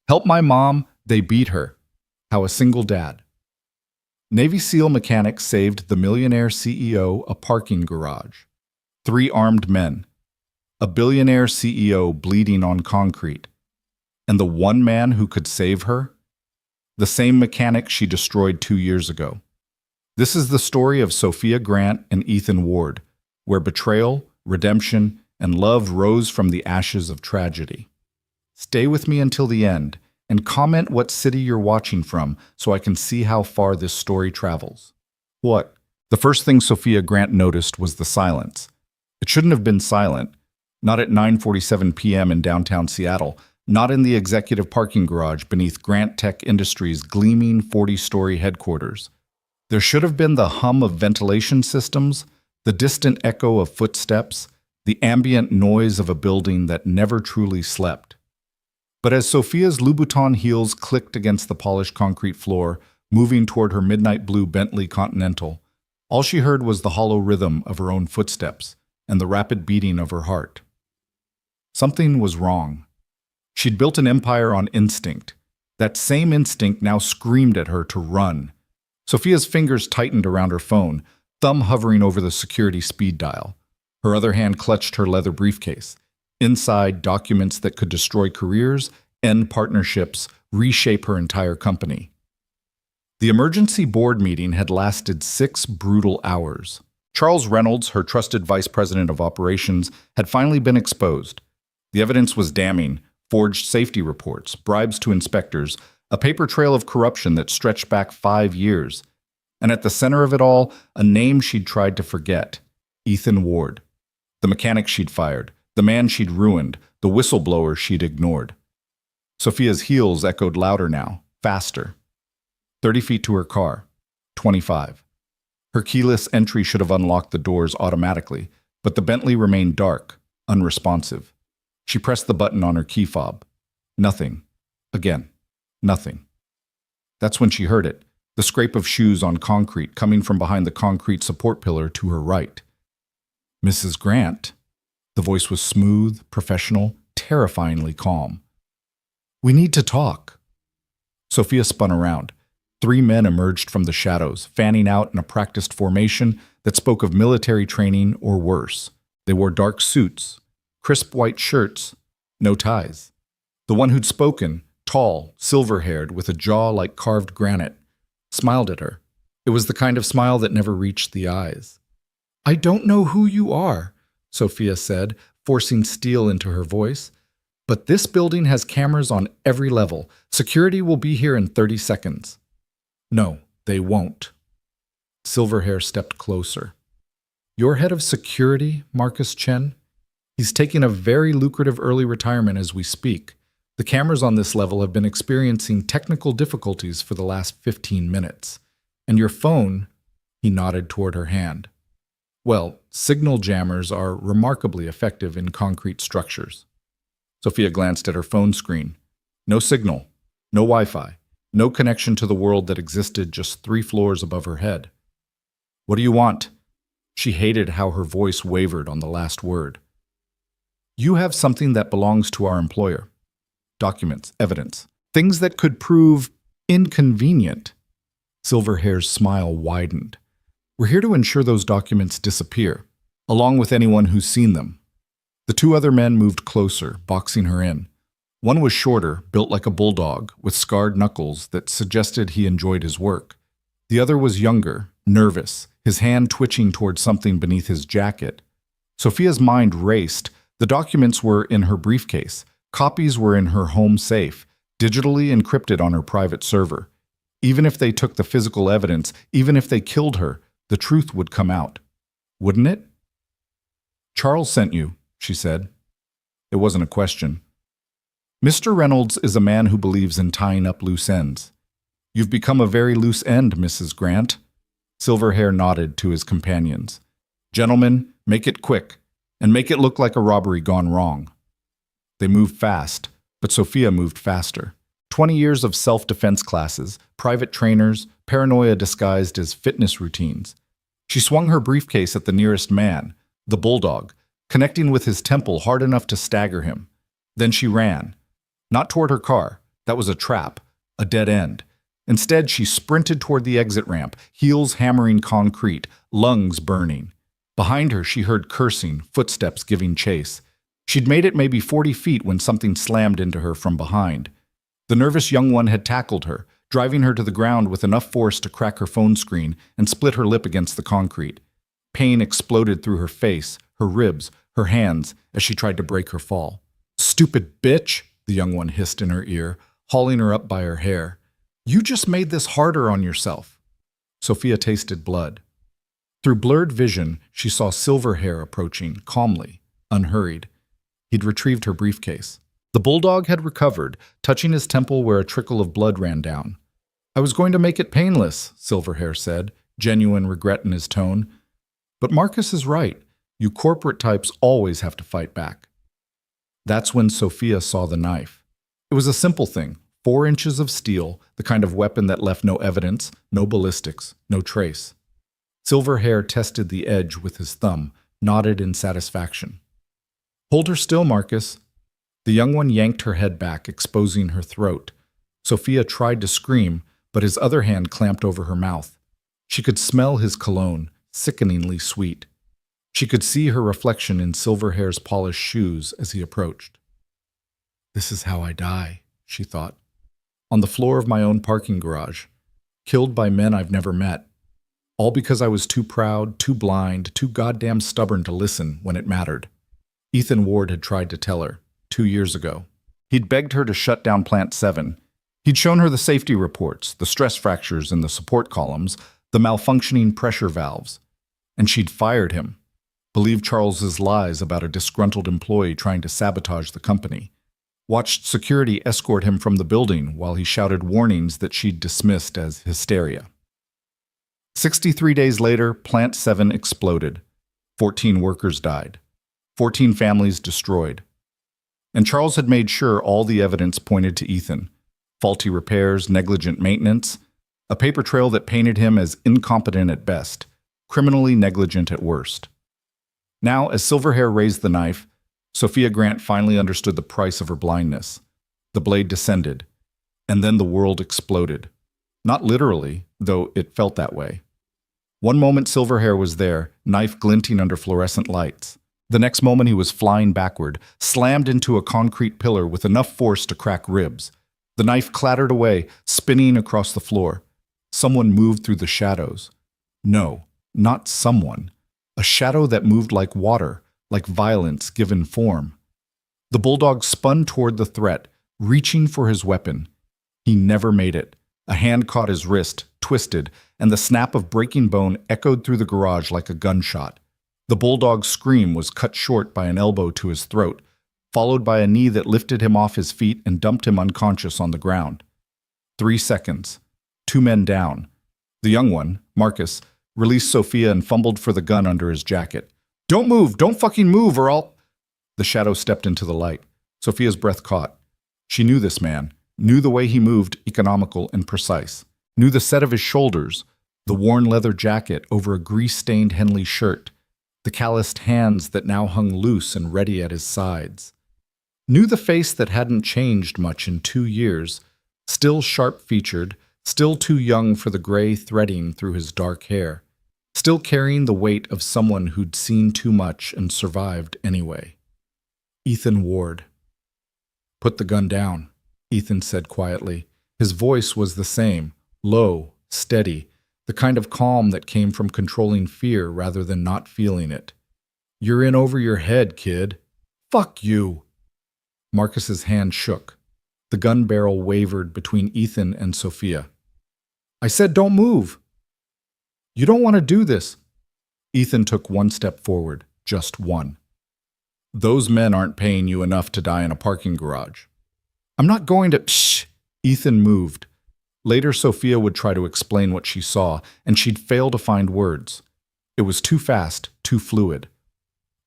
Help my mom, they beat her. How a single dad. Navy SEAL mechanics saved the Millionaire CEO a parking garage. 3 armed men. A billionaire CEO bleeding on concrete. And the one man who could save her? The same mechanic she destroyed 2 years ago. This is the story of Sophia Grant and Ethan Ward, where betrayal, redemption, and love rose from the ashes of tragedy. Stay with me until the end, and comment what city you're watching from so I can see how far this story travels. What? The first thing Sophia Grant noticed was the silence. It shouldn't have been silent. Not at 9:47 p.m. in downtown Seattle, not in the executive parking garage beneath Grant Tech Industries' gleaming 40-story headquarters. There should have been the hum of ventilation systems, the distant echo of footsteps, the ambient noise of a building that never truly slept. But as Sophia's Louboutin heels clicked against the polished concrete floor, moving toward her midnight blue Bentley Continental, all she heard was the hollow rhythm of her own footsteps and the rapid beating of her heart. Something was wrong. She'd built an empire on instinct. That same instinct now screamed at her to run. Sophia's fingers tightened around her phone, thumb hovering over the security speed dial. Her other hand clutched her leather briefcase. Inside, documents that could destroy careers, end partnerships, reshape her entire company. The emergency board meeting had lasted 6 brutal hours. Charles Reynolds, her trusted vice president of operations, had finally been exposed. The evidence was damning: forged safety reports, bribes to inspectors, a paper trail of corruption that stretched back 5 years. And at the center of it all, a name she'd tried to forget: Ethan Ward. The mechanic she'd fired, the man she'd ruined, the whistleblower she'd ignored. Sophia's heels echoed louder now, faster. 30 feet to her car. 25. Her keyless entry should have unlocked the doors automatically, but the Bentley remained dark, unresponsive. She pressed the button on her key fob. Nothing. Again. Nothing. That's when she heard it, the scrape of shoes on concrete coming from behind the concrete support pillar to her right. Mrs. Grant. The voice was smooth, professional, terrifyingly calm. We need to talk. Sophia spun around. 3 men emerged from the shadows, fanning out in a practiced formation that spoke of military training or worse. They wore dark suits, crisp white shirts, no ties. The one who'd spoken, tall, silver-haired, with a jaw like carved granite, smiled at her. It was the kind of smile that never reached the eyes. I don't know who you are, Sophia said, forcing steel into her voice. But this building has cameras on every level. Security will be here in 30 seconds. No, they won't. Silverhair stepped closer. Your head of security, Marcus Chen? He's taking a very lucrative early retirement as we speak. The cameras on this level have been experiencing technical difficulties for the last 15 minutes. And your phone, he nodded toward her hand. Well, signal jammers are remarkably effective in concrete structures. Sophia glanced at her phone screen. No signal, no Wi-Fi, no connection to the world that existed just 3 floors above her head. What do you want? She hated how her voice wavered on the last word. You have something that belongs to our employer. Documents, evidence, things that could prove inconvenient. Silverhair's smile widened. We're here to ensure those documents disappear, along with anyone who's seen them. The 2 other men moved closer, boxing her in. One was shorter, built like a bulldog, with scarred knuckles that suggested he enjoyed his work. The other was younger, nervous, his hand twitching toward something beneath his jacket. Sophia's mind raced. The documents were in her briefcase. Copies were in her home safe, digitally encrypted on her private server. Even if they took the physical evidence, even if they killed her, the truth would come out. Wouldn't it? Charles sent you, she said. It wasn't a question. Mr. Reynolds is a man who believes in tying up loose ends. You've become a very loose end, Mrs. Grant. Silverhair nodded to his companions. Gentlemen, make it quick, and make it look like a robbery gone wrong. They moved fast, but Sophia moved faster. 20 years of self-defense classes, private trainers, paranoia disguised as fitness routines. She swung her briefcase at the nearest man, the bulldog, connecting with his temple hard enough to stagger him. Then she ran. Not toward her car, That was a trap, a dead end. Instead, she sprinted toward the exit ramp, heels hammering concrete, lungs burning. Behind her, she heard cursing, footsteps giving chase. She'd made it maybe 40 feet when something slammed into her from behind. The nervous young one had tackled her, driving her to the ground with enough force to crack her phone screen and split her lip against the concrete. Pain exploded through her face, her ribs, her hands as she tried to break her fall. "Stupid bitch," the young one hissed in her ear, hauling her up by her hair. "You just made this harder on yourself." Sophia tasted blood. Through blurred vision, she saw Silverhair approaching, calmly, unhurried. He'd retrieved her briefcase. The bulldog had recovered, touching his temple where a trickle of blood ran down. "I was going to make it painless," Silverhair said, genuine regret in his tone. "But Marcus is right. You corporate types always have to fight back." That's when Sophia saw the knife. It was a simple thing, 4 inches of steel, the kind of weapon that left no evidence, no ballistics, no trace. Silverhair tested the edge with his thumb, nodded in satisfaction. "Hold her still, Marcus." The young one yanked her head back, exposing her throat. Sophia tried to scream, but his other hand clamped over her mouth. She could smell his cologne, sickeningly sweet. She could see her reflection in Silverhair's polished shoes as he approached. "This is how I die," she thought. "On the floor of my own parking garage, killed by men I've never met. All because I was too proud, too blind, too goddamn stubborn to listen when it mattered." Ethan Ward had tried to tell her, 2 years ago. He'd begged her to shut down Plant 7. He'd shown her the safety reports, the stress fractures in the support columns, the malfunctioning pressure valves. And she'd fired him, believed Charles's lies about a disgruntled employee trying to sabotage the company, watched security escort him from the building while he shouted warnings that she'd dismissed as hysteria. 63 days later, Plant 7 exploded. 14 workers died. 14 families destroyed. And Charles had made sure all the evidence pointed to Ethan. Faulty repairs, negligent maintenance, a paper trail that painted him as incompetent at best, criminally negligent at worst. Now, as Silverhair raised the knife, Sophia Grant finally understood the price of her blindness. The blade descended, and then the world exploded. Not literally, though it felt that way. One moment Silverhair was there, knife glinting under fluorescent lights. The next moment he was flying backward, slammed into a concrete pillar with enough force to crack ribs. The knife clattered away, spinning across the floor. Someone moved through the shadows. No, not someone. A shadow that moved like water, like violence given form. The bulldog spun toward the threat, reaching for his weapon. He never made it. A hand caught his wrist, twisted, and the snap of breaking bone echoed through the garage like a gunshot. The bulldog's scream was cut short by an elbow to his throat, followed by a knee that lifted him off his feet and dumped him unconscious on the ground. 3 seconds. 2 men down. The young one, Marcus, released Sophia and fumbled for the gun under his jacket. "Don't move! Don't fucking move or I'll—" The shadow stepped into the light. Sophia's breath caught. She knew this man, knew the way he moved, economical and precise, knew the set of his shoulders, the worn leather jacket over a grease-stained Henley shirt, the calloused hands that now hung loose and ready at his sides. Knew the face that hadn't changed much in 2 years, still sharp-featured, still too young for the gray threading through his dark hair, still carrying the weight of someone who'd seen too much and survived anyway. Ethan Ward. "Put the gun down," Ethan said quietly. His voice was the same, low, steady, the kind of calm that came from controlling fear rather than not feeling it. "You're in over your head, kid." "Fuck you!" Marcus's hand shook. The gun barrel wavered between Ethan and Sophia. "I said don't move." "You don't want to do this." Ethan took 1 step forward, just one. "Those men aren't paying you enough to die in a parking garage." "I'm not going to—" Shh! Ethan moved. Later, Sophia would try to explain what she saw, and she'd fail to find words. It was too fast, too fluid.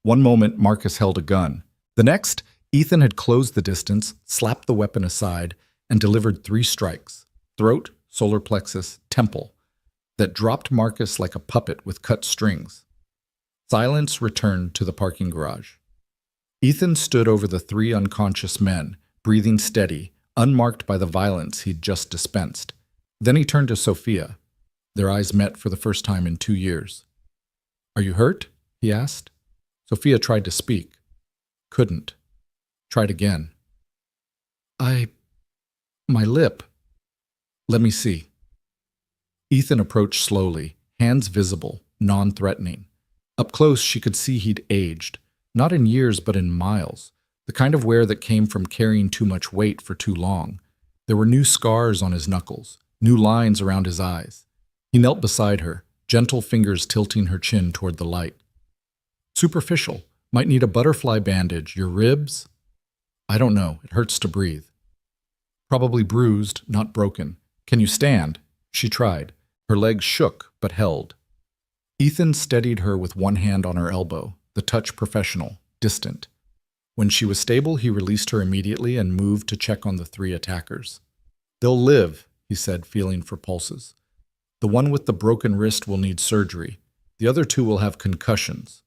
One moment, Marcus held a gun. The next, Ethan had closed the distance, slapped the weapon aside, and delivered 3 strikes, throat, solar plexus, temple, that dropped Marcus like a puppet with cut strings. Silence returned to the parking garage. Ethan stood over the 3 unconscious men, breathing steady, unmarked by the violence he'd just dispensed. Then he turned to Sophia. Their eyes met for the first time in 2 years. "Are you hurt?" he asked. Sophia tried to speak. Couldn't. Tried again. My lip." "Let me see." Ethan approached slowly, hands visible, non-threatening. Up close, she could see he'd aged, not in years but in miles, the kind of wear that came from carrying too much weight for too long. There were new scars on his knuckles, new lines around his eyes. He knelt beside her, gentle fingers tilting her chin toward the light. "Superficial. Might need a butterfly bandage. Your ribs?" "I don't know. It hurts to breathe." "Probably bruised, not broken. Can you stand?" She tried. Her legs shook, but held. Ethan steadied her with one hand on her elbow, the touch professional, distant. When she was stable, he released her immediately and moved to check on the 3 attackers. "They'll live," he said, feeling for pulses. "The one with the broken wrist will need surgery. The other 2 will have concussions."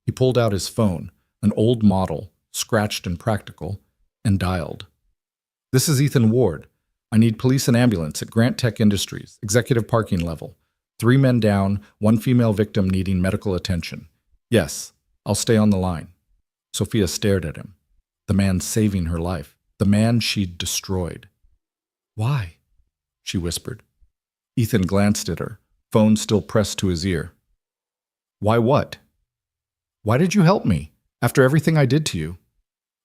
He pulled out his phone, an old model, scratched and practical, and dialed. "This is Ethan Ward. I need police and ambulance at Grant Tech Industries, executive parking level. 3 men down, 1 female victim needing medical attention. Yes, I'll stay on the line." Sophia stared at him. The man saving her life. The man she'd destroyed. "Why?" she whispered. Ethan glanced at her, phone still pressed to his ear. "Why what?" "Why did you help me, after everything I did to you?"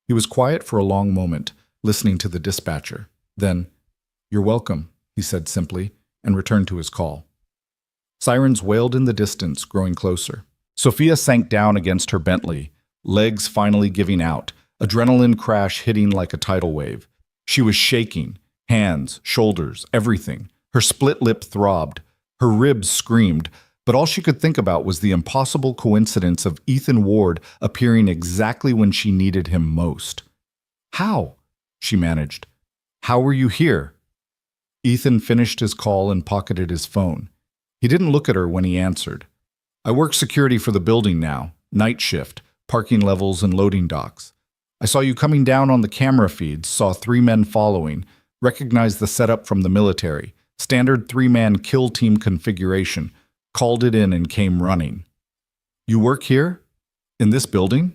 He was quiet for a long moment, listening to the dispatcher. Then, "You're welcome," he said simply, and returned to his call. Sirens wailed in the distance, growing closer. Sophia sank down against her Bentley, legs finally giving out, adrenaline crash hitting like a tidal wave. She was shaking, hands, shoulders, everything. Her split lip throbbed. Her ribs screamed, but all she could think about was the impossible coincidence of Ethan Ward appearing exactly when she needed him most. "How?" she managed. "How were you here?" Ethan finished his call and pocketed his phone. He didn't look at her when he answered. "I work security for the building now, night shift, parking levels and loading docks. I saw you coming down on the camera feeds, saw 3 men following, recognized the setup from the military, standard 3-man kill team configuration, called it in and came running." "You work here? In this building?"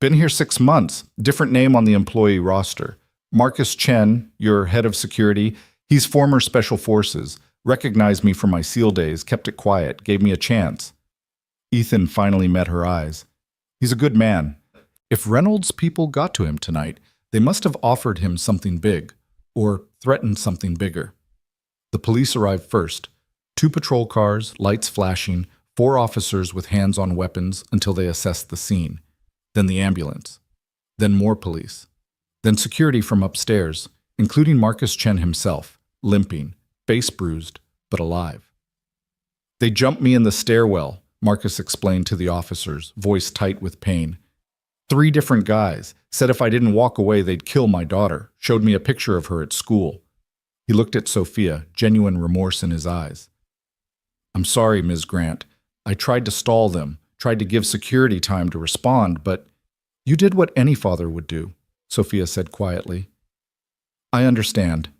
"Been here 6 months, different name on the employee roster. Marcus Chen, your head of security, he's former Special Forces, recognized me from my SEAL days, kept it quiet, gave me a chance." Ethan finally met her eyes. "He's a good man. If Reynolds' people got to him tonight, they must have offered him something big, or threatened something bigger." The police arrived first. 2 patrol cars, lights flashing, 4 officers with hands on weapons until they assessed the scene. Then the ambulance. Then more police. Then security from upstairs, including Marcus Chen himself, limping, face bruised, but alive. "They jumped me in the stairwell," Marcus explained to the officers, voice tight with pain. 3 different guys, said if I didn't walk away they'd kill my daughter, showed me a picture of her at school. He looked at Sophia, genuine remorse in his eyes. "I'm sorry, Ms. Grant. I tried to stall them, tried to give security time to respond, but you did what any father would do," Sophia said quietly. "I understand."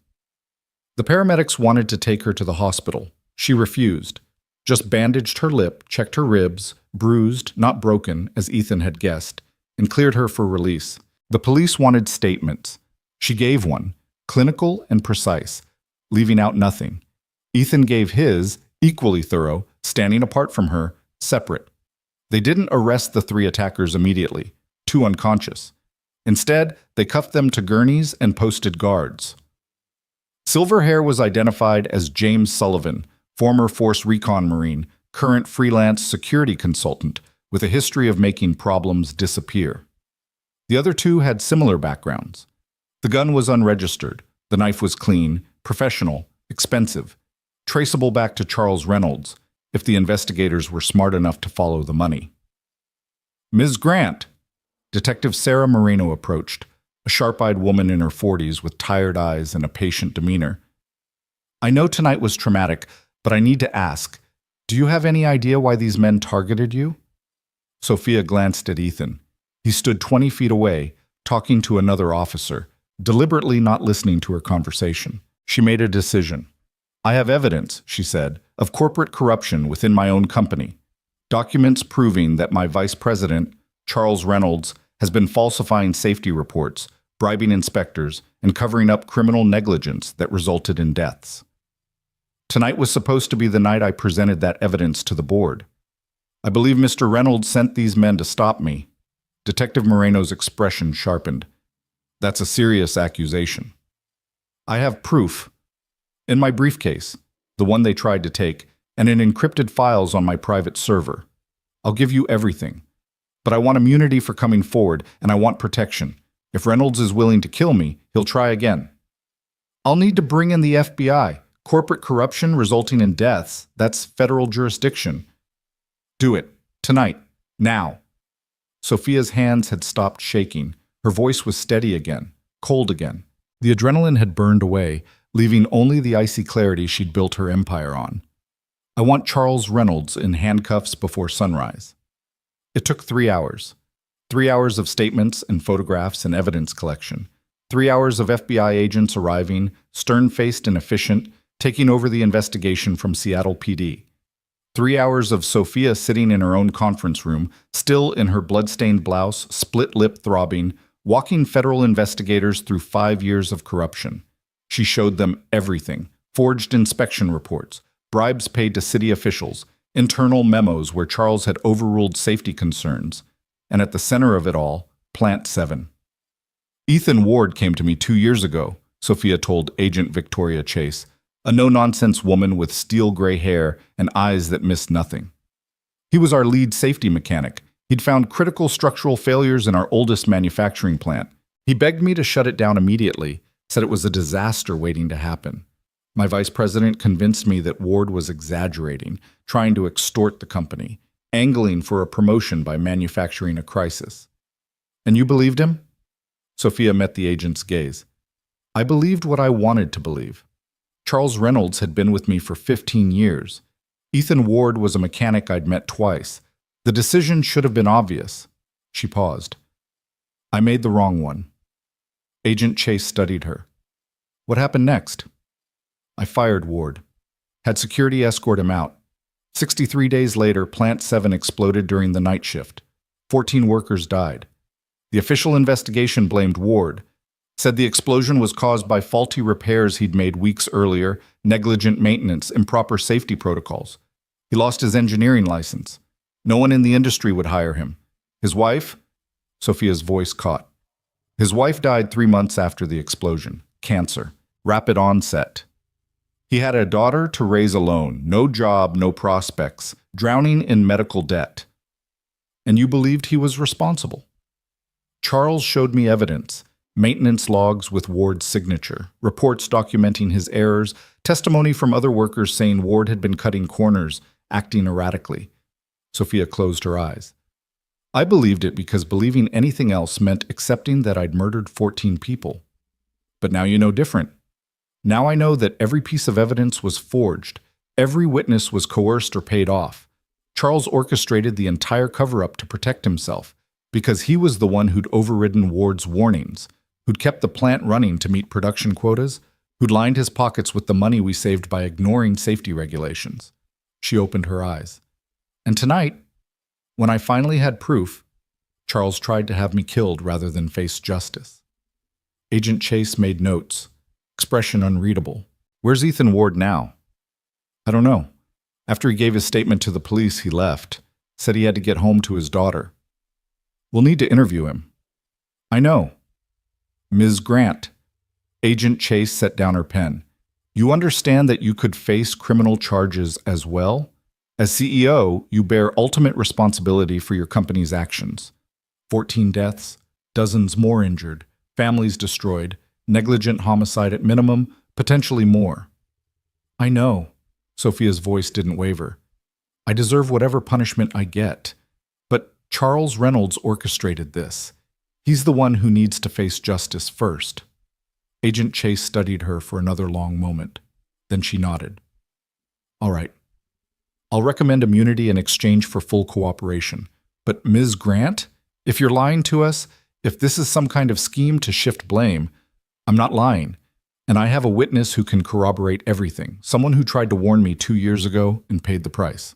The paramedics wanted to take her to the hospital. She refused. Just bandaged her lip, checked her ribs, bruised, not broken, as Ethan had guessed, and cleared her for release. The police wanted statements. She gave one, clinical and precise, leaving out nothing. Ethan gave his, equally thorough, standing apart from her, separate. They didn't arrest the 3 attackers immediately, 2 unconscious. Instead, they cuffed them to gurneys and posted guards. Silverhair was identified as James Sullivan, former Force Recon Marine, current freelance security consultant, with a history of making problems disappear. The other 2 had similar backgrounds. The gun was unregistered, the knife was clean, professional, expensive, traceable back to Charles Reynolds, if the investigators were smart enough to follow the money. "Ms. Grant!" Detective Sarah Moreno approached, a sharp-eyed woman in her 40s with tired eyes and a patient demeanor. "I know tonight was traumatic, but I need to ask, do you have any idea why these men targeted you?" Sophia glanced at Ethan. He stood 20 feet away, talking to another officer, deliberately not listening to her conversation. She made a decision. I have evidence, she said, of corporate corruption within my own company. Documents proving that my vice president, Charles Reynolds, has been falsifying safety reports, bribing inspectors, and covering up criminal negligence that resulted in deaths. Tonight was supposed to be the night I presented that evidence to the board. I believe Mr. Reynolds sent these men to stop me. Detective Moreno's expression sharpened. That's a serious accusation. I have proof. In my briefcase, the one they tried to take, and in encrypted files on my private server. I'll give you everything. But I want immunity for coming forward, and I want protection. If Reynolds is willing to kill me, he'll try again. I'll need to bring in the FBI. Corporate corruption resulting in deaths, that's federal jurisdiction. Do it. Tonight. Now. Sophia's hands had stopped shaking. Her voice was steady again, cold again. The adrenaline had burned away, leaving only the icy clarity she'd built her empire on. I want Charles Reynolds in handcuffs before sunrise. It took 3 hours. 3 hours of statements and photographs and evidence collection. 3 hours of FBI agents arriving, stern-faced and efficient, taking over the investigation from Seattle PD. 3 hours of Sophia sitting in her own conference room, still in her blood-stained blouse, split lip throbbing, walking federal investigators through 5 years of corruption. She showed them everything: forged inspection reports, bribes paid to city officials, internal memos where Charles had overruled safety concerns, and at the center of it all, Plant 7. Ethan Ward came to me 2 years ago, Sophia told Agent Victoria Chase, a no-nonsense woman with steel-gray hair and eyes that missed nothing. He was our lead safety mechanic. He'd found critical structural failures in our oldest manufacturing plant. He begged me to shut it down immediately, said it was a disaster waiting to happen. My vice president convinced me that Ward was exaggerating, trying to extort the company, angling for a promotion by manufacturing a crisis. And you believed him? Sophia met the agent's gaze. I believed what I wanted to believe. Charles Reynolds had been with me for 15 years. Ethan Ward was a mechanic I'd met twice. The decision should have been obvious. She paused. I made the wrong one. Agent Chase studied her. What happened next? I fired Ward. Had security escort him out. 63 days later, Plant 7 exploded during the night shift. 14 workers died. The official investigation blamed Ward. Said the explosion was caused by faulty repairs he'd made weeks earlier, negligent maintenance, improper safety protocols. He lost his engineering license. No one in the industry would hire him. His wife? Sophia's voice caught. His wife died 3 months after the explosion. Cancer. Rapid onset. He had a daughter to raise alone. No job, no prospects. Drowning in medical debt. And you believed he was responsible. Charles showed me evidence. Maintenance logs with Ward's signature, reports documenting his errors, testimony from other workers saying Ward had been cutting corners, acting erratically. Sophia closed her eyes. I believed it because believing anything else meant accepting that I'd murdered 14 people. But now you know different. Now I know that every piece of evidence was forged. Every witness was coerced or paid off. Charles orchestrated the entire cover-up to protect himself because he was the one who'd overridden Ward's warnings, who'd kept the plant running to meet production quotas, who'd lined his pockets with the money we saved by ignoring safety regulations. She opened her eyes. And tonight, when I finally had proof, Charles tried to have me killed rather than face justice. Agent Chase made notes, expression unreadable. Where's Ethan Ward now? I don't know. After he gave his statement to the police, he left, said he had to get home to his daughter. We'll need to interview him. I know. Ms. Grant. Agent Chase set down her pen. You understand that you could face criminal charges as well? As CEO, you bear ultimate responsibility for your company's actions. 14 deaths, dozens more injured, families destroyed, negligent homicide at minimum, potentially more. I know. Sophia's voice didn't waver. I deserve whatever punishment I get. But Charles Reynolds orchestrated this. He's the one who needs to face justice first. Agent Chase studied her for another long moment. Then she nodded. All right. I'll recommend immunity in exchange for full cooperation. But Ms. Grant, if you're lying to us, if this is some kind of scheme to shift blame, I'm not lying. And I have a witness who can corroborate everything. Someone who tried to warn me 2 years ago and paid the price.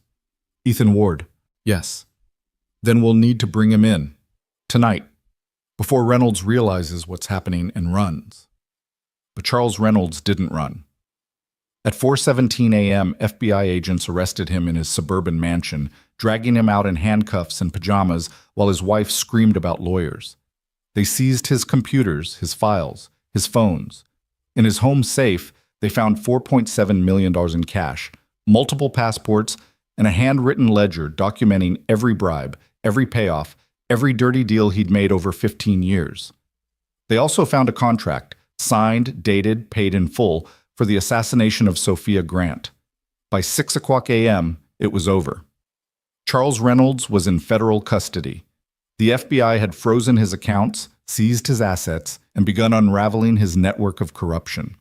Ethan Ward. Yes. Then we'll need to bring him in. Tonight. Before Reynolds realizes what's happening and runs. But Charles Reynolds didn't run. At 4:17 a.m., FBI agents arrested him in his suburban mansion, dragging him out in handcuffs and pajamas while his wife screamed about lawyers. They seized his computers, his files, his phones. In his home safe, they found $4.7 million in cash, multiple passports, and a handwritten ledger documenting every bribe, every payoff, every dirty deal he'd made over 15 years. They also found a contract, signed, dated, paid in full, for the assassination of Sophia Grant. By 6 o'clock a.m., it was over. Charles Reynolds was in federal custody. The FBI had frozen his accounts, seized his assets, and begun unraveling his network of corruption.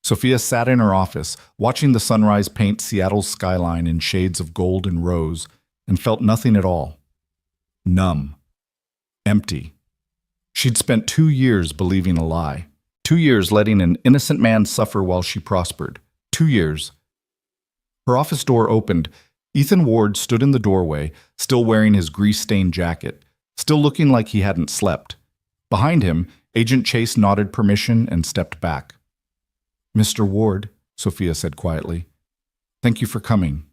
Sophia sat in her office, watching the sunrise paint Seattle's skyline in shades of gold and rose, and felt nothing at all. Numb. Empty. She'd spent 2 years believing a lie. 2 years letting an innocent man suffer while she prospered. 2 years. Her office door opened. Ethan Ward stood in the doorway, still wearing his grease-stained jacket, still looking like he hadn't slept. Behind him, Agent Chase nodded permission and stepped back. "Mr. Ward," Sophia said quietly, "thank you for coming."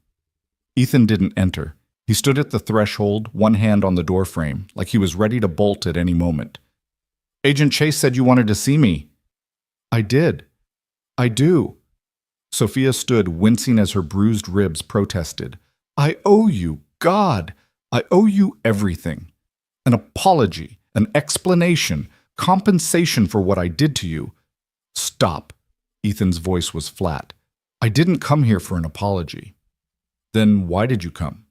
Ethan didn't enter. He stood at the threshold, one hand on the doorframe, like he was ready to bolt at any moment. "Agent Chase said you wanted to see me." "I did. I do." Sophia stood, wincing as her bruised ribs protested. "I owe you, God! I owe you everything. An apology, an explanation, compensation for what I did to you." "Stop." Ethan's voice was flat. "I didn't come here for an apology." "Then why did you come?"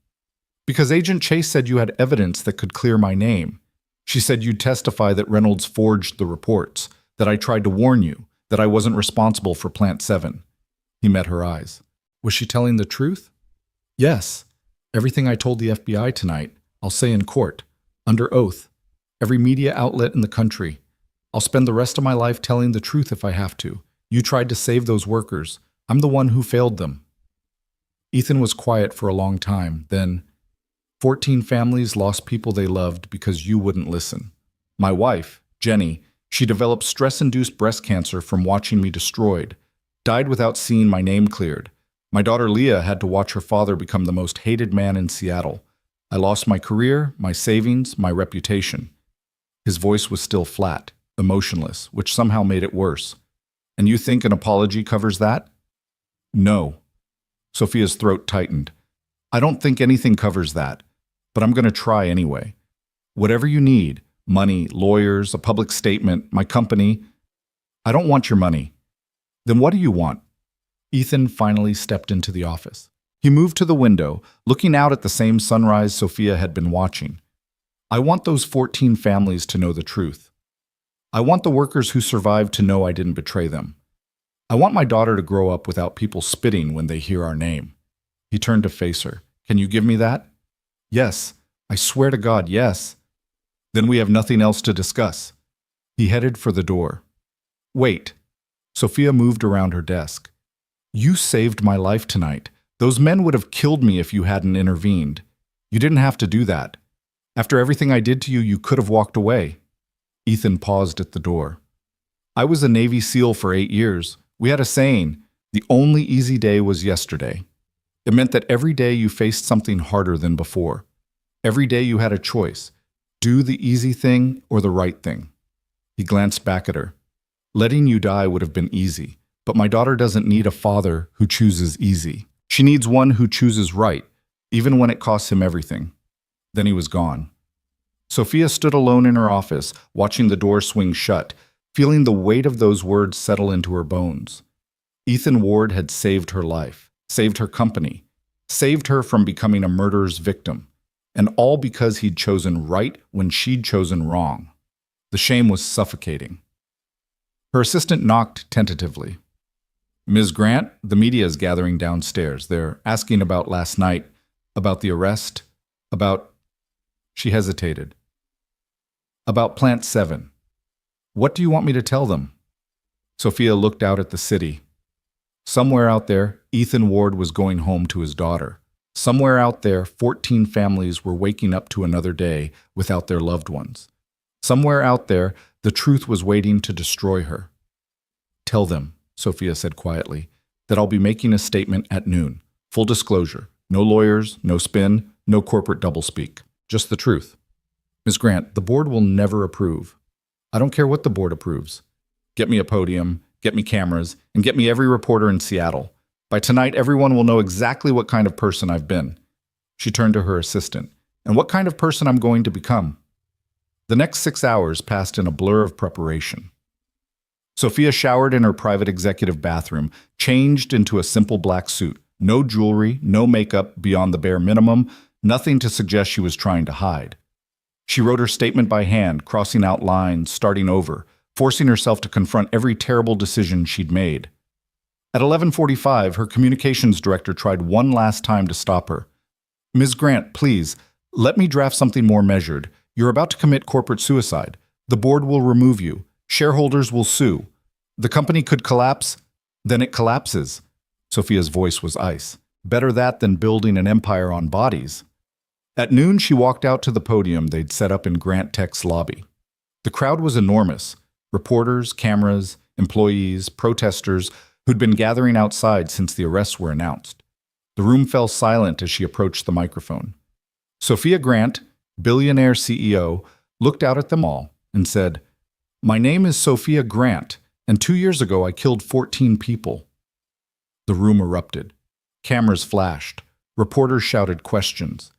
"Because Agent Chase said you had evidence that could clear my name. She said you'd testify that Reynolds forged the reports, that I tried to warn you, that I wasn't responsible for Plant 7. He met her eyes. "Was she telling the truth?" "Yes. Everything I told the FBI tonight, I'll say in court, under oath, every media outlet in the country. I'll spend the rest of my life telling the truth if I have to. You tried to save those workers. I'm the one who failed them." Ethan was quiet for a long time. Then, 14 families lost people they loved because you wouldn't listen. My wife, Jenny, she developed stress-induced breast cancer from watching me destroyed, died without seeing my name cleared. My daughter Leah had to watch her father become the most hated man in Seattle. I lost my career, my savings, my reputation. His voice was still flat, emotionless, which somehow made it worse. "And you think an apology covers that?" "No." Sophia's throat tightened. "I don't think anything covers that, but I'm going to try anyway. Whatever you need, money, lawyers, a public statement, my company. I don't want your money." "Then what do you want?" Ethan finally stepped into the office. He moved to the window, looking out at the same sunrise Sophia had been watching. "I want those 14 families to know the truth. I want the workers who survived to know I didn't betray them. I want my daughter to grow up without people spitting when they hear our name." He turned to face her. "Can you give me that?" "Yes. I swear to God, yes." "Then we have nothing else to discuss." He headed for the door. "Wait." Sophia moved around her desk. "You saved my life tonight. Those men would have killed me if you hadn't intervened. You didn't have to do that. After everything I did to you, you could have walked away." Ethan paused at the door. "I was a Navy SEAL for 8 years. We had a saying, the only easy day was yesterday. It meant that every day you faced something harder than before. Every day you had a choice. Do the easy thing or the right thing." He glanced back at her. "Letting you die would have been easy, but my daughter doesn't need a father who chooses easy. She needs one who chooses right, even when it costs him everything." Then he was gone. Sophia stood alone in her office, watching the door swing shut, feeling the weight of those words settle into her bones. Ethan Ward had saved her life, saved her company, saved her from becoming a murderer's victim, and all because he'd chosen right when she'd chosen wrong. The shame was suffocating. Her assistant knocked tentatively. "Ms. Grant, the media is gathering downstairs. They're asking about last night, about the arrest, about—" She hesitated. "About Plant 7. What do you want me to tell them?" Sophia looked out at the city. Somewhere out there, Ethan Ward was going home to his daughter. Somewhere out there, 14 families were waking up to another day without their loved ones. Somewhere out there, the truth was waiting to destroy her. "Tell them," Sophia said quietly, "that I'll be making a statement at noon. Full disclosure. No lawyers, no spin, no corporate doublespeak. Just the truth. Ms. Grant, the board will never approve. I don't care what the board approves. Get me a podium, get me cameras, and get me every reporter in Seattle. By tonight, everyone will know exactly what kind of person I've been." She turned to her assistant. "And what kind of person I'm going to become." The next 6 hours passed in a blur of preparation. Sophia showered in her private executive bathroom, changed into a simple black suit. No jewelry, no makeup beyond the bare minimum, nothing to suggest she was trying to hide. She wrote her statement by hand, crossing out lines, starting over, forcing herself to confront every terrible decision she'd made. At 11:45, her communications director tried one last time to stop her. "Ms. Grant, please, let me draft something more measured. You're about to commit corporate suicide. The board will remove you. Shareholders will sue. The company could collapse. Then it collapses." Sophia's voice was ice. Better that than building an empire on bodies. At noon, she walked out to the podium they'd set up in Grant Tech's lobby. The crowd was enormous. Reporters, cameras, employees, protesters who'd been gathering outside since the arrests were announced. The room fell silent as she approached the microphone. Sophia Grant, billionaire CEO, looked out at them all and said, "My name is Sophia Grant, and 2 years ago I killed 14 people." The room erupted. Cameras flashed. Reporters shouted questions.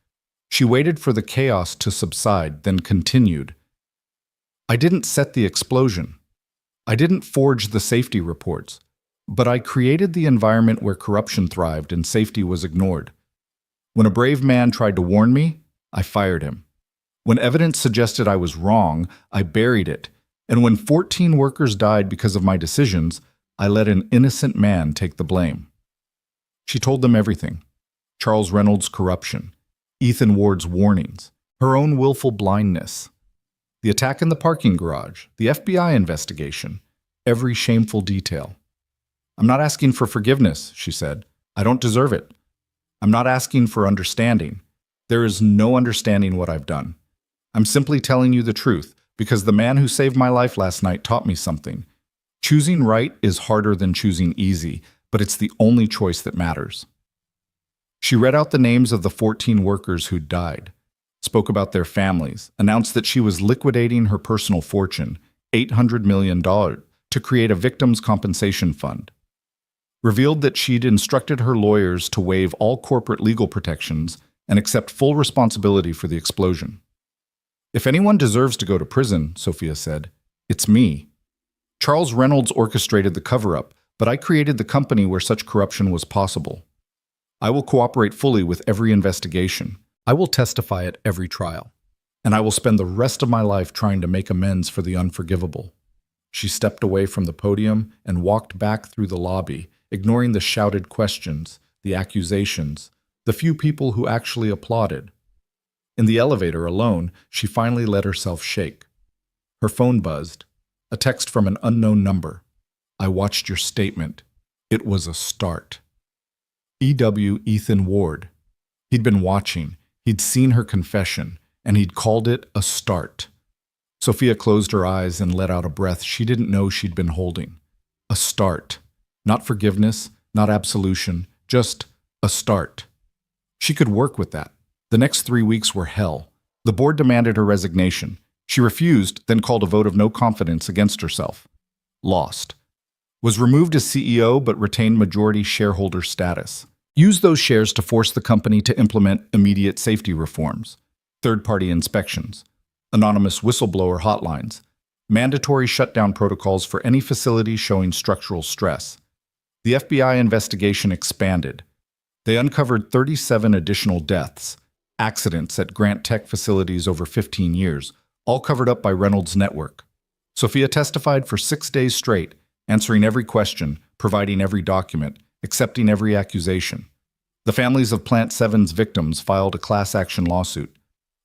She waited for the chaos to subside, then continued. "I didn't set the explosion. I didn't forge the safety reports. But I created the environment where corruption thrived and safety was ignored. When a brave man tried to warn me, I fired him. When evidence suggested I was wrong, I buried it. And when 14 workers died because of my decisions, I let an innocent man take the blame." She told them everything. Charles Reynolds' corruption, Ethan Ward's warnings, her own willful blindness, the attack in the parking garage, the FBI investigation, every shameful detail. "I'm not asking for forgiveness," she said. "I don't deserve it. I'm not asking for understanding. There is no understanding what I've done. I'm simply telling you the truth, because the man who saved my life last night taught me something. Choosing right is harder than choosing easy, but it's the only choice that matters." She read out the names of the 14 workers who'd died, spoke about their families, announced that she was liquidating her personal fortune, $800 million, to create a victims' compensation fund. Revealed that she'd instructed her lawyers to waive all corporate legal protections and accept full responsibility for the explosion. "If anyone deserves to go to prison," Sophia said, "it's me. Charles Reynolds orchestrated the cover-up, but I created the company where such corruption was possible. I will cooperate fully with every investigation. I will testify at every trial. And I will spend the rest of my life trying to make amends for the unforgivable." She stepped away from the podium and walked back through the lobby, ignoring the shouted questions, the accusations, the few people who actually applauded. In the elevator alone, she finally let herself shake. Her phone buzzed. A text from an unknown number. "I watched your statement. It was a start." E.W. Ethan Ward. He'd been watching. He'd seen her confession, and he'd called it a start. Sophia closed her eyes and let out a breath she didn't know she'd been holding. A start. Not forgiveness, not absolution, just a start. She could work with that. The next 3 weeks were hell. The board demanded her resignation. She refused, then called a vote of no confidence against herself. Lost. Was removed as CEO but retained majority shareholder status. Used those shares to force the company to implement immediate safety reforms, third-party inspections, anonymous whistleblower hotlines, mandatory shutdown protocols for any facility showing structural stress. The FBI investigation expanded. They uncovered 37 additional deaths, accidents at Grant Tech facilities over 15 years, all covered up by Reynolds' network. Sophia testified for 6 days straight, answering every question, providing every document, accepting every accusation. The families of Plant 7's victims filed a class action lawsuit.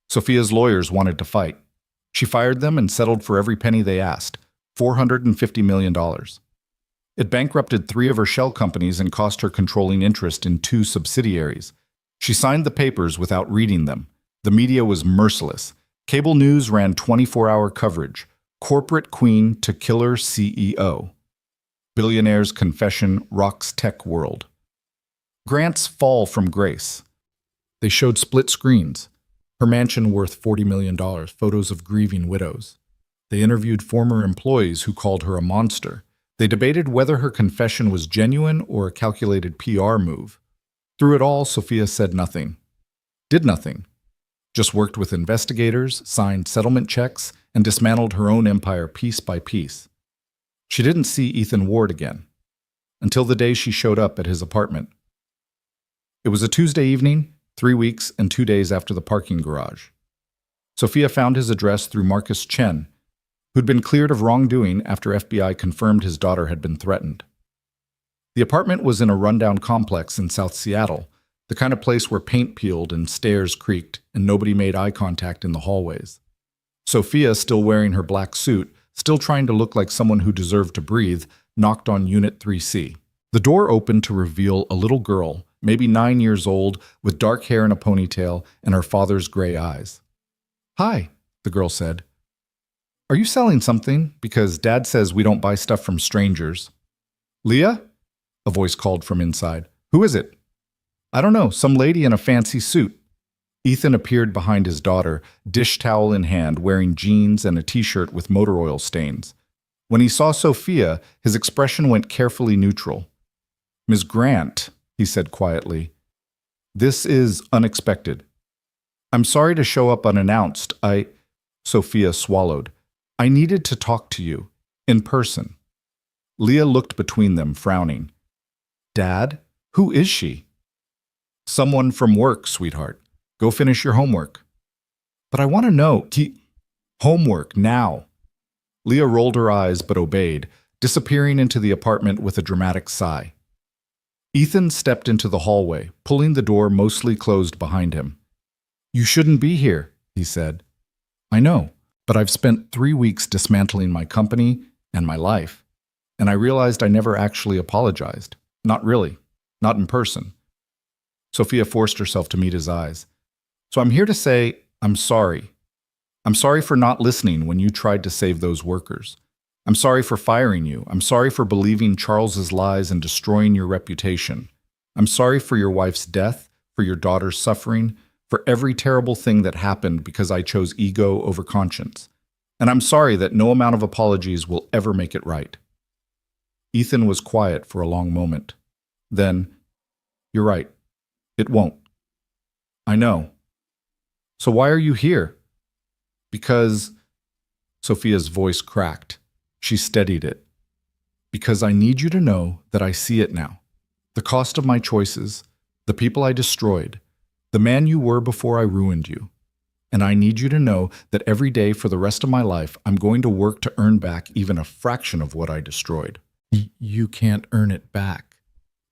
Sophia's lawyers wanted to fight. She fired them and settled for every penny they asked, $450 million. It bankrupted 3 of her shell companies and cost her controlling interest in 2 subsidiaries. She signed the papers without reading them. The media was merciless. Cable news ran 24-hour coverage. Corporate queen to killer CEO. Billionaire's confession rocks tech world. Grant's fall from grace. They showed split screens. Her mansion worth $40 million, photos of grieving widows. They interviewed former employees who called her a monster. They debated whether her confession was genuine or a calculated PR move. Through it all, Sophia said nothing. Did nothing. Just worked with investigators, signed settlement checks, and dismantled her own empire piece by piece. She didn't see Ethan Ward again, until the day she showed up at his apartment. It was a Tuesday evening, 3 weeks and 2 days after the parking garage. Sophia found his address through Marcus Chen, who'd been cleared of wrongdoing after FBI confirmed his daughter had been threatened. The apartment was in a rundown complex in South Seattle, the kind of place where paint peeled and stairs creaked and nobody made eye contact in the hallways. Sophia, still wearing her black suit, still trying to look like someone who deserved to breathe, knocked on Unit 3C. The door opened to reveal a little girl, maybe 9 years old, with dark hair and a ponytail and her father's gray eyes. "Hi," the girl said. "Are you selling something? Because Dad says we don't buy stuff from strangers." "Leah?" a voice called from inside. "Who is it?" "I don't know, some lady in a fancy suit." Ethan appeared behind his daughter, dish towel in hand, wearing jeans and a t-shirt with motor oil stains. When he saw Sophia, his expression went carefully neutral. "Ms. Grant," he said quietly, "this is unexpected. I'm sorry to show up unannounced. Sophia swallowed. "I needed to talk to you, in person." Leah looked between them, frowning. "Dad? Who is she?" "Someone from work, sweetheart. Go finish your homework." "But I want to know." "Homework, now." Leah rolled her eyes but obeyed, disappearing into the apartment with a dramatic sigh. Ethan stepped into the hallway, pulling the door mostly closed behind him. "You shouldn't be here," he said. "I know, but I've spent 3 weeks dismantling my company and my life, and I realized I never actually apologized. Not really. Not in person." Sophia forced herself to meet his eyes. "So I'm here to say, I'm sorry. I'm sorry for not listening when you tried to save those workers. I'm sorry for firing you. I'm sorry for believing Charles's lies and destroying your reputation. I'm sorry for your wife's death, for your daughter's suffering, for every terrible thing that happened because I chose ego over conscience. And I'm sorry that no amount of apologies will ever make it right." Ethan was quiet for a long moment. Then, "You're right. It won't." "I know. So why are you here?" "Because..." Sophia's voice cracked. She steadied it. "Because I need you to know that I see it now. The cost of my choices, the people I destroyed, the man you were before I ruined you. And I need you to know that every day for the rest of my life, I'm going to work to earn back even a fraction of what I destroyed." You can't earn it back."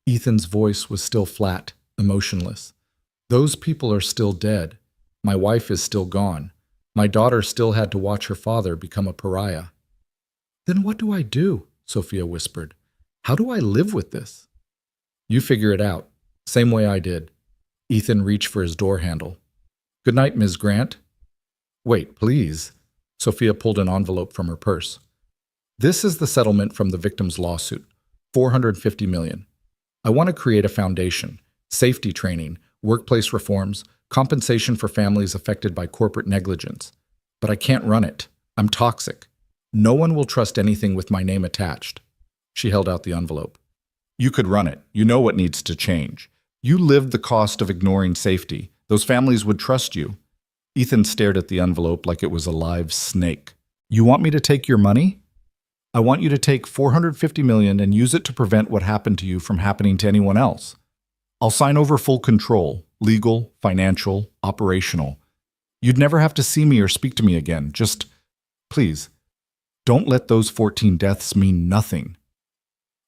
Ethan's voice was still flat, emotionless. "Those people are still dead. My wife is still gone. My daughter still had to watch her father become a pariah." "Then what do I do?" Sophia whispered. "How do I live with this?" "You figure it out. Same way I did." Ethan reached for his door handle. "Good night, Ms. Grant." "Wait, please." Sophia pulled an envelope from her purse. "This is the settlement from the victim's lawsuit. $450 million. I want to create a foundation, safety training, workplace reforms, compensation for families affected by corporate negligence. But I can't run it. I'm toxic. No one will trust anything with my name attached." She held out the envelope. "You could run it. You know what needs to change. You lived the cost of ignoring safety. Those families would trust you." Ethan stared at the envelope like it was a live snake. "You want me to take your money?" "I want you to take $450 million and use it to prevent what happened to you from happening to anyone else. I'll sign over full control, legal, financial, operational. You'd never have to see me or speak to me again. Just, please, don't let those 14 deaths mean nothing."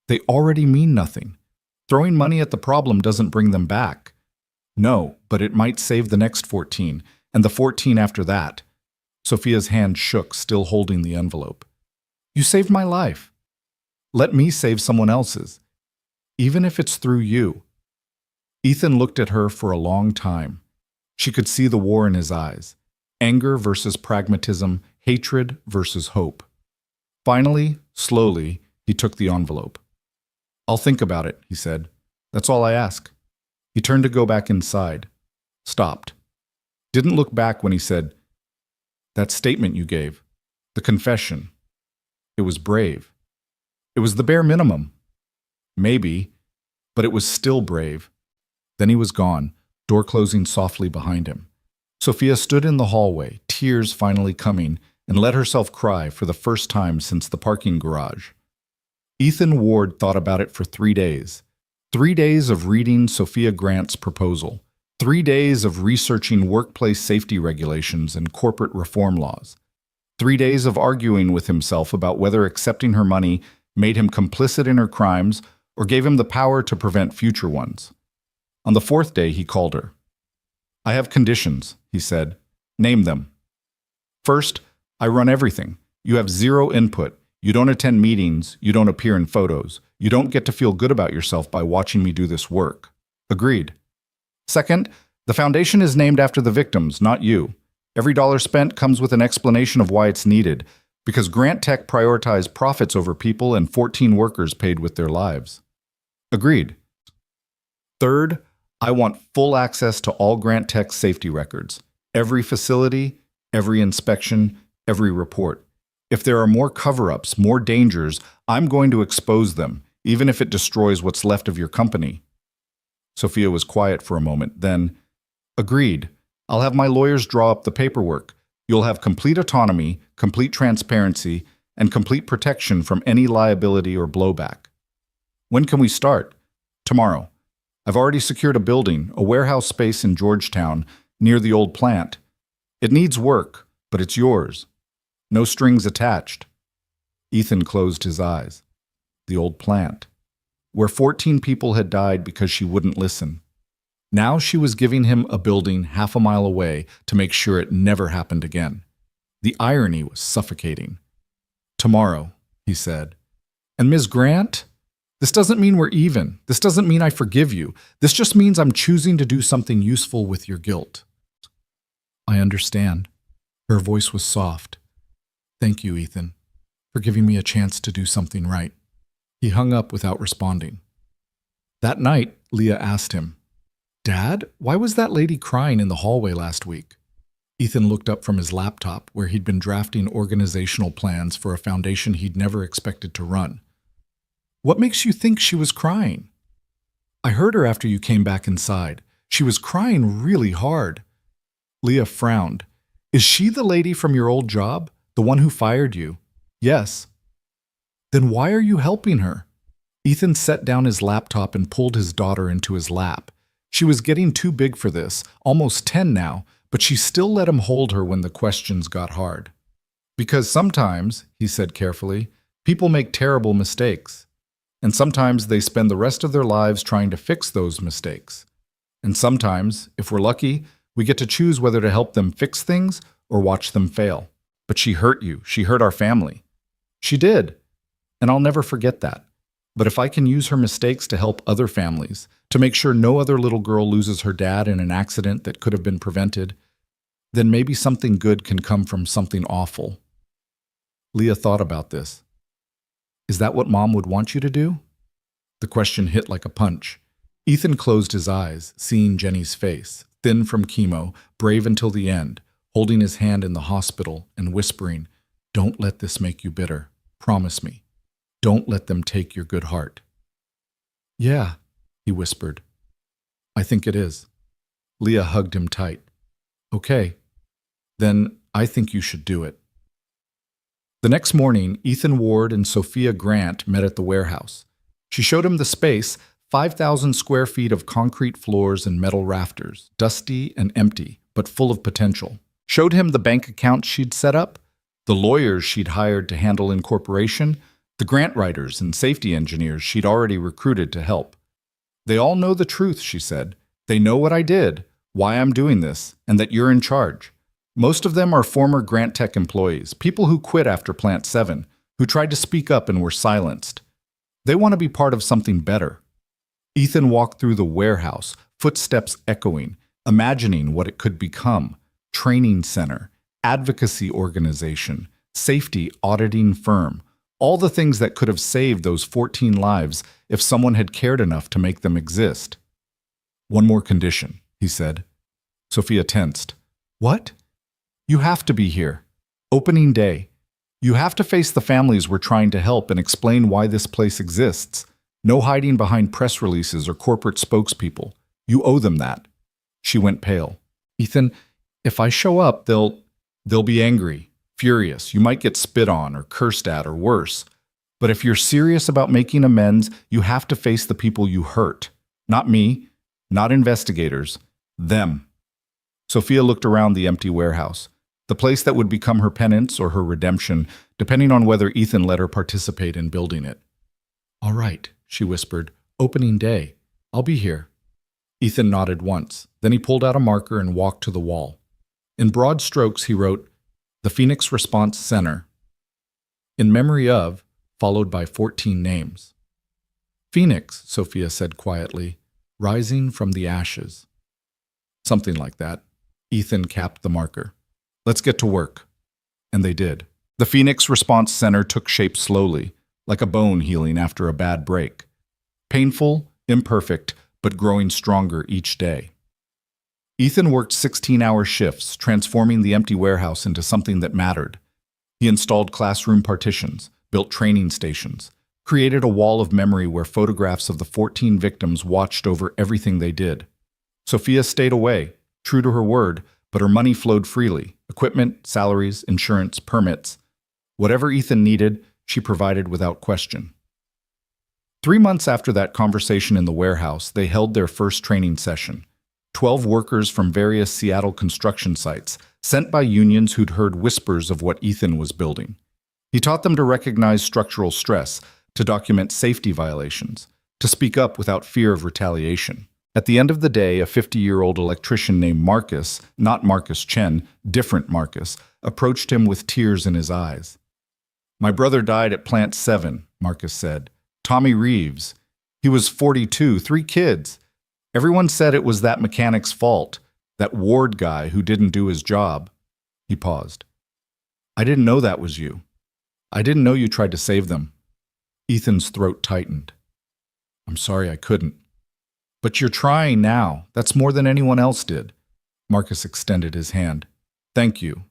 "They already mean nothing. Throwing money at the problem doesn't bring them back." "No, but it might save the next 14, and the 14 after that." Sophia's hand shook, still holding the envelope. "You saved my life." Let me save someone else's, even if it's through you. Ethan looked at her for a long time. She could see the war in his eyes. Anger versus pragmatism, hatred versus hope. Finally, slowly, he took the envelope. "I'll think about it," he said. "That's all I ask." He turned to go back inside. Stopped. Didn't look back when he said, "That statement you gave, the confession, it was brave. It was the bare minimum. Maybe, but it was still brave." Then he was gone, door closing softly behind him. Sophia stood in the hallway, tears finally coming, and let herself cry for the first time since the parking garage. Ethan Ward thought about it for 3 days. 3 days of reading Sophia Grant's proposal. 3 days of researching workplace safety regulations and corporate reform laws. 3 days of arguing with himself about whether accepting her money made him complicit in her crimes or gave him the power to prevent future ones. On the 4th day, he called her. "I have conditions," he said. "Name them." "First, I run everything. You have zero input. You don't attend meetings. You don't appear in photos. You don't get to feel good about yourself by watching me do this work." "Agreed." "Second, the foundation is named after the victims, not you. Every dollar spent comes with an explanation of why it's needed, because Grant Tech prioritized profits over people and 14 workers paid with their lives." "Agreed." "Third, I want full access to all Grant Tech safety records. Every facility, every inspection, every report. If there are more cover-ups, more dangers, I'm going to expose them, even if it destroys what's left of your company." Sophia was quiet for a moment, then, "Agreed. I'll have my lawyers draw up the paperwork. You'll have complete autonomy, complete transparency, and complete protection from any liability or blowback." "When can we start?" "Tomorrow. I've already secured a building, a warehouse space in Georgetown, near the old plant. It needs work, but it's yours. No strings attached." Ethan closed his eyes. The old plant, where 14 people had died because she wouldn't listen. Now she was giving him a building half a mile away to make sure it never happened again. The irony was suffocating. "Tomorrow," he said. "And Ms. Grant? This doesn't mean we're even. This doesn't mean I forgive you. This just means I'm choosing to do something useful with your guilt." "I understand." Her voice was soft. "Thank you, Ethan, for giving me a chance to do something right." He hung up without responding. That night, Leah asked him, "Dad, why was that lady crying in the hallway last week?" Ethan looked up from his laptop, where he'd been drafting organizational plans for a foundation he'd never expected to run. "What makes you think she was crying?" "I heard her after you came back inside. She was crying really hard." Leah frowned. "Is she the lady from your old job? The one who fired you?" "Yes." "Then why are you helping her?" Ethan set down his laptop and pulled his daughter into his lap. She was getting too big for this, almost 10 now, but she still let him hold her when the questions got hard. "Because sometimes," he said carefully, "people make terrible mistakes. And sometimes they spend the rest of their lives trying to fix those mistakes. And sometimes, if we're lucky, we get to choose whether to help them fix things or watch them fail. But she hurt you. She hurt our family." "She did. And I'll never forget that. But if I can use her mistakes to help other families, to make sure no other little girl loses her dad in an accident that could have been prevented, then maybe something good can come from something awful." Leah thought about this. "Is that what Mom would want you to do?" The question hit like a punch. Ethan closed his eyes, seeing Jenny's face, thin from chemo, brave until the end, holding his hand in the hospital and whispering, "Don't let this make you bitter. Promise me. Don't let them take your good heart." "Yeah," he whispered. "I think it is." Leah hugged him tight. "Okay. Then I think you should do it." The next morning, Ethan Ward and Sophia Grant met at the warehouse. She showed him the space, 5,000 square feet of concrete floors and metal rafters, dusty and empty, but full of potential. Showed him the bank account she'd set up, the lawyers she'd hired to handle incorporation, the grant writers and safety engineers she'd already recruited to help. "They all know the truth," she said. "They know what I did, why I'm doing this, and that you're in charge. Most of them are former Grant Tech employees, people who quit after Plant 7, who tried to speak up and were silenced. They want to be part of something better. Ethan walked through the warehouse, footsteps echoing, imagining what it could become: training center, advocacy organization, safety auditing firm, all the things that could have saved those 14 lives if someone had cared enough to make them exist. "One more condition," he said. Sophia tensed. "What?" "You have to be here. Opening day. You have to face the families we're trying to help and explain why this place exists. No hiding behind press releases or corporate spokespeople. You owe them that." She went pale. "Ethan, if I show up, they'll be angry, furious. You might get spit on or cursed at or worse. But if you're serious about making amends, you have to face the people you hurt. Not me, not investigators, them." Sophia looked around the empty warehouse, the place that would become her penance or her redemption, depending on whether Ethan let her participate in building it. "All right," she whispered. "Opening day. I'll be here." Ethan nodded once. Then he pulled out a marker and walked to the wall. In broad strokes, he wrote, "The Phoenix Response Center. In memory of," followed by 14 names. "Phoenix," Sophia said quietly, "rising from the ashes." Something like that. Ethan capped the marker. "Let's get to work." And they did. The Phoenix Response Center took shape slowly, like a bone healing after a bad break. Painful, imperfect, but growing stronger each day. Ethan worked 16-hour shifts, transforming the empty warehouse into something that mattered. He installed classroom partitions, built training stations, created a wall of memory where photographs of the 14 victims watched over everything they did. Sophia stayed away, true to her word, but her money flowed freely: equipment, salaries, insurance, permits. Whatever Ethan needed, she provided without question. 3 months after that conversation in the warehouse, they held their first training session. 12 workers from various Seattle construction sites, sent by unions who'd heard whispers of what Ethan was building. He taught them to recognize structural stress, to document safety violations, to speak up without fear of retaliation. At the end of the day, a 50-year-old electrician named Marcus, not Marcus Chen, different Marcus, approached him with tears in his eyes. "My brother died at Plant 7, Marcus said. Tommy Reeves. He was 42, 3 kids. Everyone said it was that mechanic's fault, that Ward guy who didn't do his job." He paused. "I didn't know that was you. I didn't know you tried to save them." Ethan's throat tightened. "I'm sorry I couldn't." "But you're trying now. That's more than anyone else did." Marcus extended his hand. "Thank you.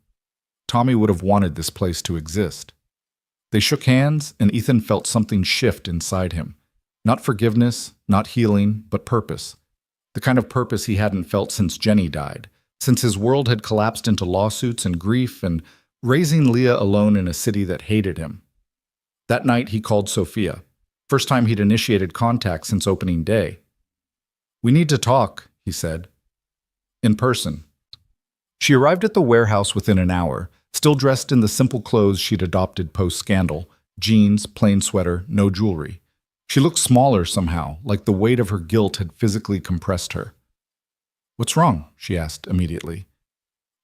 Tommy would have wanted this place to exist." They shook hands, and Ethan felt something shift inside him. Not forgiveness, not healing, but purpose. The kind of purpose he hadn't felt since Jenny died, since his world had collapsed into lawsuits and grief and raising Leah alone in a city that hated him. That night he called Sophia. First time he'd initiated contact since opening day. "We need to talk," he said. "In person." She arrived at the warehouse within an hour, still dressed in the simple clothes she'd adopted post-scandal: jeans, plain sweater, no jewelry. She looked smaller somehow, like the weight of her guilt had physically compressed her. "What's wrong?" she asked immediately.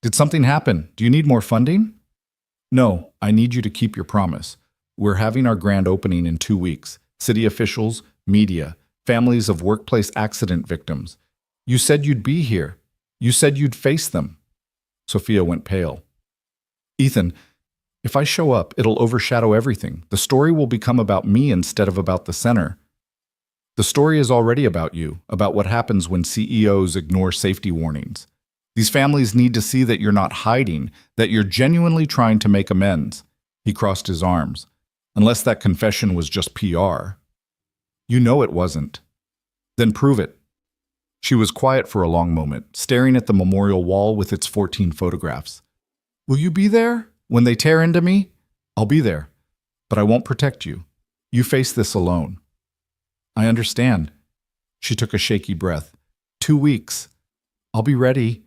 "Did something happen? Do you need more funding?" "No, I need you to keep your promise. We're having our grand opening in 2 weeks. City officials, media, families of workplace accident victims. You said you'd be here. You said you'd face them." Sophia went pale. "Ethan, if I show up, it'll overshadow everything. The story will become about me instead of about the center. The story is already about you, about what happens when CEOs ignore safety warnings. These families need to see that you're not hiding, that you're genuinely trying to make amends." He crossed his arms. "Unless that confession was just PR." "You know it wasn't." "Then prove it." She was quiet for a long moment, staring at the memorial wall with its 14 photographs. "Will you be there? When they tear into me?" "I'll be there. But I won't protect you. You face this alone." "I understand." She took a shaky breath. 2 weeks. I'll be ready."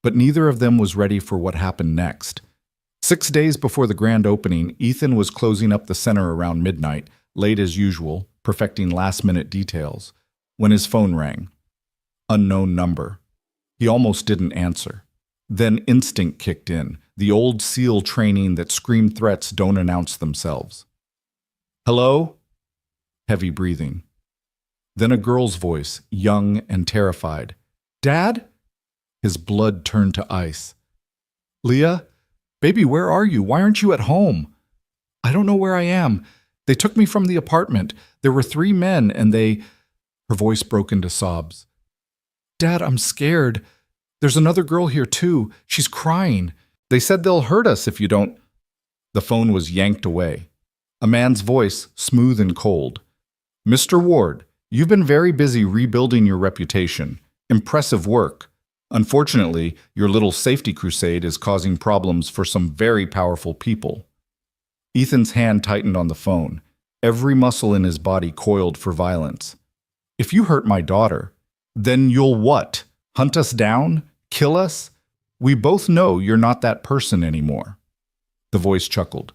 But neither of them was ready for what happened next. 6 days before the grand opening, Ethan was closing up the center around midnight, late as usual, perfecting last-minute details, when his phone rang. Unknown number. He almost didn't answer. Then instinct kicked in, the old SEAL training that scream threats don't announce themselves. "Hello?" Heavy breathing. Then a girl's voice, young and terrified. Dad? His blood turned to ice. Leah? Baby, where are you? Why aren't you at home? I don't know where I am. They took me from the apartment. There were 3 men and they... Her voice broke into sobs. Dad, I'm scared. There's another girl here too. She's crying. They said they'll hurt us if you don't... The phone was yanked away. A man's voice, smooth and cold. Mr. Ward, you've been very busy rebuilding your reputation. Impressive work. Unfortunately, your little safety crusade is causing problems for some very powerful people. Ethan's hand tightened on the phone. Every muscle in his body coiled for violence. If you hurt my daughter, then you'll what? Hunt us down? Kill us? We both know you're not that person anymore. The voice chuckled.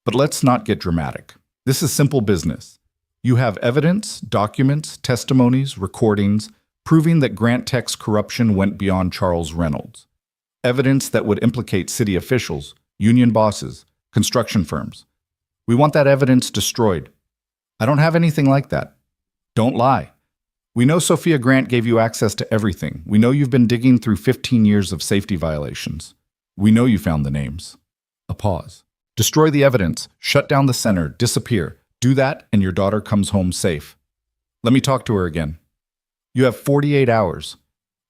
But let's not get dramatic. This is simple business. You have evidence, documents, testimonies, recordings, proving that Grant Tech's corruption went beyond Charles Reynolds. Evidence that would implicate city officials, union bosses, construction firms. We want that evidence destroyed. I don't have anything like that. Don't lie. We know Sophia Grant gave you access to everything. We know you've been digging through 15 years of safety violations. We know you found the names. A pause. Destroy the evidence. Shut down the center. Disappear. Do that and your daughter comes home safe. Let me talk to her again. You have 48 hours.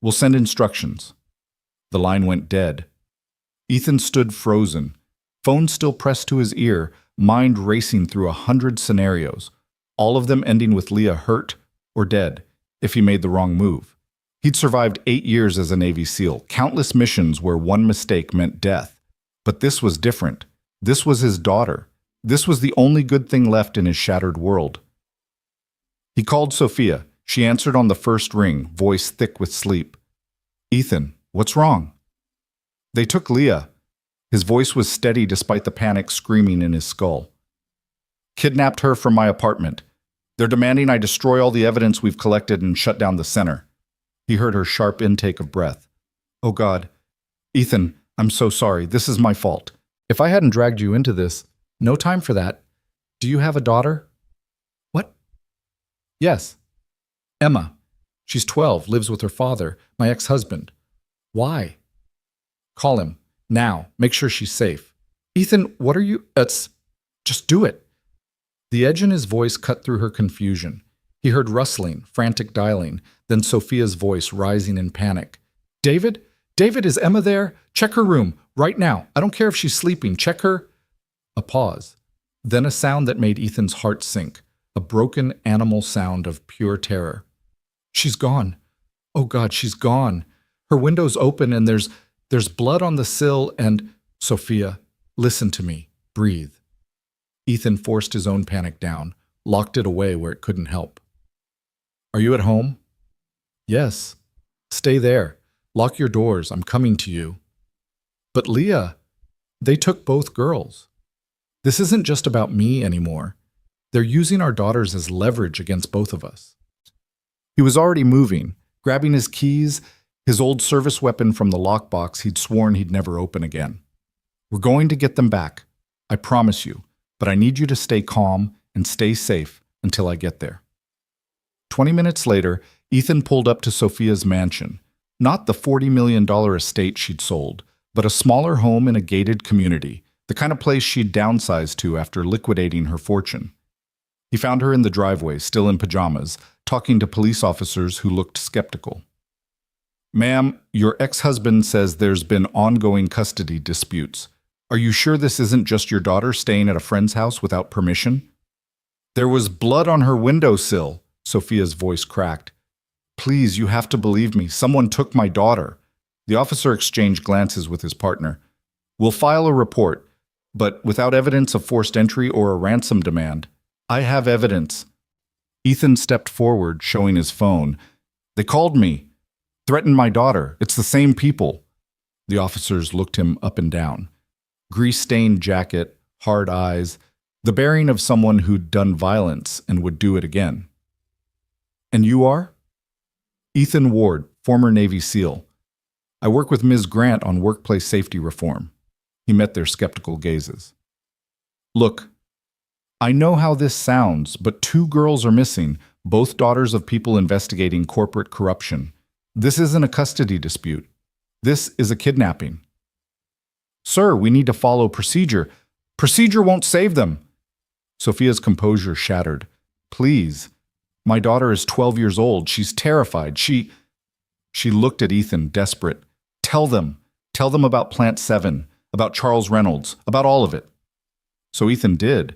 We'll send instructions. The line went dead. Ethan stood frozen. Phone still pressed to his ear, mind racing through 100 scenarios, all of them ending with Leah hurt or dead if he made the wrong move. He'd survived 8 years as a Navy SEAL, countless missions where one mistake meant death. But this was different. This was his daughter. This was the only good thing left in his shattered world. He called Sophia. She answered on the first ring, voice thick with sleep. Ethan, what's wrong? They took Leah. His voice was steady despite the panic screaming in his skull. Kidnapped her from my apartment. They're demanding I destroy all the evidence we've collected and shut down the center. He heard her sharp intake of breath. Oh God. Ethan, I'm so sorry. This is my fault. If I hadn't dragged you into this, no time for that. Do you have a daughter? What? Yes. Emma. She's 12, lives with her father, my ex-husband. Why? Call him. Now. Make sure she's safe. Ethan, what are you... Just do it. The edge in his voice cut through her confusion. He heard rustling, frantic dialing, then Sophia's voice rising in panic. David? David, is Emma there? Check her room, right now. I don't care if she's sleeping. Check her... A pause. Then a sound that made Ethan's heart sink. A broken animal sound of pure terror. She's gone. Oh God, she's gone. Her window's open and there's blood on the sill and... Sophia, listen to me. Breathe. Ethan forced his own panic down, locked it away where it couldn't help. Are you at home? Yes. Stay there. Lock your doors. I'm coming to you. But Leah, they took both girls. This isn't just about me anymore. They're using our daughters as leverage against both of us. He was already moving, grabbing his keys, his old service weapon from the lockbox he'd sworn he'd never open again. We're going to get them back. I promise you. But I need you to stay calm and stay safe until I get there. 20 minutes later, Ethan pulled up to Sophia's mansion. Not the $40 million estate she'd sold, but a smaller home in a gated community, the kind of place she'd downsized to after liquidating her fortune. He found her in the driveway, still in pajamas, talking to police officers who looked skeptical. Ma'am, your ex-husband says there's been ongoing custody disputes. Are you sure this isn't just your daughter staying at a friend's house without permission? There was blood on her windowsill, Sophia's voice cracked. Please, you have to believe me. Someone took my daughter. The officer exchanged glances with his partner. We'll file a report, but without evidence of forced entry or a ransom demand. I have evidence. Ethan stepped forward, showing his phone. They called me. Threatened my daughter. It's the same people. The officers looked him up and down. Grease-stained jacket, hard eyes, the bearing of someone who'd done violence and would do it again. And you are? Ethan Ward, former Navy SEAL. I work with Ms. Grant on workplace safety reform. He met their skeptical gazes. Look, I know how this sounds, but 2 girls are missing, both daughters of people investigating corporate corruption. This isn't a custody dispute. This is a kidnapping. Sir, we need to follow procedure. Procedure won't save them. Sophia's composure shattered. Please. My daughter is 12 years old. She's terrified. She looked at Ethan, desperate. Tell them. Tell them about Plant 7, about Charles Reynolds, about all of it. So Ethan did.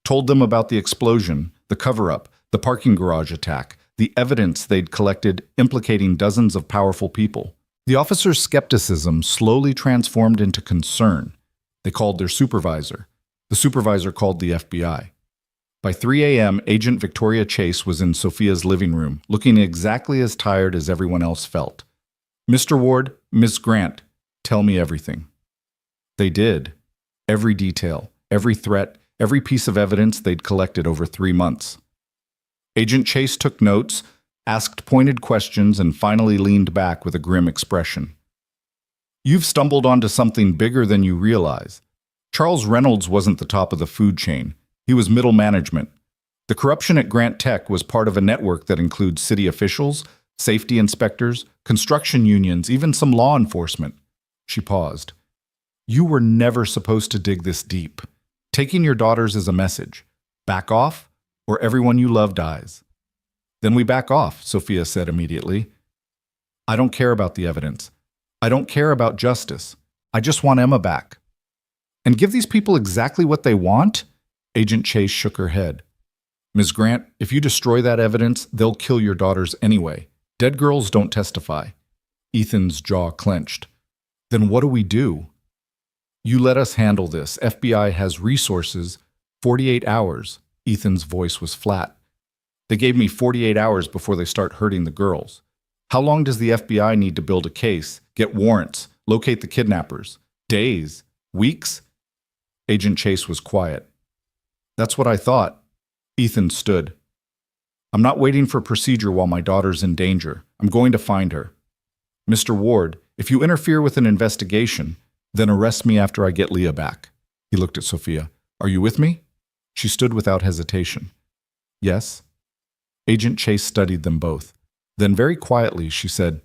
Told them about the explosion, the cover-up, the parking garage attack, the evidence they'd collected implicating dozens of powerful people. The officers' skepticism slowly transformed into concern. They called their supervisor. The supervisor called the FBI. By 3 a.m., Agent Victoria Chase was in Sophia's living room, looking exactly as tired as everyone else felt. Mr. Ward, Miss Grant, tell me everything. They did. Every detail, every threat, every piece of evidence they'd collected over 3 months. Agent Chase took notes, asked pointed questions, and finally leaned back with a grim expression. You've stumbled onto something bigger than you realize. Charles Reynolds wasn't the top of the food chain. He was middle management. The corruption at Grant Tech was part of a network that includes city officials, safety inspectors, construction unions, even some law enforcement. She paused. You were never supposed to dig this deep. Taking your daughters is a message. Back off, or everyone you love dies. Then we back off, Sophia said immediately. I don't care about the evidence. I don't care about justice. I just want Emma back. And give these people exactly what they want? Agent Chase shook her head. Ms. Grant, if you destroy that evidence, they'll kill your daughters anyway. Dead girls don't testify. Ethan's jaw clenched. Then what do we do? You let us handle this. FBI has resources. 48 hours. Ethan's voice was flat. They gave me 48 hours before they start hurting the girls. How long does the FBI need to build a case, get warrants, locate the kidnappers? Days? Weeks? Agent Chase was quiet. That's what I thought. Ethan stood. I'm not waiting for procedure while my daughter's in danger. I'm going to find her. Mr. Ward, if you interfere with an investigation, then arrest me after I get Leah back. He looked at Sophia. Are you with me? She stood without hesitation. Yes. Agent Chase studied them both. Then very quietly she said,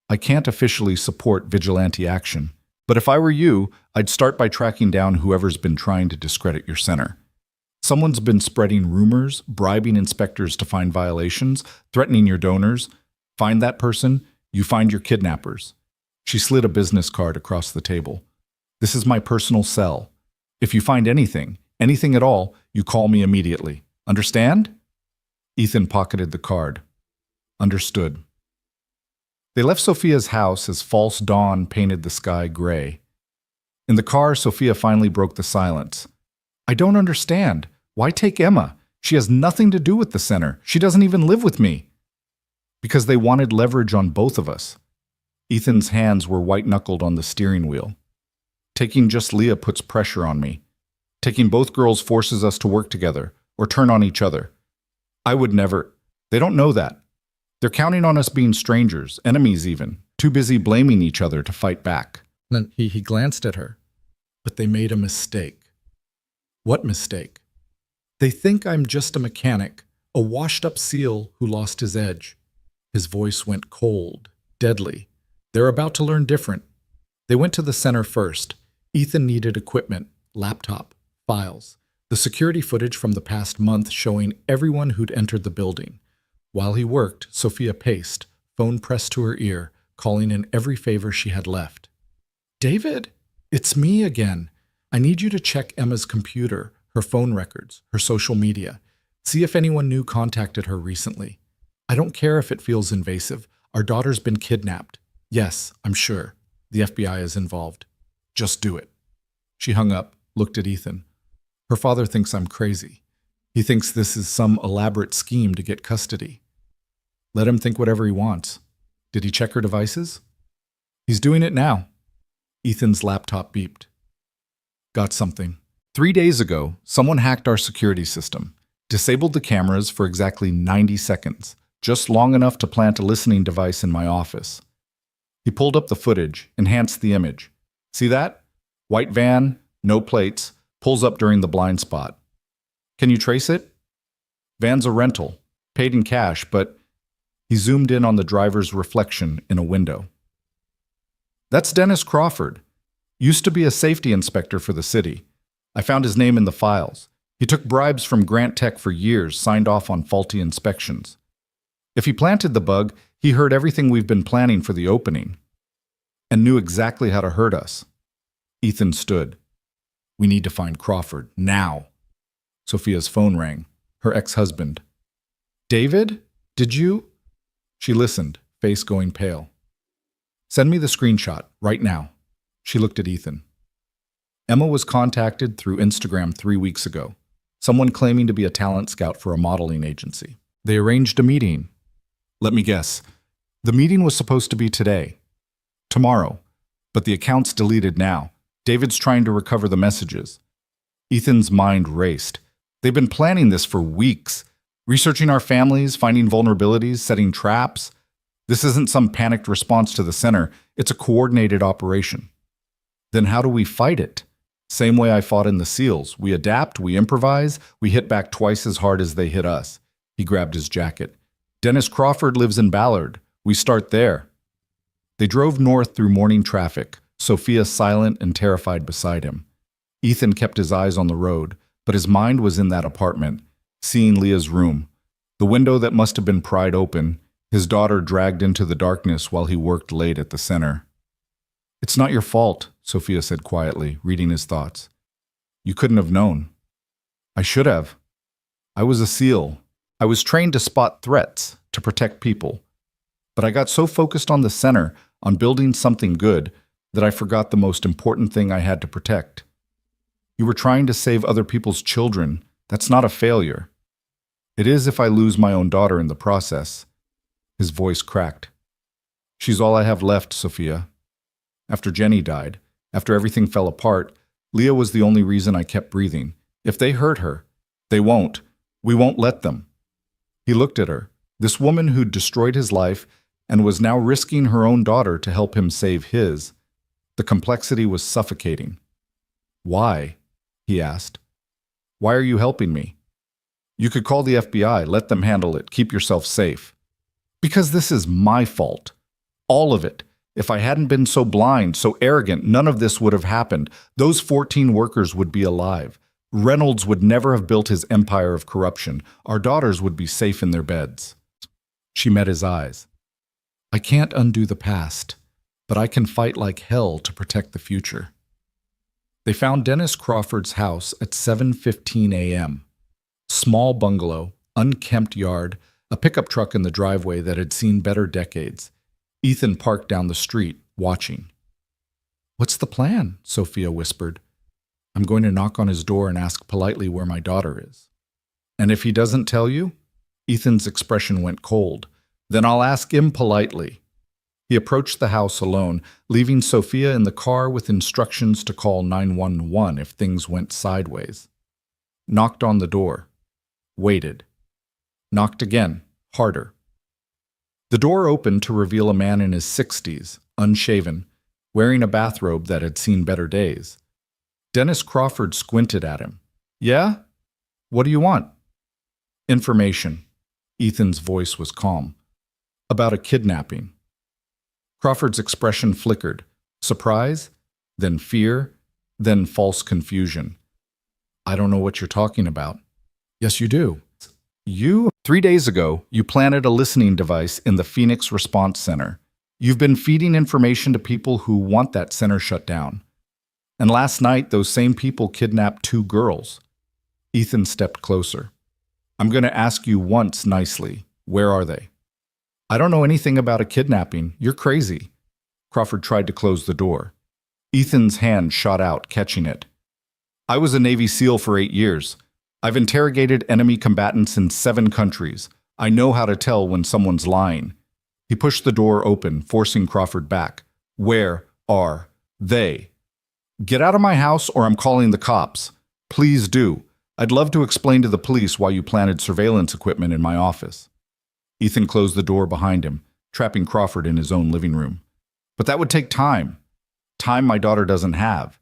I can't officially support vigilante action, but if I were you, I'd start by tracking down whoever's been trying to discredit your center. Someone's been spreading rumors, bribing inspectors to find violations, threatening your donors. Find that person, you find your kidnappers. She slid a business card across the table. This is my personal cell. If you find anything at all, you call me immediately. Understand? Ethan pocketed the card. Understood. They left Sophia's house as false dawn painted the sky gray. In the car, Sophia finally broke the silence. I don't understand. Why take Emma? She has nothing to do with the center. She doesn't even live with me. Because they wanted leverage on both of us. Ethan's hands were white-knuckled on the steering wheel. Taking just Leah puts pressure on me. Taking both girls forces us to work together, or turn on each other. I would never. They don't know that. They're counting on us being strangers, enemies even, too busy blaming each other to fight back. Then he glanced at her. But they made a mistake. What mistake? They think I'm just a mechanic, a washed-up SEAL who lost his edge. His voice went cold, deadly. They're about to learn different. They went to the center first. Ethan needed equipment, laptop, files, the security footage from the past month showing everyone who'd entered the building. While he worked, Sophia paced, phone pressed to her ear, calling in every favor she had left. David, it's me again. I need you to check Emma's computer, her phone records, her social media. See if anyone new contacted her recently. I don't care if it feels invasive. Our daughter's been kidnapped. Yes, I'm sure. The FBI is involved. Just do it. She hung up, looked at Ethan. Her father thinks I'm crazy. He thinks this is some elaborate scheme to get custody. Let him think whatever he wants. Did he check her devices? He's doing it now. Ethan's laptop beeped. Got something. 3 days ago, someone hacked our security system, disabled the cameras for exactly 90 seconds, just long enough to plant a listening device in my office. He pulled up the footage, enhanced the image. See that? White van, no plates, pulls up during the blind spot. Can you trace it? Van's a rental, paid in cash, but he zoomed in on the driver's reflection in a window. That's Dennis Crawford. Used to be a safety inspector for the city. I found his name in the files. He took bribes from Grant Tech for years, signed off on faulty inspections. If he planted the bug, he heard everything we've been planning for the opening and knew exactly how to hurt us. Ethan stood. We need to find Crawford, now. Sophia's phone rang. Her ex-husband. David? Did you? She listened, face going pale. Send me the screenshot, right now. She looked at Ethan. Emma was contacted through Instagram 3 weeks ago. Someone claiming to be a talent scout for a modeling agency. They arranged a meeting. Let me guess. The meeting was supposed to be today. Tomorrow. But the account's deleted now. David's trying to recover the messages. Ethan's mind raced. They've been planning this for weeks. Researching our families, finding vulnerabilities, setting traps. This isn't some panicked response to the center. It's a coordinated operation. Then how do we fight it? Same way I fought in the SEALs. We adapt, we improvise, we hit back twice as hard as they hit us. He grabbed his jacket. Dennis Crawford lives in Ballard. We start there. They drove north through morning traffic, Sophia silent and terrified beside him. Ethan kept his eyes on the road, but his mind was in that apartment, seeing Leah's room, the window that must have been pried open, his daughter dragged into the darkness while he worked late at the center. It's not your fault, Sophia said quietly, reading his thoughts. You couldn't have known. I should have. I was a SEAL. I was trained to spot threats, to protect people. But I got so focused on the center, on building something good, that I forgot the most important thing I had to protect. You were trying to save other people's children. That's not a failure. It is if I lose my own daughter in the process. His voice cracked. She's all I have left, Sophia. After Jenny died, after everything fell apart, Leah was the only reason I kept breathing. If they hurt her, they won't. We won't let them. He looked at her, this woman who'd destroyed his life and was now risking her own daughter to help him save his. The complexity was suffocating. Why? He asked. Why are you helping me? You could call the FBI, let them handle it, keep yourself safe. Because this is my fault. All of it. If I hadn't been so blind, so arrogant, none of this would have happened. Those 14 workers would be alive. Reynolds would never have built his empire of corruption. Our daughters would be safe in their beds. She met his eyes. I can't undo the past, but I can fight like hell to protect the future. They found Dennis Crawford's house at 7:15 a.m. Small bungalow, unkempt yard, a pickup truck in the driveway that had seen better decades. Ethan parked down the street, watching. What's the plan? Sophia whispered. I'm going to knock on his door and ask politely where my daughter is. And if he doesn't tell you? Ethan's expression went cold. Then I'll ask him politely. He approached the house alone, leaving Sophia in the car with instructions to call 911 if things went sideways. Knocked on the door. Waited. Knocked again, harder. The door opened to reveal a man in his 60s, unshaven, wearing a bathrobe that had seen better days. Dennis Crawford squinted at him. Yeah? What do you want? Information. Ethan's voice was calm. About a kidnapping. Crawford's expression flickered. Surprise, then fear, then false confusion. I don't know what you're talking about. Yes, you do. 3 days ago, you planted a listening device in the Phoenix Response Center. You've been feeding information to people who want that center shut down. And last night, those same people kidnapped 2 girls. Ethan stepped closer. I'm going to ask you once nicely. Where are they? I don't know anything about a kidnapping. You're crazy. Crawford tried to close the door. Ethan's hand shot out, catching it. I was a Navy SEAL for 8 years. I've interrogated enemy combatants in 7 countries. I know how to tell when someone's lying. He pushed the door open, forcing Crawford back. Where are they? Get out of my house or I'm calling the cops. Please do. I'd love to explain to the police why you planted surveillance equipment in my office. Ethan closed the door behind him, trapping Crawford in his own living room. But that would take time. Time my daughter doesn't have.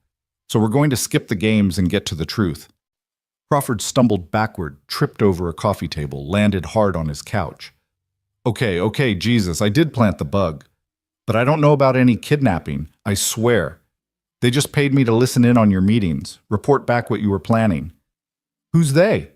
So we're going to skip the games and get to the truth. Crawford stumbled backward, tripped over a coffee table, landed hard on his couch. Okay, Jesus, I did plant the bug. But I don't know about any kidnapping, I swear. They just paid me to listen in on your meetings, report back what you were planning. Who's they?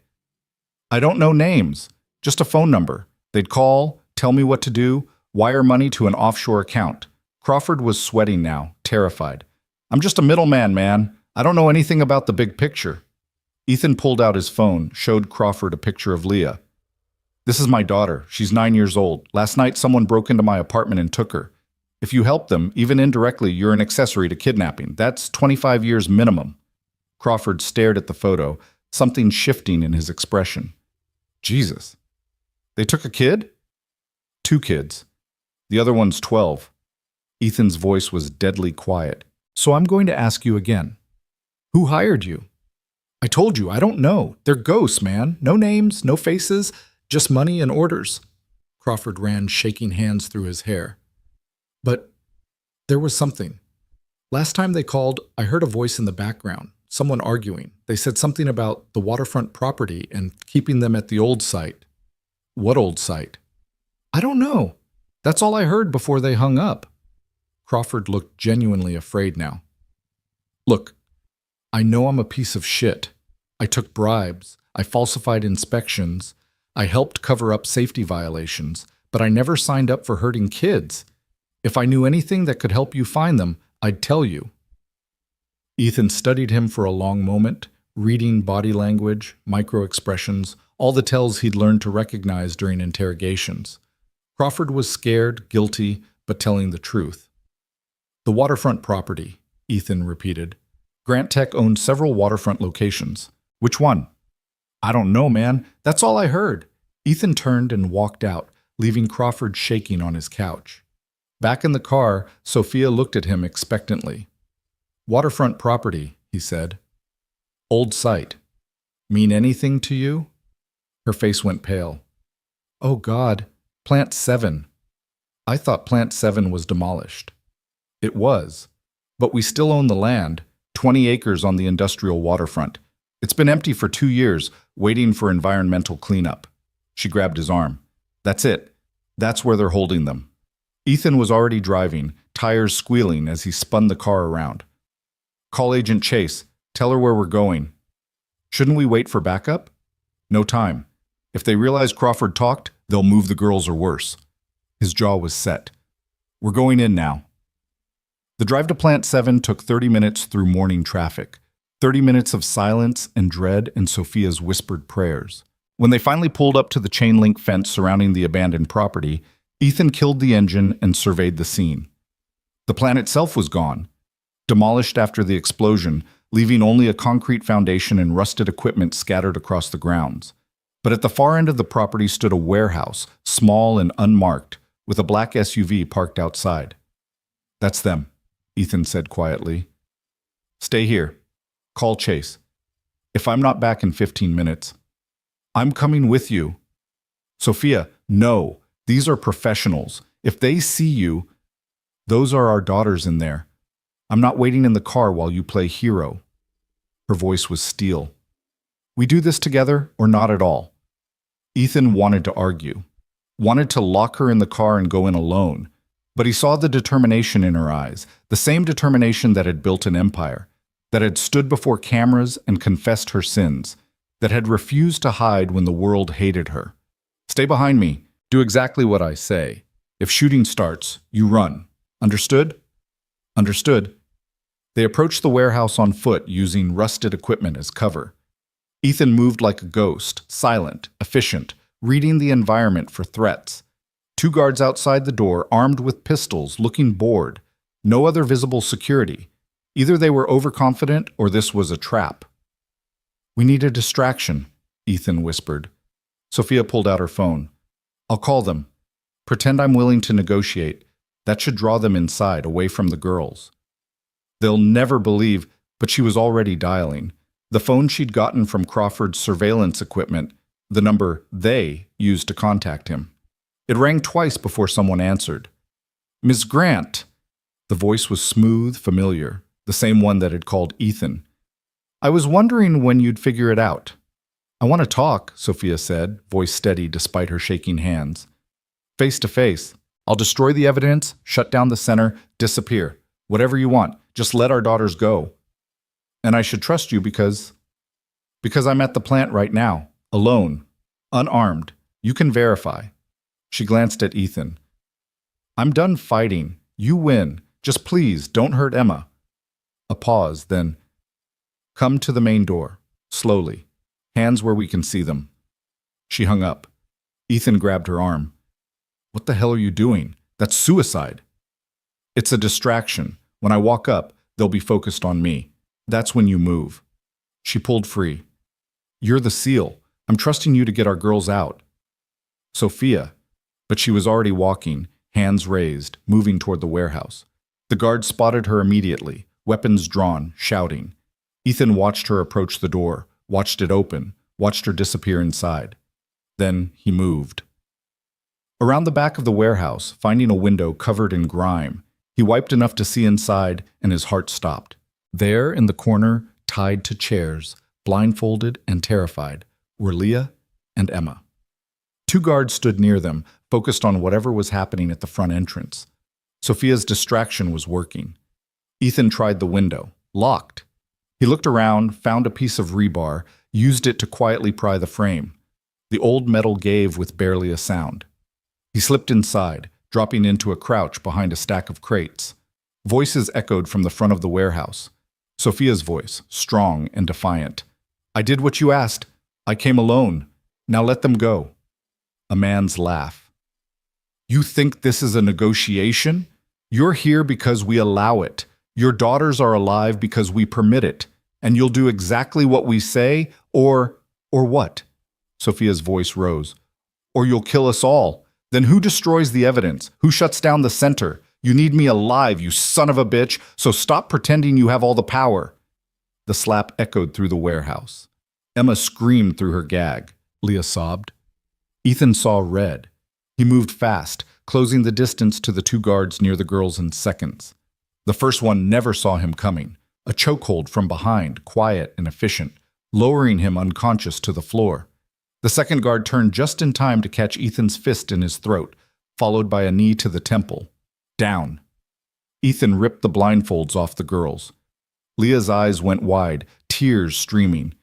I don't know names, just a phone number. They'd call, tell me what to do, wire money to an offshore account. Crawford was sweating now, terrified. I'm just a middleman, man. I don't know anything about the big picture. Ethan pulled out his phone, showed Crawford a picture of Leah. This is my daughter. She's 9 years old. Last night someone broke into my apartment and took her. If you help them, even indirectly, you're an accessory to kidnapping. That's 25 years minimum. Crawford stared at the photo, something shifting in his expression. Jesus. They took a kid? 2 kids. The other one's 12. Ethan's voice was deadly quiet. So I'm going to ask you again. Who hired you? I told you, I don't know. They're ghosts, man. No names, no faces, just money and orders. Crawford ran shaking hands through his hair. But there was something. Last time they called, I heard a voice in the background, someone arguing. They said something about the waterfront property and keeping them at the old site. What old site? I don't know. That's all I heard before they hung up. Crawford looked genuinely afraid now. Look, I know I'm a piece of shit. I took bribes. I falsified inspections. I helped cover up safety violations, but I never signed up for hurting kids. If I knew anything that could help you find them, I'd tell you. Ethan studied him for a long moment, reading body language, micro-expressions, all the tells he'd learned to recognize during interrogations. Crawford was scared, guilty, but telling the truth. The waterfront property, Ethan repeated. Grant Tech owned several waterfront locations. Which one? I don't know, man. That's all I heard. Ethan turned and walked out, leaving Crawford shaking on his couch. Back in the car, Sophia looked at him expectantly. Waterfront property, he said. Old site. Mean anything to you? Her face went pale. Oh, God. Plant 7. I thought Plant 7 was demolished. It was. But we still own the land, 20 acres on the industrial waterfront. It's been empty for 2 years, waiting for environmental cleanup. She grabbed his arm. That's it. That's where they're holding them. Ethan was already driving, tires squealing as he spun the car around. Call Agent Chase. Tell her where we're going. Shouldn't we wait for backup? No time. If they realize Crawford talked, they'll move the girls or worse. His jaw was set. We're going in now. The drive to Plant 7 took 30 minutes through morning traffic. 30 minutes of silence and dread and Sophia's whispered prayers. When they finally pulled up to the chain-link fence surrounding the abandoned property, Ethan killed the engine and surveyed the scene. The plant itself was gone, demolished after the explosion, leaving only a concrete foundation and rusted equipment scattered across the grounds. But at the far end of the property stood a warehouse, small and unmarked, with a black SUV parked outside. That's them, Ethan said quietly. Stay here. Call Chase. If I'm not back in 15 minutes, I'm coming with you. Sophia, no. These are professionals. If they see you, those are our daughters in there. I'm not waiting in the car while you play hero. Her voice was steel. We do this together or not at all. Ethan wanted to argue, wanted to lock her in the car and go in alone, but he saw the determination in her eyes, the same determination that had built an empire, that had stood before cameras and confessed her sins, that had refused to hide when the world hated her. Stay behind me. Do exactly what I say. If shooting starts, you run. Understood? Understood. They approached the warehouse on foot using rusted equipment as cover. Ethan moved like a ghost, silent, efficient, reading the environment for threats. 2 guards outside the door, armed with pistols, looking bored. No other visible security. Either they were overconfident or this was a trap. We need a distraction, Ethan whispered. Sophia pulled out her phone. I'll call them. Pretend I'm willing to negotiate. That should draw them inside, away from the girls. They'll never believe, but she was already dialing. The phone she'd gotten from Crawford's surveillance equipment, the number they used to contact him. It rang twice before someone answered. Miss Grant. The voice was smooth, familiar, the same one that had called Ethan. I was wondering when you'd figure it out. I want to talk, Sophia said, voice steady despite her shaking hands. Face to face. I'll destroy the evidence, shut down the center, disappear. Whatever you want. Just let our daughters go. And I should trust you because I'm at the plant right now, alone, unarmed. You can verify. She glanced at Ethan. I'm done fighting. You win. Just please, don't hurt Emma. A pause, then, come to the main door, slowly, hands where we can see them. She hung up. Ethan grabbed her arm. What the hell are you doing? That's suicide. It's a distraction. When I walk up, they'll be focused on me. That's when you move. She pulled free. You're the SEAL. I'm trusting you to get our girls out. Sophia. But she was already walking, hands raised, moving toward the warehouse. The guard spotted her immediately, weapons drawn, shouting. Ethan watched her approach the door, watched it open, watched her disappear inside. Then he moved. Around the back of the warehouse, finding a window covered in grime, he wiped enough to see inside, and his heart stopped. There, in the corner, tied to chairs, blindfolded and terrified, were Leah and Emma. Two guards stood near them, focused on whatever was happening at the front entrance. Sophia's distraction was working. Ethan tried the window, locked. He looked around, found a piece of rebar, used it to quietly pry the frame. The old metal gave with barely a sound. He slipped inside, dropping into a crouch behind a stack of crates. Voices echoed from the front of the warehouse. Sophia's voice, strong and defiant. I did what you asked. I came alone. Now let them go. A man's laugh. You think this is a negotiation? You're here because we allow it. Your daughters are alive because we permit it. And you'll do exactly what we say, or what? Sophia's voice rose. Or you'll kill us all. Then who destroys the evidence? Who shuts down the center? You need me alive, you son of a bitch, so stop pretending you have all the power. The slap echoed through the warehouse. Emma screamed through her gag. Leah sobbed. Ethan saw red. He moved fast, closing the distance to the two guards near the girls in seconds. The first one never saw him coming. A chokehold from behind, quiet and efficient, lowering him unconscious to the floor. The second guard turned just in time to catch Ethan's fist in his throat, followed by a knee to the temple. Down. Ethan ripped the blindfolds off the girls. Leah's eyes went wide, tears streaming.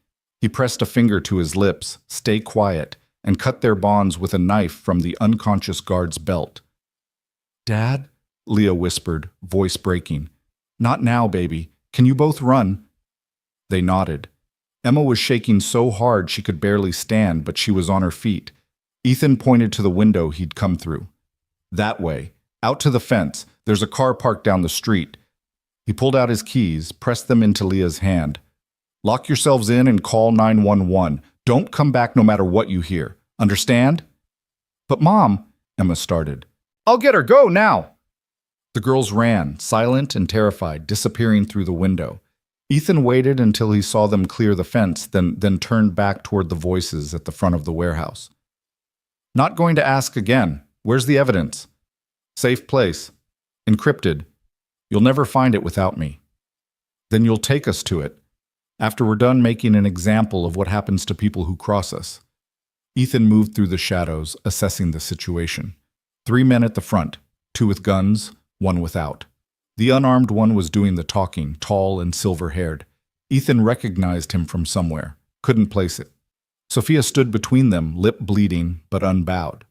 He pressed a finger to his lips, stay quiet, and cut their bonds with a knife from the unconscious guard's belt. Dad? Leah whispered, voice breaking. Not now, baby. Can you both run? They nodded. Emma was shaking so hard she could barely stand, but she was on her feet. Ethan pointed to the window he'd come through. That way. Out to the fence. There's a car parked down the street. He pulled out his keys, pressed them into Leah's hand. Lock yourselves in and call 911. Don't come back no matter what you hear. Understand? But Mom, Emma started. I'll get her. Go now. The girls ran, silent and terrified, disappearing through the window. Ethan waited until he saw them clear the fence, then turned back toward the voices at the front of the warehouse. Not going to ask again. Where's the evidence? Safe place. Encrypted. You'll never find it without me. Then you'll take us to it, after we're done making an example of what happens to people who cross us. Ethan moved through the shadows, assessing the situation. 3 men at the front, 2 with guns, 1 without. The unarmed one was doing the talking, tall and silver-haired. Ethan recognized him from somewhere, couldn't place it. Sophia stood between them, lip bleeding, but unbowed.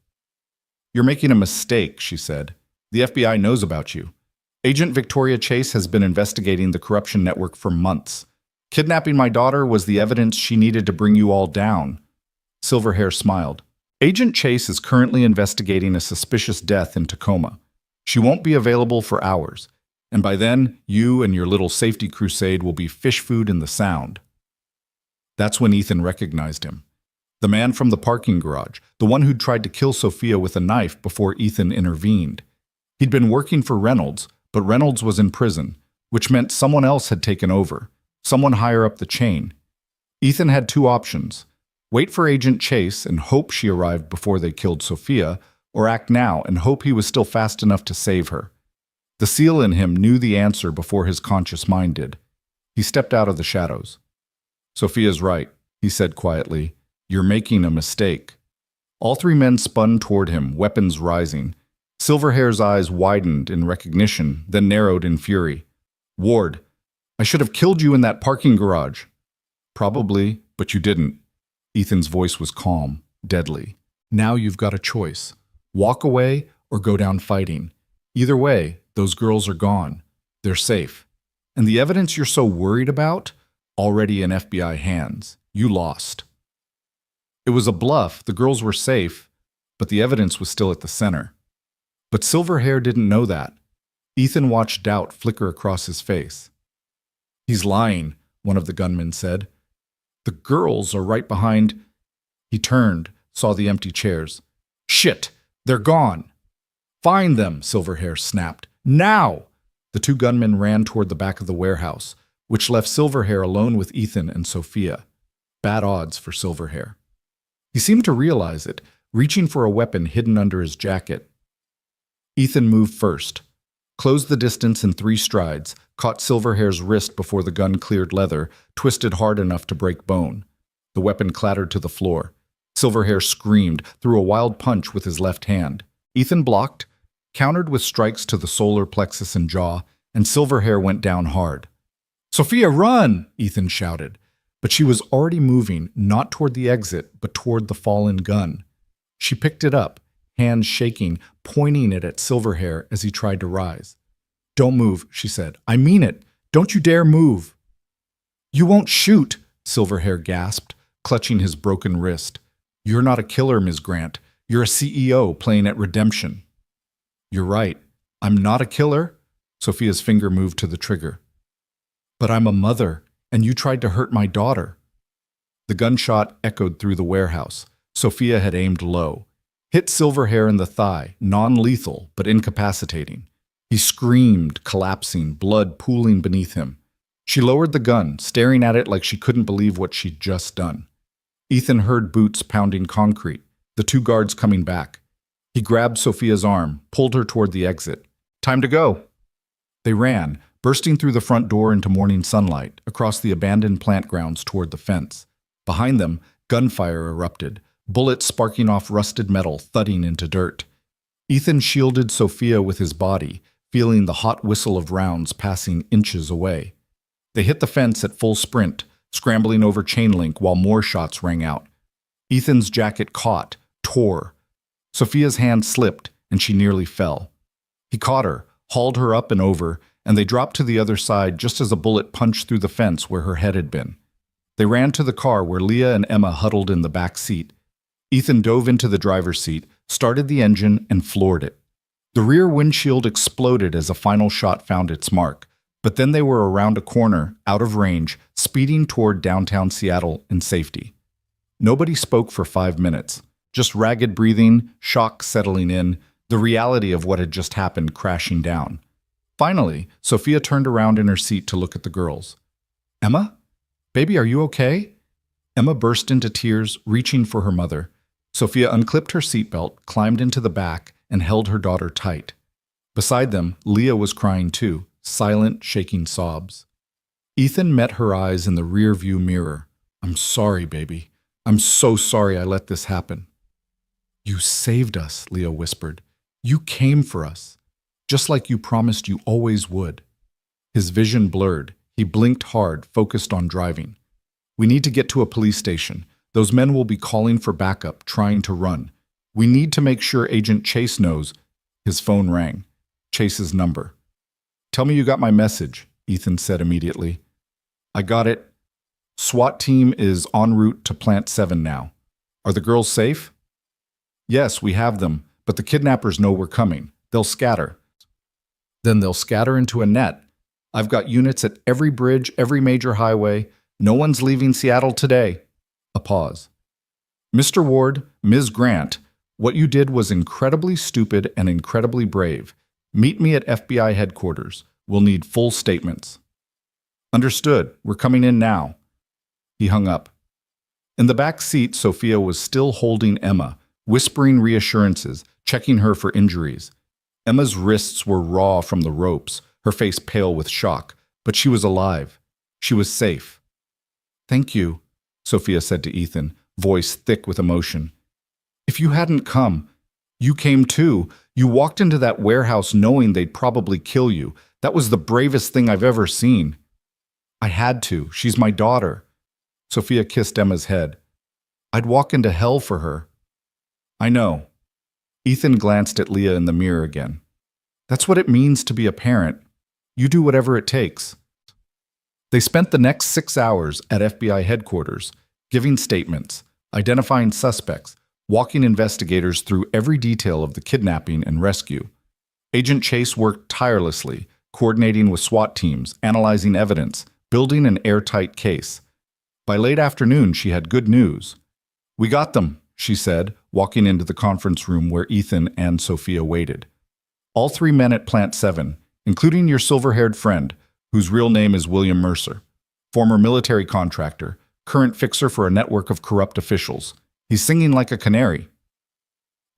You're making a mistake, she said. The FBI knows about you. Agent Victoria Chase has been investigating the corruption network for months. Kidnapping my daughter was the evidence she needed to bring you all down. Silverhair smiled. Agent Chase is currently investigating a suspicious death in Tacoma. She won't be available for hours, and by then, you and your little safety crusade will be fish food in the Sound. That's when Ethan recognized him. The man from the parking garage, the one who'd tried to kill Sophia with a knife before Ethan intervened. He'd been working for Reynolds, but Reynolds was in prison, which meant someone else had taken over, someone higher up the chain. Ethan had 2 options. Wait for Agent Chase and hope she arrived before they killed Sophia, or act now and hope he was still fast enough to save her. The SEAL in him knew the answer before his conscious mind did. He stepped out of the shadows. Sophia's right, he said quietly. You're making a mistake. All three men spun toward him, weapons rising. Silverhair's eyes widened in recognition, then narrowed in fury. Ward, I should have killed you in that parking garage. Probably, but you didn't. Ethan's voice was calm, deadly. Now you've got a choice. Walk away or go down fighting. Either way, those girls are gone. They're safe. And the evidence you're so worried about? Already in FBI hands. You lost. It was a bluff, the girls were safe, but the evidence was still at the center. But Silverhair didn't know that. Ethan watched doubt flicker across his face. He's lying, one of the gunmen said. The girls are right behind. He turned, saw the empty chairs. Shit, they're gone. Find them, Silverhair snapped. Now! The two gunmen ran toward the back of the warehouse, which left Silverhair alone with Ethan and Sophia. Bad odds for Silverhair. He seemed to realize it, reaching for a weapon hidden under his jacket. Ethan moved first, closed the distance in 3 strides, caught Silverhair's wrist before the gun cleared leather, twisted hard enough to break bone. The weapon clattered to the floor. Silverhair screamed, threw a wild punch with his left hand. Ethan blocked, countered with strikes to the solar plexus and jaw, and Silverhair went down hard. Sophia, run! Ethan shouted. But she was already moving, not toward the exit, but toward the fallen gun. She picked it up, hands shaking, pointing it at Silverhair as he tried to rise. Don't move, she said. I mean it. Don't you dare move. You won't shoot, Silverhair gasped, clutching his broken wrist. You're not a killer, Ms. Grant. You're a CEO playing at redemption. You're right. I'm not a killer. Sophia's finger moved to the trigger. But I'm a mother, and you tried to hurt my daughter. The gunshot echoed through the warehouse. Sophia had aimed low. Hit Silverhair in the thigh, non-lethal, but incapacitating. He screamed, collapsing, blood pooling beneath him. She lowered the gun, staring at it like she couldn't believe what she'd just done. Ethan heard boots pounding concrete, the 2 guards coming back. He grabbed Sophia's arm, pulled her toward the exit. Time to go. They ran, bursting through the front door into morning sunlight, across the abandoned plant grounds toward the fence. Behind them, gunfire erupted, bullets sparking off rusted metal, thudding into dirt. Ethan shielded Sophia with his body, feeling the hot whistle of rounds passing inches away. They hit the fence at full sprint, scrambling over chain link while more shots rang out. Ethan's jacket caught, tore. Sophia's hand slipped, and she nearly fell. He caught her, hauled her up and over, and they dropped to the other side just as a bullet punched through the fence where her head had been. They ran to the car where Leah and Emma huddled in the back seat. Ethan dove into the driver's seat, started the engine, and floored it. The rear windshield exploded as a final shot found its mark, but then they were around a corner, out of range, speeding toward downtown Seattle in safety. Nobody spoke for 5 minutes, just ragged breathing, shock settling in, the reality of what had just happened crashing down. Finally, Sophia turned around in her seat to look at the girls. Emma? Baby, are you okay? Emma burst into tears, reaching for her mother. Sophia unclipped her seatbelt, climbed into the back, and held her daughter tight. Beside them, Leah was crying too, silent, shaking sobs. Ethan met her eyes in the rear-view mirror. I'm sorry, baby. I'm so sorry I let this happen. You saved us, Leah whispered. You came for us, just like you promised you always would. His vision blurred. He blinked hard, focused on driving. We need to get to a police station. Those men will be calling for backup, trying to run. We need to make sure Agent Chase knows. His phone rang. Chase's number. Tell me you got my message, Ethan said immediately. I got it. SWAT team is en route to Plant 7 now. Are the girls safe? Yes, we have them, but the kidnappers know we're coming. They'll scatter. Then they'll scatter into a net. I've got units at every bridge, every major highway. No one's leaving Seattle today. A pause. Mr. Ward, Ms. Grant, what you did was incredibly stupid and incredibly brave. Meet me at FBI headquarters. We'll need full statements. Understood. We're coming in now. He hung up. In the back seat, Sophia was still holding Emma, whispering reassurances, checking her for injuries. Emma's wrists were raw from the ropes, her face pale with shock, but she was alive. She was safe. Thank you, Sophia said to Ethan, voice thick with emotion. If you hadn't come, you came too. You walked into that warehouse knowing they'd probably kill you. That was the bravest thing I've ever seen. I had to. She's my daughter. Sophia kissed Emma's head. I'd walk into hell for her. I know. Ethan glanced at Leah in the mirror again. That's what it means to be a parent. You do whatever it takes. They spent the next 6 hours at FBI headquarters, giving statements, identifying suspects, walking investigators through every detail of the kidnapping and rescue. Agent Chase worked tirelessly, coordinating with SWAT teams, analyzing evidence, building an airtight case. By late afternoon, she had good news. We got them, she said, walking into the conference room where Ethan and Sophia waited. All 3 men at Plant 7, including your silver-haired friend, whose real name is William Mercer, former military contractor, current fixer for a network of corrupt officials. He's singing like a canary.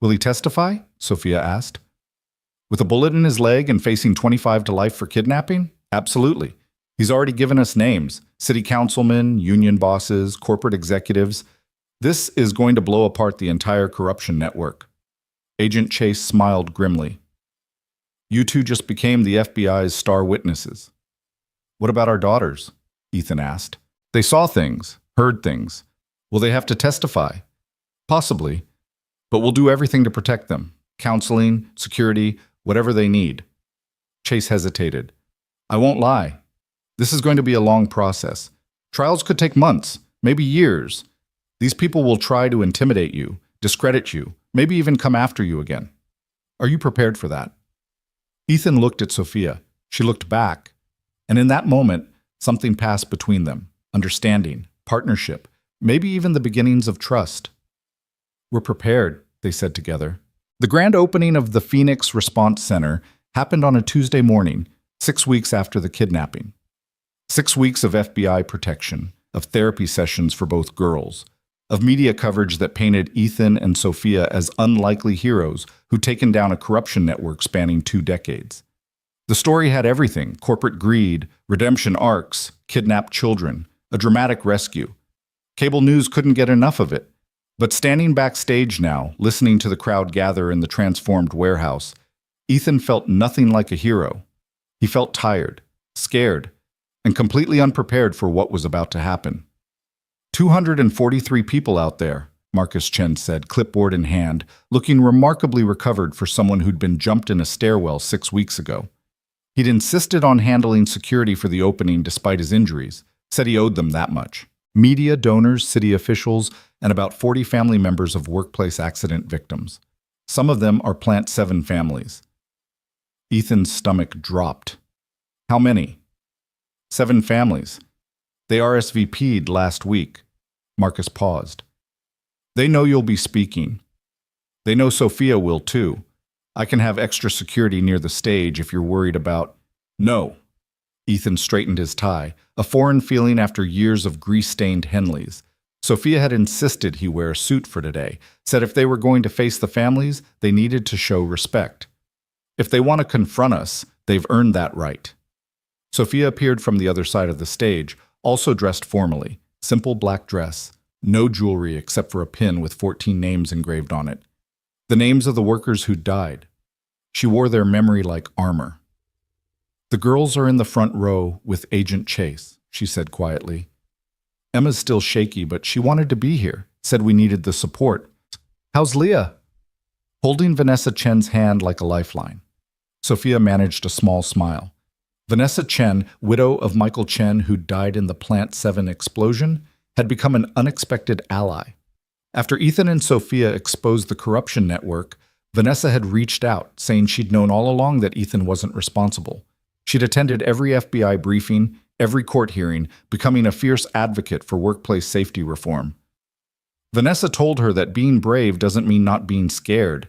Will he testify? Sophia asked. With a bullet in his leg and facing 25 to life for kidnapping? Absolutely. He's already given us names, city councilmen, union bosses, corporate executives. This is going to blow apart the entire corruption network. Agent Chase smiled grimly. You two just became the FBI's star witnesses. What about our daughters? Ethan asked. They saw things, heard things. Will they have to testify? Possibly, but we'll do everything to protect them. Counseling, security, whatever they need. Chase hesitated. I won't lie. This is going to be a long process. Trials could take months, maybe years. These people will try to intimidate you, discredit you, maybe even come after you again. Are you prepared for that? Ethan looked at Sophia. She looked back. And in that moment, something passed between them. Understanding, partnership, maybe even the beginnings of trust. We're prepared, they said together. The grand opening of the Phoenix Response Center happened on a Tuesday morning, 6 weeks after the kidnapping. 6 weeks of FBI protection, of therapy sessions for both girls, of media coverage that painted Ethan and Sophia as unlikely heroes who'd taken down a corruption network spanning 2 decades. The story had everything: corporate greed, redemption arcs, kidnapped children, a dramatic rescue. Cable news couldn't get enough of it. But standing backstage now, listening to the crowd gather in the transformed warehouse, Ethan felt nothing like a hero. He felt tired, scared, and completely unprepared for what was about to happen. 243 people out there, Marcus Chen said, clipboard in hand, looking remarkably recovered for someone who'd been jumped in a stairwell 6 weeks ago. He'd insisted on handling security for the opening despite his injuries, said he owed them that much. Media, donors, city officials, and about 40 family members of workplace accident victims. Some of them are Plant 7 families. Ethan's stomach dropped. How many? 7 families. They RSVP'd last week. Marcus paused. They know you'll be speaking. They know Sophia will too. I can have extra security near the stage if you're worried about... No. Ethan straightened his tie, a foreign feeling after years of grease-stained Henleys. Sophia had insisted he wear a suit for today, said if they were going to face the families, they needed to show respect. If they want to confront us, they've earned that right. Sophia appeared from the other side of the stage, also dressed formally, simple black dress, no jewelry except for a pin with 14 names engraved on it. The names of the workers who'd died. She wore their memory like armor. The girls are in the front row with Agent Chase, she said quietly. Emma's still shaky, but she wanted to be here, said we needed the support. How's Leah? Holding Vanessa Chen's hand like a lifeline. Sophia managed a small smile. Vanessa Chen, widow of Michael Chen, who died in the Plant 7 explosion, had become an unexpected ally. After Ethan and Sophia exposed the corruption network, Vanessa had reached out, saying she'd known all along that Ethan wasn't responsible. She'd attended every FBI briefing, every court hearing, becoming a fierce advocate for workplace safety reform. Vanessa told her that being brave doesn't mean not being scared.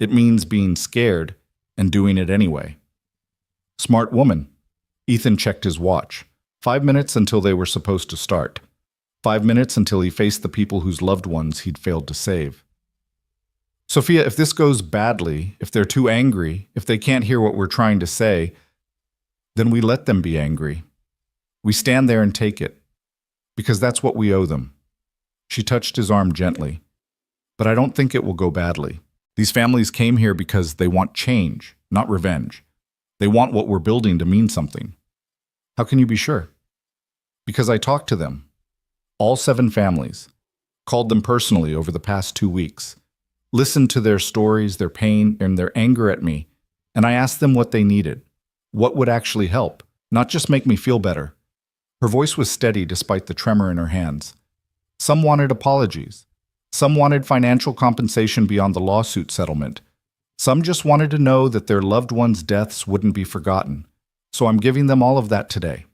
It means being scared and doing it anyway. Smart woman. Ethan checked his watch. 5 minutes until they were supposed to start. 5 minutes until he faced the people whose loved ones he'd failed to save. Sophia, if this goes badly, if they're too angry, if they can't hear what we're trying to say, then we let them be angry. We stand there and take it, because that's what we owe them. She touched his arm gently. But I don't think it will go badly. These families came here because they want change, not revenge. They want what we're building to mean something. How can you be sure? Because I talked to them. All 7 families. Called them personally over the past 2 weeks. Listened to their stories, their pain, and their anger at me. And I asked them what they needed. What would actually help, not just make me feel better. Her voice was steady despite the tremor in her hands. Some wanted apologies. Some wanted financial compensation beyond the lawsuit settlement. Some just wanted to know that their loved ones' deaths wouldn't be forgotten. So I'm giving them all of that today.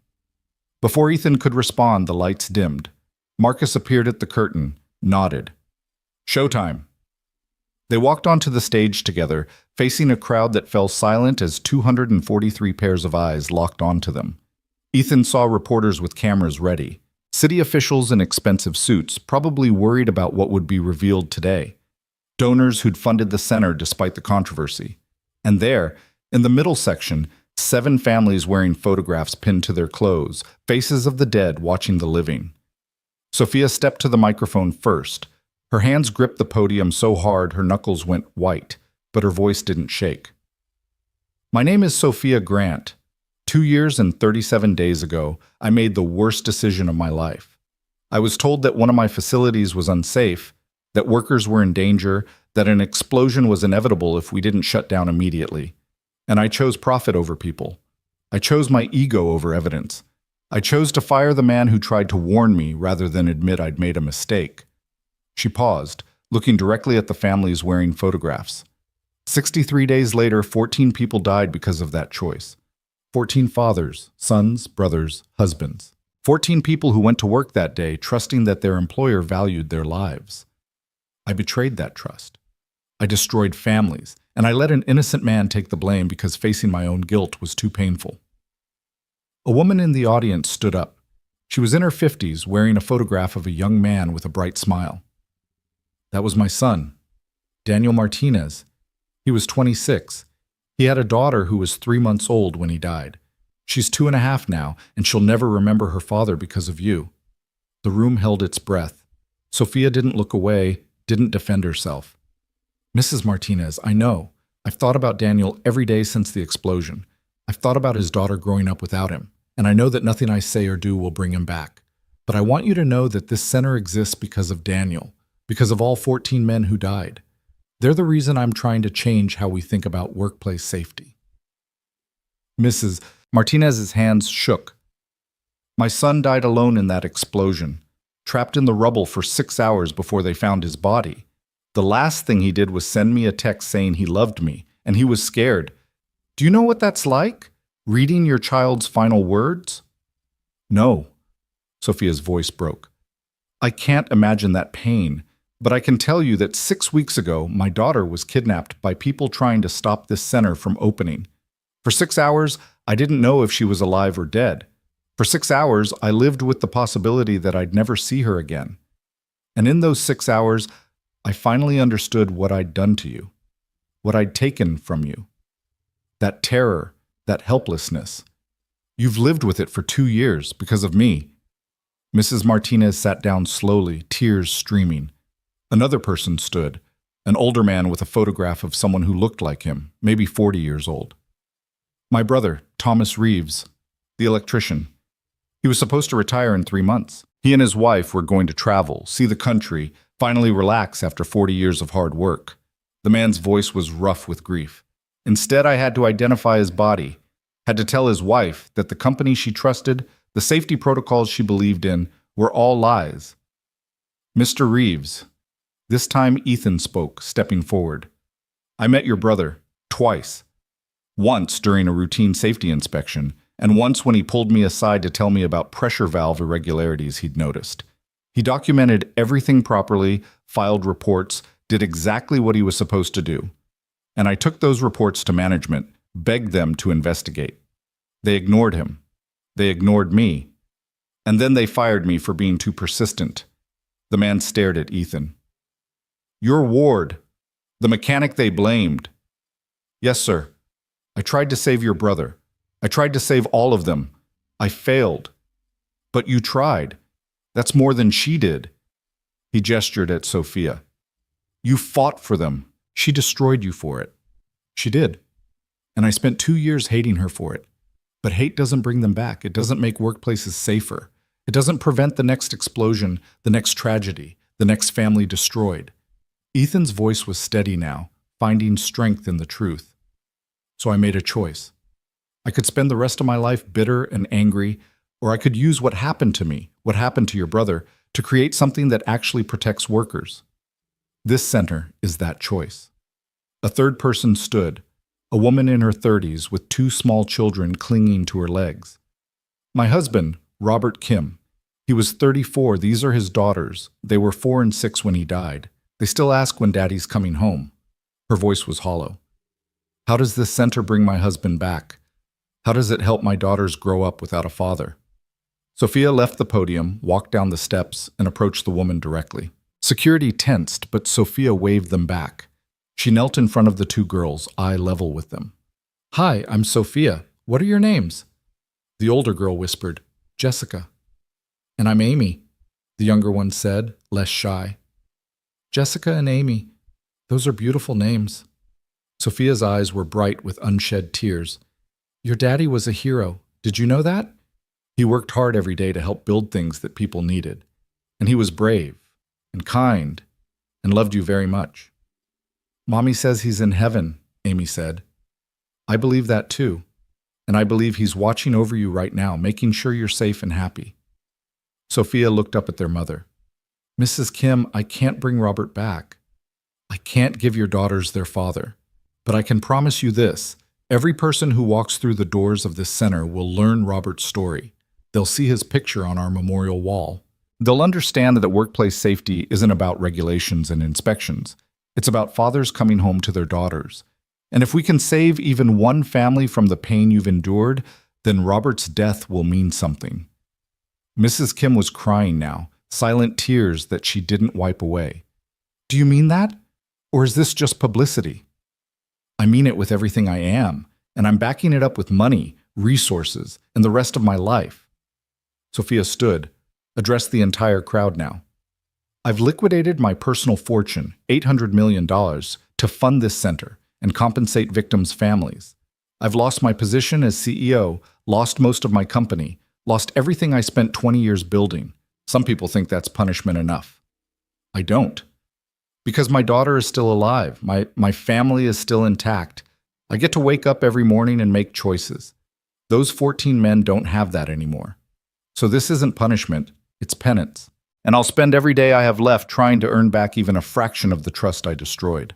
Before Ethan could respond, the lights dimmed. Marcus appeared at the curtain, nodded. Showtime. They walked onto the stage together, facing a crowd that fell silent as 243 pairs of eyes locked onto them. Ethan saw reporters with cameras ready. City officials in expensive suits, probably worried about what would be revealed today. Donors who'd funded the center despite the controversy. And there, in the middle section, 7 families wearing photographs pinned to their clothes, faces of the dead watching the living. Sophia stepped to the microphone first. Her hands gripped the podium so hard her knuckles went white, but her voice didn't shake. My name is Sophia Grant. 2 years and 37 days ago, I made the worst decision of my life. I was told that one of my facilities was unsafe, that workers were in danger, that an explosion was inevitable if we didn't shut down immediately. And I chose profit over people. I chose my ego over evidence. I chose to fire the man who tried to warn me rather than admit I'd made a mistake. She paused, looking directly at the families wearing photographs. 63 days later, 14 people died because of that choice. 14 fathers, sons, brothers, husbands. 14 people who went to work that day trusting that their employer valued their lives. I betrayed that trust. I destroyed families, and I let an innocent man take the blame because facing my own guilt was too painful. A woman in the audience stood up. She was in her 50s, wearing a photograph of a young man with a bright smile. That was my son, Daniel Martinez. He was 26. He had a daughter who was 3 months old when he died. She's 2.5 now, and she'll never remember her father because of you. The room held its breath. Sophia didn't look away, didn't defend herself. Mrs. Martinez, I know. I've thought about Daniel every day since the explosion. I've thought about his daughter growing up without him, and I know that nothing I say or do will bring him back. But I want you to know that this center exists because of Daniel, because of all 14 men who died. They're the reason I'm trying to change how we think about workplace safety. Mrs. Martinez's hands shook. My son died alone in that explosion, trapped in the rubble for 6 hours before they found his body. The last thing he did was send me a text saying he loved me, and he was scared. Do you know what that's like? Reading your child's final words? No. Sophia's voice broke. I can't imagine that pain, but I can tell you that 6 weeks ago, my daughter was kidnapped by people trying to stop this center from opening. For 6 hours, I didn't know if she was alive or dead. For 6 hours, I lived with the possibility that I'd never see her again. And in those 6 hours, I finally understood what I'd done to you, what I'd taken from you. That terror, that helplessness. You've lived with it for 2 years because of me. Mrs. Martinez sat down slowly, tears streaming. Another person stood, an older man with a photograph of someone who looked like him, maybe 40 years old. My brother, Thomas Reeves, the electrician. He was supposed to retire in 3 months. He and his wife were going to travel, see the country, finally relax after 40 years of hard work. The man's voice was rough with grief. Instead, I had to identify his body, had to tell his wife that the company she trusted, the safety protocols she believed in, were all lies. Mr. Reeves. This time Ethan spoke, stepping forward. I met your brother, twice. Once during a routine safety inspection, and once when he pulled me aside to tell me about pressure valve irregularities he'd noticed. He documented everything properly, filed reports, did exactly what he was supposed to do. And I took those reports to management, begged them to investigate. They ignored him. They ignored me. And then they fired me for being too persistent. The man stared at Ethan. Your ward, the mechanic they blamed. Yes, sir. I tried to save your brother. I tried to save all of them. I failed. But you tried. That's more than she did. He gestured at Sophia. You fought for them. She destroyed you for it. She did. And I spent 2 years hating her for it. But hate doesn't bring them back. It doesn't make workplaces safer. It doesn't prevent the next explosion, the next tragedy, the next family destroyed. Ethan's voice was steady now, finding strength in the truth. So I made a choice. I could spend the rest of my life bitter and angry, or I could use what happened to me, what happened to your brother, to create something that actually protects workers. This center is that choice. A third person stood, a woman in her 30s with 2 small children clinging to her legs. My husband, Robert Kim. He was 34. These are his daughters. They were 4 and 6 when he died. They still ask when Daddy's coming home. Her voice was hollow. How does this center bring my husband back? How does it help my daughters grow up without a father? Sophia left the podium, walked down the steps, and approached the woman directly. Security tensed, but Sophia waved them back. She knelt in front of the 2 girls, eye level with them. Hi, I'm Sophia. What are your names? The older girl whispered, Jessica. And I'm Amy, the younger one said, less shy. Jessica and Amy. Those are beautiful names. Sophia's eyes were bright with unshed tears. Your daddy was a hero. Did you know that? He worked hard every day to help build things that people needed. And he was brave and kind and loved you very much. Mommy says he's in heaven, Amy said. I believe that too. And I believe he's watching over you right now, making sure you're safe and happy. Sophia looked up at their mother. Mrs. Kim, I can't bring Robert back. I can't give your daughters their father. But I can promise you this. Every person who walks through the doors of this center will learn Robert's story. They'll see his picture on our memorial wall. They'll understand that workplace safety isn't about regulations and inspections. It's about fathers coming home to their daughters. And if we can save even one family from the pain you've endured, then Robert's death will mean something. Mrs. Kim was crying now, silent tears that she didn't wipe away. Do you mean that? Or is this just publicity? I mean it with everything I am, and I'm backing it up with money, resources, and the rest of my life. Sophia stood, addressed the entire crowd now. I've liquidated my personal fortune, $800 million, to fund this center and compensate victims' families. I've lost my position as CEO, lost most of my company, lost everything I spent 20 years building. Some people think that's punishment enough. I don't. Because my daughter is still alive. My family is still intact. I get to wake up every morning and make choices. Those 14 men don't have that anymore. So this isn't punishment, it's penance. And I'll spend every day I have left trying to earn back even a fraction of the trust I destroyed.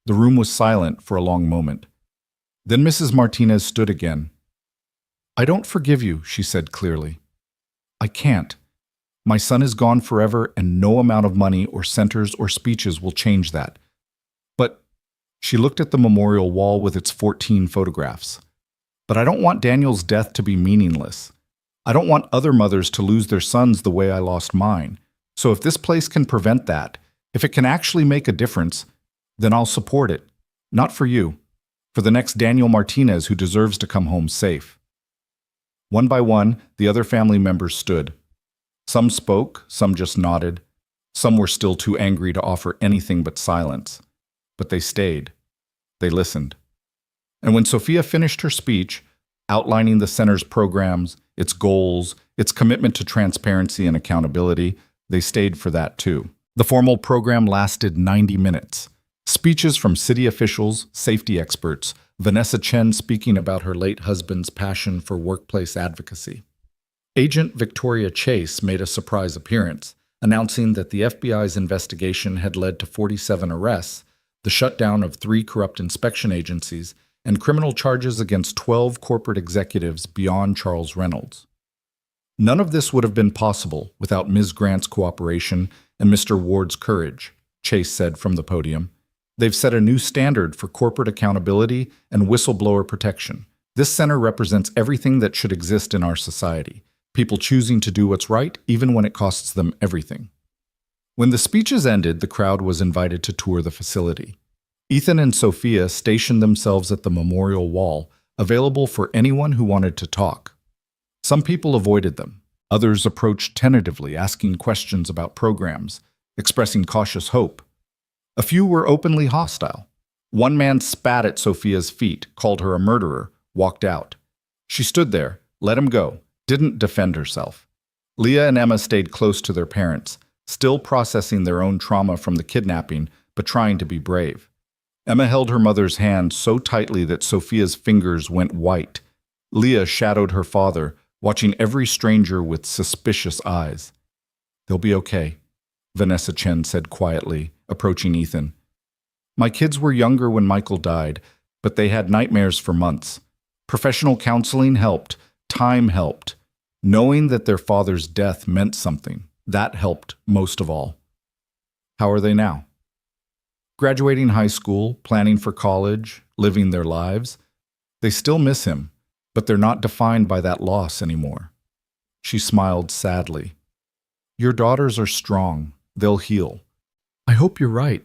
The room was silent for a long moment. Then Mrs. Martinez stood again. I don't forgive you, she said clearly. I can't. My son is gone forever, and no amount of money or centers or speeches will change that. But she looked at the memorial wall with its 14 photographs. But I don't want Daniel's death to be meaningless. I don't want other mothers to lose their sons the way I lost mine. So if this place can prevent that, if it can actually make a difference, then I'll support it. Not for you, for the next Daniel Martinez who deserves to come home safe. One by one, the other family members stood. Some spoke, some just nodded. Some were still too angry to offer anything but silence. But they stayed. They listened. And when Sophia finished her speech, outlining the center's programs, its goals, its commitment to transparency and accountability, they stayed for that too. The formal program lasted 90 minutes. Speeches from city officials, safety experts, Vanessa Chen speaking about her late husband's passion for workplace advocacy. Agent Victoria Chase made a surprise appearance, announcing that the FBI's investigation had led to 47 arrests, the shutdown of 3 corrupt inspection agencies, and criminal charges against 12 corporate executives beyond Charles Reynolds. None of this would have been possible without Ms. Grant's cooperation and Mr. Ward's courage, Chase said from the podium. They've set a new standard for corporate accountability and whistleblower protection. This center represents everything that should exist in our society. People choosing to do what's right, even when it costs them everything. When the speeches ended, the crowd was invited to tour the facility. Ethan and Sophia stationed themselves at the memorial wall, available for anyone who wanted to talk. Some people avoided them. Others approached tentatively, asking questions about programs, expressing cautious hope. A few were openly hostile. One man spat at Sophia's feet, called her a murderer, walked out. She stood there, let him go, didn't defend herself. Leah and Emma stayed close to their parents, still processing their own trauma from the kidnapping, but trying to be brave. Emma held her mother's hand so tightly that Sophia's fingers went white. Leah shadowed her father, watching every stranger with suspicious eyes. "They'll be okay," Vanessa Chen said quietly, approaching Ethan. "My kids were younger when Michael died, but they had nightmares for months. Professional counseling helped. Time helped. Knowing that their father's death meant something, that helped most of all." "How are they now?" "Graduating high school, planning for college, living their lives. They still miss him, but they're not defined by that loss anymore." She smiled sadly. "Your daughters are strong. They'll heal." "I hope you're right."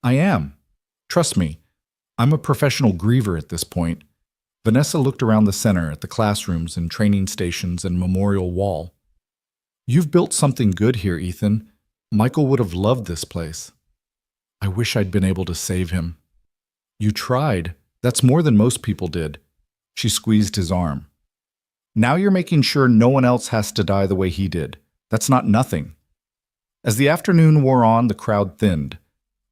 "I am. Trust me. I'm a professional griever at this point." Vanessa looked around the center at the classrooms and training stations and memorial wall. "You've built something good here, Ethan. Michael would have loved this place." "I wish I'd been able to save him." "You tried. That's more than most people did." She squeezed his arm. "Now you're making sure no one else has to die the way he did. That's not nothing." As the afternoon wore on, the crowd thinned.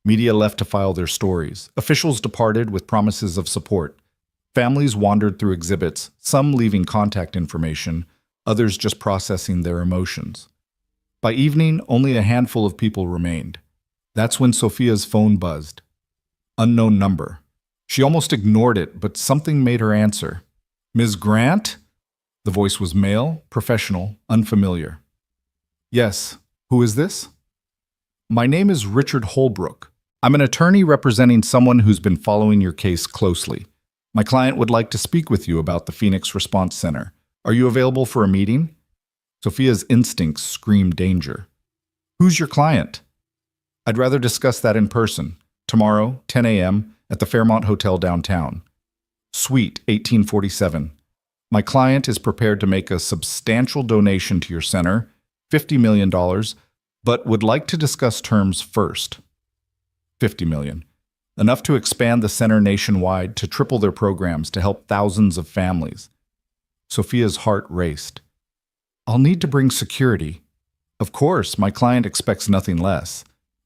Media left to file their stories. Officials departed with promises of support. Families wandered through exhibits, some leaving contact information, others just processing their emotions. By evening, only a handful of people remained. That's when Sophia's phone buzzed. Unknown number. She almost ignored it, but something made her answer. "Ms. Grant?" The voice was male, professional, unfamiliar. "Yes. Who is this?" "My name is Richard Holbrook. I'm an attorney representing someone who's been following your case closely. My client would like to speak with you about the Phoenix Response Center. Are you available for a meeting?" Sophia's instincts screamed danger. "Who's your client?" "I'd rather discuss that in person. Tomorrow, 10 a.m., at the Fairmont Hotel downtown. Suite 1847. My client is prepared to make a substantial donation to your center, $50 million, but would like to discuss terms first." $50 million. Enough to expand the center nationwide, to triple their programs, to help thousands of families. Sophia's heart raced. "I'll need to bring security." "Of course, my client expects nothing less.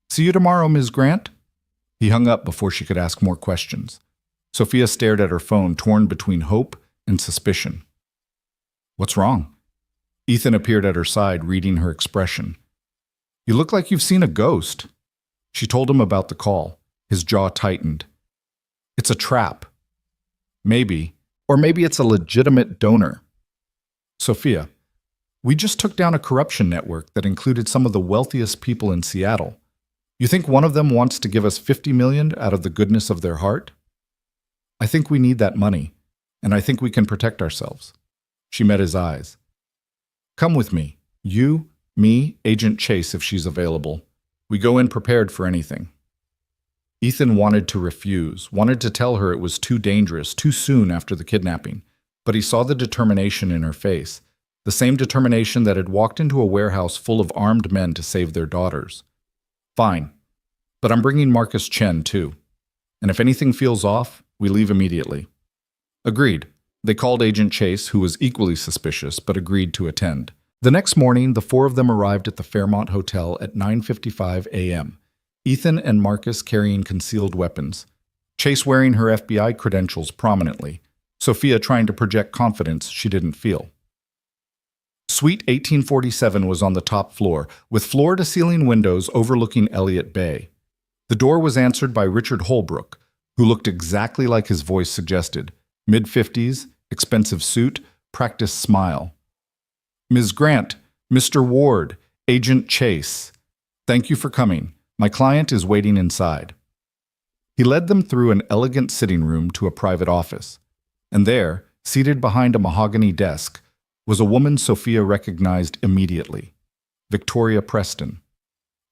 See you tomorrow, Ms. Grant." He hung up before she could ask more questions. Sophia stared at her phone, torn between hope and suspicion. "What's wrong?" Ethan appeared at her side, reading her expression. "You look like you've seen a ghost." She told him about the call. His jaw tightened. "It's a trap." "Maybe. Or maybe it's a legitimate donor." "Sophia, we just took down a corruption network that included some of the wealthiest people in Seattle. You think one of them wants to give us $50 million out of the goodness of their heart?" "I think we need that money, and I think we can protect ourselves." She met his eyes. "Come with me. You, me, Agent Chase if she's available. We go in prepared for anything." Ethan wanted to refuse, wanted to tell her it was too dangerous, too soon after the kidnapping, but he saw the determination in her face, the same determination that had walked into a warehouse full of armed men to save their daughters. "Fine, but I'm bringing Marcus Chen too. And if anything feels off, we leave immediately." Agreed. They called Agent Chase, who was equally suspicious, but agreed to attend. The next morning, the four of them arrived at the Fairmont Hotel at 9:55 a.m., Ethan and Marcus carrying concealed weapons, Chase wearing her FBI credentials prominently, Sophia trying to project confidence she didn't feel. Suite 1847 was on the top floor, with floor-to-ceiling windows overlooking Elliott Bay. The door was answered by Richard Holbrook, who looked exactly like his voice suggested, mid-50s, expensive suit, practiced smile. "Ms. Grant, Mr. Ward, Agent Chase. Thank you for coming. My client is waiting inside." He led them through an elegant sitting room to a private office, and there, seated behind a mahogany desk, was a woman Sophia recognized immediately, Victoria Preston,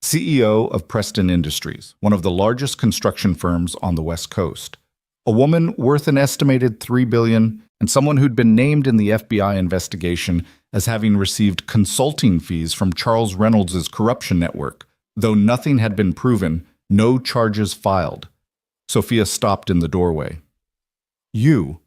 CEO of Preston Industries, one of the largest construction firms on the West Coast. A woman worth an estimated $3 billion and someone who'd been named in the FBI investigation as having received consulting fees from Charles Reynolds' corruption network. Though nothing had been proven, no charges filed. Sophia stopped in the doorway. You.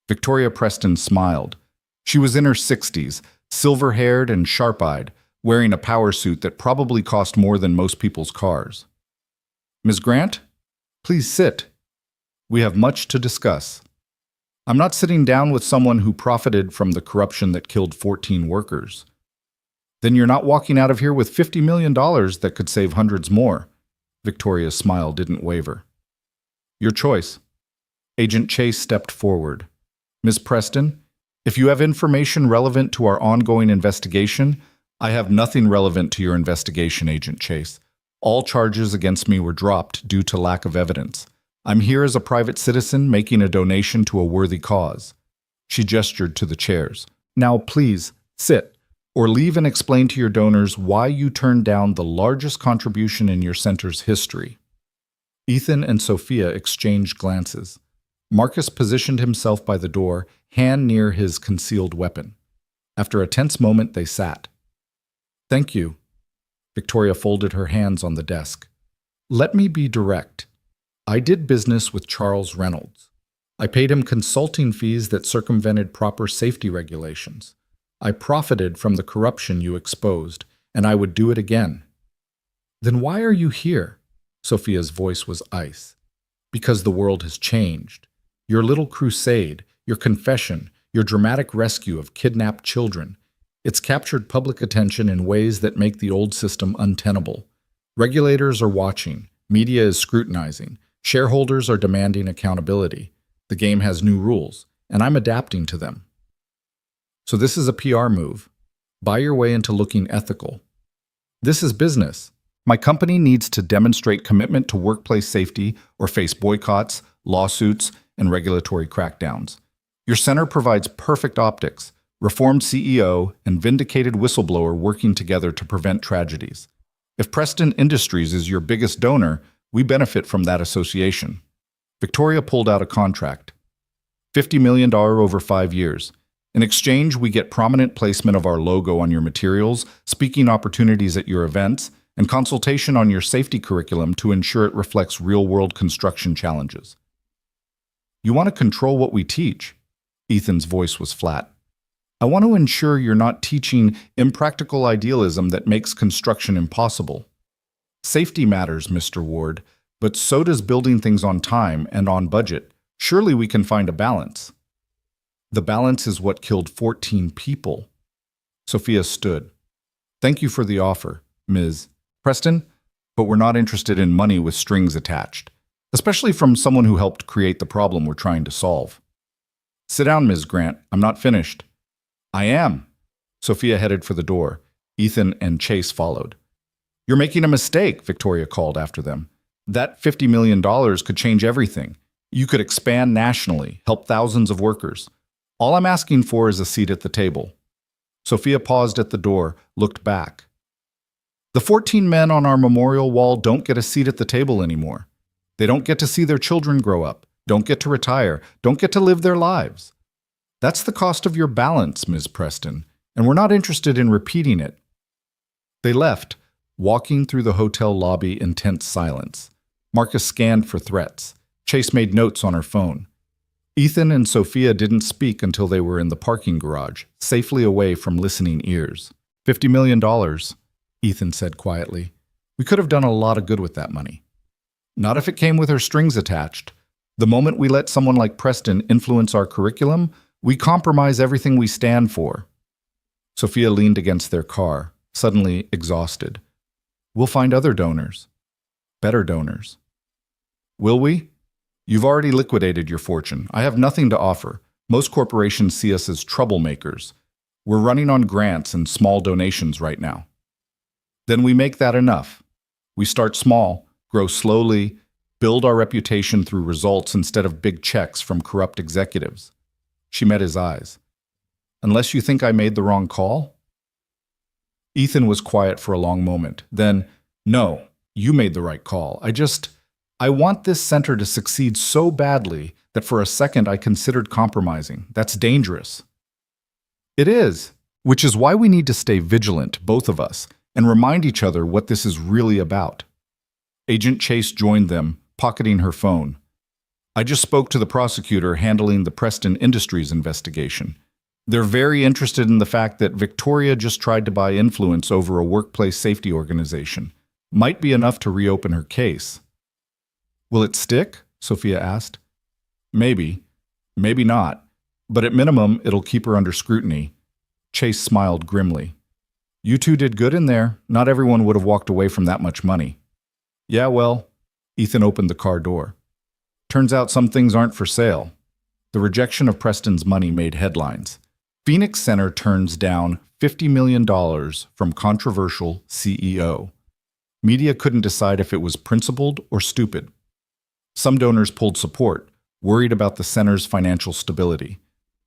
Victoria Preston smiled. She was in her 60s, silver-haired and sharp-eyed, wearing a power suit that probably cost more than most people's cars. Ms. Grant, please sit. We have much to discuss. I'm not sitting down with someone who profited from the corruption that killed 14 workers. Then you're not walking out of here with $50 million that could save hundreds more. Victoria's smile didn't waver. Your choice. Agent Chase stepped forward. Ms. Preston, if you have information relevant to our ongoing investigation, I have nothing relevant to your investigation, Agent Chase. All charges against me were dropped due to lack of evidence. I'm here as a private citizen making a donation to a worthy cause. She gestured to the chairs. Now please, sit, or leave and explain to your donors why you turned down the largest contribution in your center's history. Ethan and Sophia exchanged glances. Marcus positioned himself by the door, hand near his concealed weapon. After a tense moment, they sat. Thank you. Victoria folded her hands on the desk. Let me be direct. I did business with Charles Reynolds. I paid him consulting fees that circumvented proper safety regulations. I profited from the corruption you exposed, and I would do it again. Then why are you here? Sophia's voice was ice. Because the world has changed. Your little crusade, your confession, your dramatic rescue of kidnapped children. It's captured public attention in ways that make the old system untenable. Regulators are watching. Media is scrutinizing. Shareholders are demanding accountability. The game has new rules, and I'm adapting to them. So this is a PR move. Buy your way into looking ethical. This is business. My company needs to demonstrate commitment to workplace safety or face boycotts, lawsuits, and regulatory crackdowns. Your center provides perfect optics, reformed CEO, and vindicated whistleblower working together to prevent tragedies. If Preston Industries is your biggest donor, we benefit from that association. Victoria pulled out a contract. $50 million over 5 years. In exchange, we get prominent placement of our logo on your materials, speaking opportunities at your events, and consultation on your safety curriculum to ensure it reflects real-world construction challenges. You want to control what we teach? Ethan's voice was flat. I want to ensure you're not teaching impractical idealism that makes construction impossible. Safety matters, Mr. Ward, but so does building things on time and on budget. Surely we can find a balance. The balance is what killed 14 people. Sophia stood. Thank you for the offer, Ms. Preston, but we're not interested in money with strings attached, especially from someone who helped create the problem we're trying to solve. Sit down, Ms. Grant. I'm not finished. I am. Sophia headed for the door. Ethan and Chase followed. You're making a mistake, Victoria called after them. That $50 million could change everything. You could expand nationally, help thousands of workers. All I'm asking for is a seat at the table. Sophia paused at the door, looked back. The 14 men on our memorial wall don't get a seat at the table anymore. They don't get to see their children grow up, don't get to retire, don't get to live their lives. That's the cost of your balance, Ms. Preston, and we're not interested in repeating it. They left, walking through the hotel lobby in tense silence. Marcus scanned for threats. Chase made notes on her phone. Ethan and Sophia didn't speak until they were in the parking garage, safely away from listening ears. $50 million, Ethan said quietly. We could have done a lot of good with that money. Not if it came with her strings attached. The moment we let someone like Preston influence our curriculum, we compromise everything we stand for. Sophia leaned against their car, suddenly exhausted. We'll find other donors. Better donors. Will we? You've already liquidated your fortune. I have nothing to offer. Most corporations see us as troublemakers. We're running on grants and small donations right now. Then we make that enough. We start small, grow slowly, build our reputation through results instead of big checks from corrupt executives. She met his eyes. Unless you think I made the wrong call? Ethan was quiet for a long moment. Then, no, you made the right call. I want this center to succeed so badly that for a second I considered compromising. That's dangerous. It is. Which is why we need to stay vigilant, both of us, and remind each other what this is really about. Agent Chase joined them, pocketing her phone. I just spoke to the prosecutor handling the Preston Industries investigation. They're very interested in the fact that Victoria just tried to buy influence over a workplace safety organization. Might be enough to reopen her case. Will it stick? Sophia asked. Maybe. Maybe not. But at minimum, it'll keep her under scrutiny. Chase smiled grimly. You two did good in there. Not everyone would have walked away from that much money. Yeah, well, Ethan opened the car door. Turns out some things aren't for sale. The rejection of Preston's money made headlines. Phoenix Center turns down $50 million from controversial CEO. Media couldn't decide if it was principled or stupid. Some donors pulled support, worried about the center's financial stability.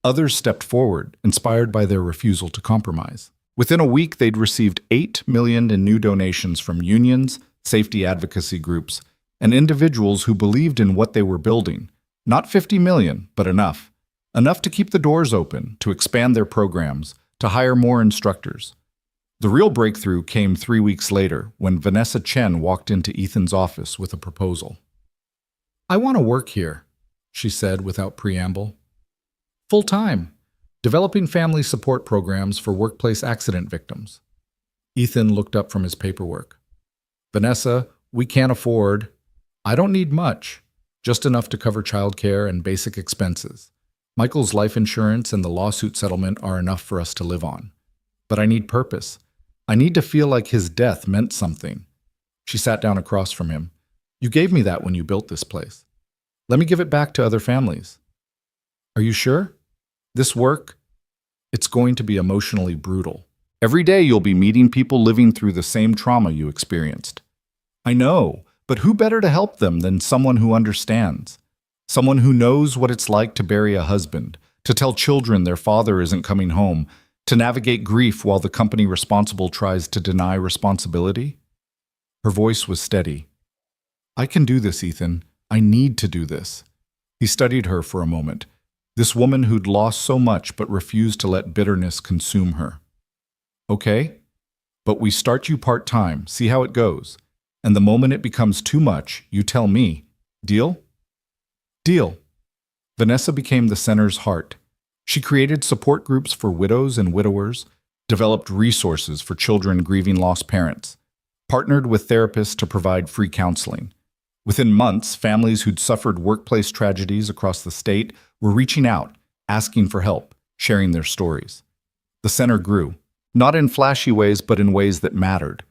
Others stepped forward, inspired by their refusal to compromise. Within a week, they'd received $8 million in new donations from unions, safety advocacy groups, and individuals who believed in what they were building. Not $50 million, but enough. Enough to keep the doors open, to expand their programs, to hire more instructors. The real breakthrough came 3 weeks later, when Vanessa Chen walked into Ethan's office with a proposal. I want to work here, she said without preamble. Full-time, developing family support programs for workplace accident victims. Ethan looked up from his paperwork. Vanessa, we can't afford. I don't need much, just enough to cover childcare and basic expenses. Michael's life insurance and the lawsuit settlement are enough for us to live on. But I need purpose. I need to feel like his death meant something. She sat down across from him. You gave me that when you built this place. Let me give it back to other families. Are you sure? This work, it's going to be emotionally brutal. Every day you'll be meeting people living through the same trauma you experienced. I know, but who better to help them than someone who understands? Someone who knows what it's like to bury a husband, to tell children their father isn't coming home, to navigate grief while the company responsible tries to deny responsibility? Her voice was steady. I can do this, Ethan. I need to do this. He studied her for a moment. This woman who'd lost so much but refused to let bitterness consume her. Okay, but we start you part-time, see how it goes. And the moment it becomes too much, you tell me. Deal? Deal. Vanessa became the center's heart. She created support groups for widows and widowers, developed resources for children grieving lost parents, partnered with therapists to provide free counseling. Within months, families who'd suffered workplace tragedies across the state were reaching out, asking for help, sharing their stories. The center grew, not in flashy ways, but in ways that mattered.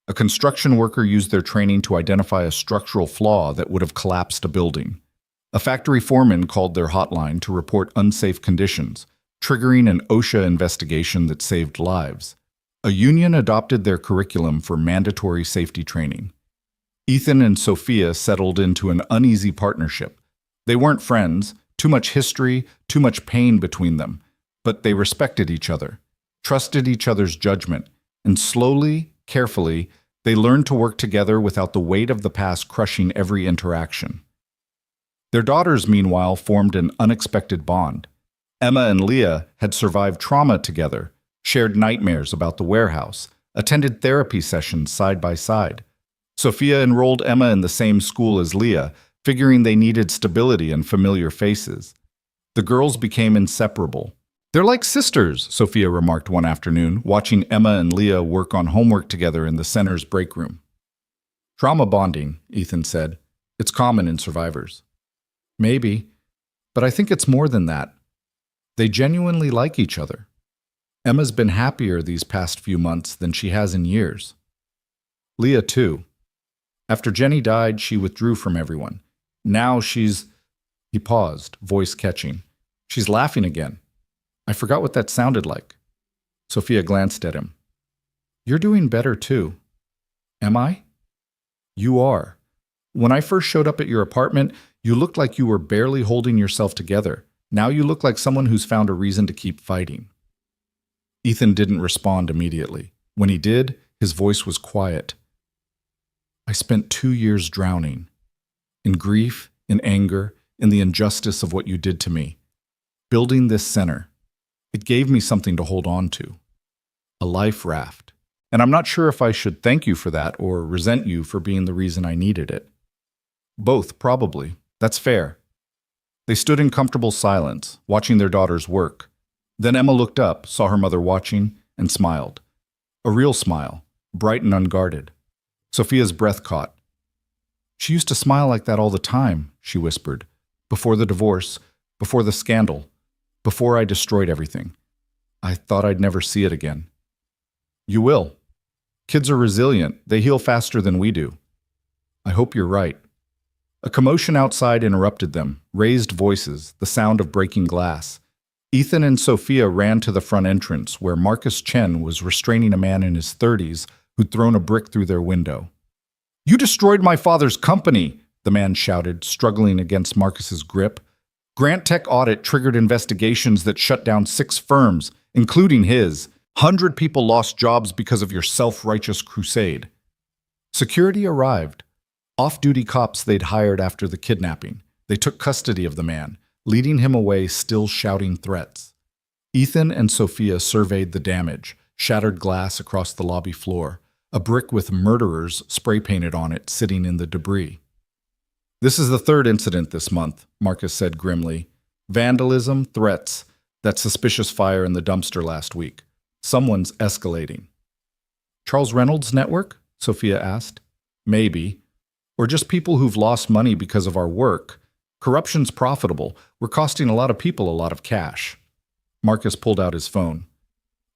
A construction worker used their training to identify a structural flaw that would have collapsed a building. A factory foreman called their hotline to report unsafe conditions, triggering an OSHA investigation that saved lives. A union adopted their curriculum for mandatory safety training. Ethan and Sophia settled into an uneasy partnership. They weren't friends, too much history, too much pain between them, but they respected each other, trusted each other's judgment, and slowly, carefully, they learned to work together without the weight of the past crushing every interaction. Their daughters, meanwhile, formed an unexpected bond. Emma and Leah had survived trauma together, shared nightmares about the warehouse, attended therapy sessions side by side. Sophia enrolled Emma in the same school as Leah, figuring they needed stability and familiar faces. The girls became inseparable. They're like sisters, Sophia remarked one afternoon, watching Emma and Leah work on homework together in the center's break room. Trauma bonding, Ethan said. It's common in survivors. Maybe, but I think it's more than that. They genuinely like each other. Emma's been happier these past few months than she has in years. Leah, too. After Jenny died, she withdrew from everyone. Now she's... He paused, voice catching. She's laughing again. I forgot what that sounded like. Sophia glanced at him. You're doing better, too. Am I? You are. When I first showed up at your apartment, you looked like you were barely holding yourself together. Now you look like someone who's found a reason to keep fighting. Ethan didn't respond immediately. When he did, his voice was quiet. I spent 2 years drowning. In grief, in anger, in the injustice of what you did to me. Building this center. It gave me something to hold on to. A life raft. And I'm not sure if I should thank you for that or resent you for being the reason I needed it. Both, probably. That's fair. They stood in comfortable silence, watching their daughter's work. Then Emma looked up, saw her mother watching, and smiled. A real smile, bright and unguarded. Sophia's breath caught. She used to smile like that all the time, she whispered. Before the divorce, before the scandal, before I destroyed everything. I thought I'd never see it again. You will. Kids are resilient. They heal faster than we do. I hope you're right. A commotion outside interrupted them, raised voices, the sound of breaking glass. Ethan and Sophia ran to the front entrance, where Marcus Chen was restraining a man in his 30s who'd thrown a brick through their window. "You destroyed my father's company," the man shouted, struggling against Marcus's grip. Grant Tech audit triggered investigations that shut down 6 firms, including his. 100 people lost jobs because of your self-righteous crusade. Security arrived. Off-duty cops they'd hired after the kidnapping. They took custody of the man, leading him away still shouting threats. Ethan and Sophia surveyed the damage, shattered glass across the lobby floor, a brick with murderers spray-painted on it sitting in the debris. "This is the 3rd incident this month," Marcus said grimly. "Vandalism, threats, that suspicious fire in the dumpster last week. Someone's escalating." "Charles Reynolds' network?" Sophia asked. "Maybe. Or just people who've lost money because of our work. Corruption's profitable. We're costing a lot of people a lot of cash." Marcus pulled out his phone.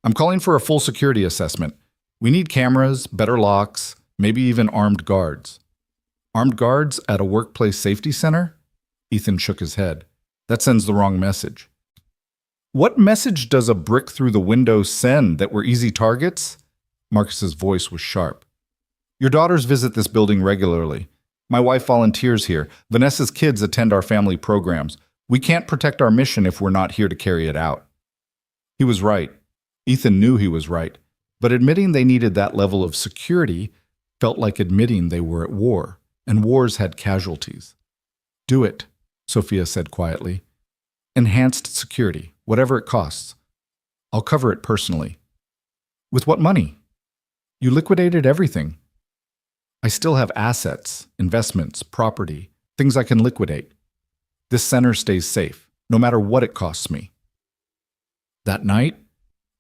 "I'm calling for a full security assessment. We need cameras, better locks, maybe even armed guards." "Armed guards at a workplace safety center?" Ethan shook his head. "That sends the wrong message." "What message does a brick through the window send, that we're easy targets?" Marcus's voice was sharp. "Your daughters visit this building regularly. My wife volunteers here. Vanessa's kids attend our family programs. We can't protect our mission if we're not here to carry it out." He was right. Ethan knew he was right. But admitting they needed that level of security felt like admitting they were at war, and wars had casualties. "Do it," Sophia said quietly. "Enhanced security, whatever it costs. I'll cover it personally." "With what money?" "You liquidated everything." "I still have assets, investments, property, things I can liquidate. This center stays safe, no matter what it costs me." That night,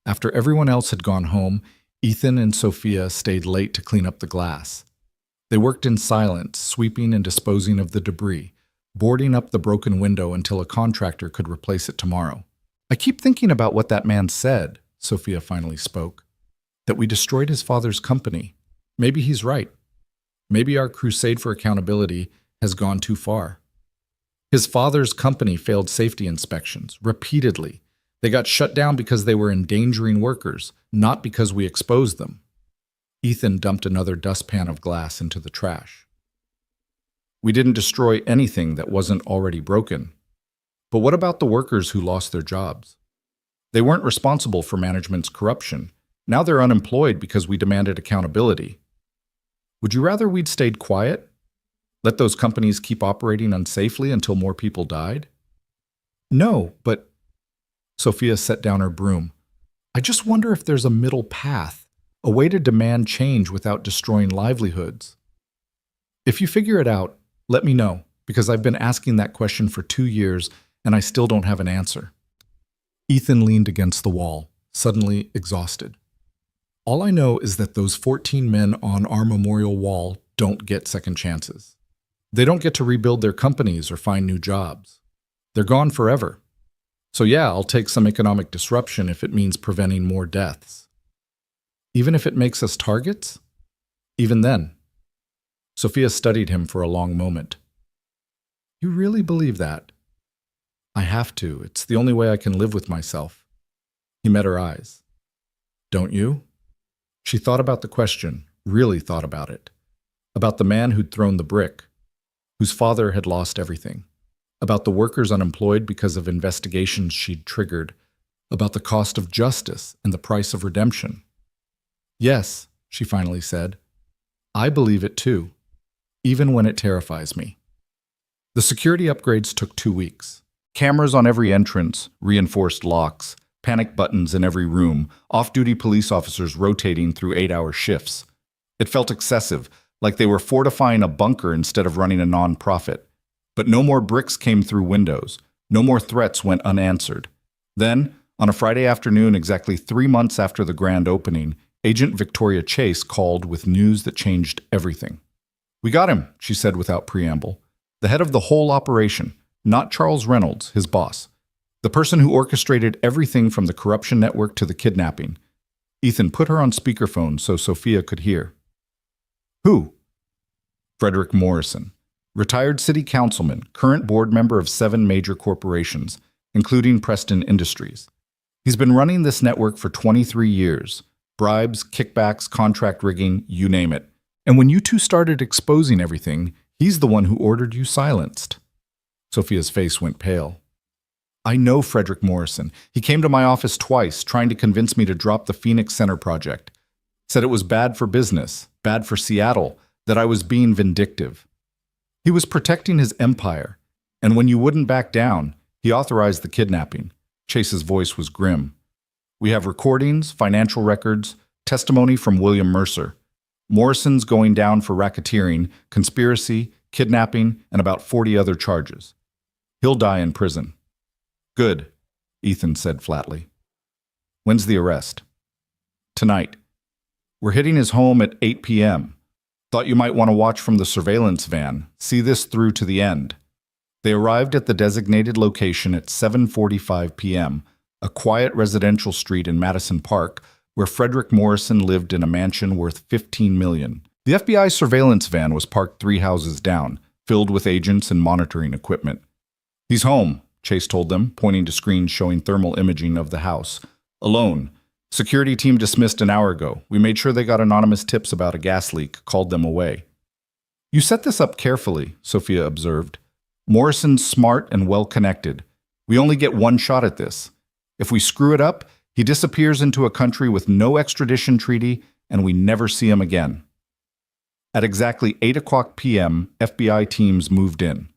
after everyone else had gone home, Ethan and Sophia stayed late to clean up the glass. They worked in silence, sweeping and disposing of the debris, boarding up the broken window until a contractor could replace it tomorrow. "I keep thinking about what that man said," Sophia finally spoke. "That we destroyed his father's company. Maybe he's right. Maybe our crusade for accountability has gone too far. His father's company failed safety inspections repeatedly. They got shut down because they were endangering workers, not because we exposed them." Ethan dumped another dustpan of glass into the trash. "We didn't destroy anything that wasn't already broken. But what about the workers who lost their jobs? They weren't responsible for management's corruption. Now they're unemployed because we demanded accountability. Would you rather we'd stayed quiet? Let those companies keep operating unsafely until more people died?" "No, but..." Sophia set down her broom. "I just wonder if there's a middle path, a way to demand change without destroying livelihoods. If you figure it out, let me know, because I've been asking that question for 2 years and I still don't have an answer." Ethan leaned against the wall, suddenly exhausted. "All I know is that those 14 men on our memorial wall don't get second chances. They don't get to rebuild their companies or find new jobs. They're gone forever. So yeah, I'll take some economic disruption if it means preventing more deaths. Even if it makes us targets? Even then." Sophia studied him for a long moment. "You really believe that?" "I have to. It's the only way I can live with myself." He met her eyes. "Don't you?" She thought about the question, really thought about it. About the man who'd thrown the brick, whose father had lost everything. About the workers unemployed because of investigations she'd triggered. About the cost of justice and the price of redemption. "Yes," she finally said. "I believe it too, even when it terrifies me." The security upgrades took 2 weeks. Cameras on every entrance, reinforced locks, panic buttons in every room, off-duty police officers rotating through 8-hour shifts. It felt excessive, like they were fortifying a bunker instead of running a non-profit. But no more bricks came through windows. No more threats went unanswered. Then, on a Friday afternoon exactly 3 months after the grand opening, Agent Victoria Chase called with news that changed everything. "We got him," she said without preamble. "The head of the whole operation, not Charles Reynolds, his boss. The person who orchestrated everything from the corruption network to the kidnapping." Ethan put her on speakerphone so Sophia could hear. "Who?" "Frederick Morrison, retired city councilman, current board member of 7 major corporations, including Preston Industries. He's been running this network for 23 years. Bribes, kickbacks, contract rigging, you name it. And when you two started exposing everything, he's the one who ordered you silenced." Sophia's face went pale. "I know Frederick Morrison. He came to my office twice, trying to convince me to drop the Phoenix Center project. Said it was bad for business, bad for Seattle, that I was being vindictive. He was protecting his empire, and when you wouldn't back down, he authorized the kidnapping." Chase's voice was grim. "We have recordings, financial records, testimony from William Mercer. Morrison's going down for racketeering, conspiracy, kidnapping, and about 40 other charges. He'll die in prison." "Good," Ethan said flatly. "When's the arrest?" "Tonight. We're hitting his home at 8 p.m. Thought you might want to watch from the surveillance van, see this through to the end." They arrived at the designated location at 7:45 p.m., a quiet residential street in Madison Park, where Frederick Morrison lived in a mansion worth $15 million. The FBI surveillance van was parked 3 houses down, filled with agents and monitoring equipment. "He's home," Chase told them, pointing to screens showing thermal imaging of the house. "Alone. Security team dismissed an hour ago. We made sure they got anonymous tips about a gas leak, called them away." "You set this up carefully," Sophia observed. "Morrison's smart and well-connected. We only get one shot at this. If we screw it up, he disappears into a country with no extradition treaty, and we never see him again." At exactly 8 o'clock p.m., FBI teams moved in.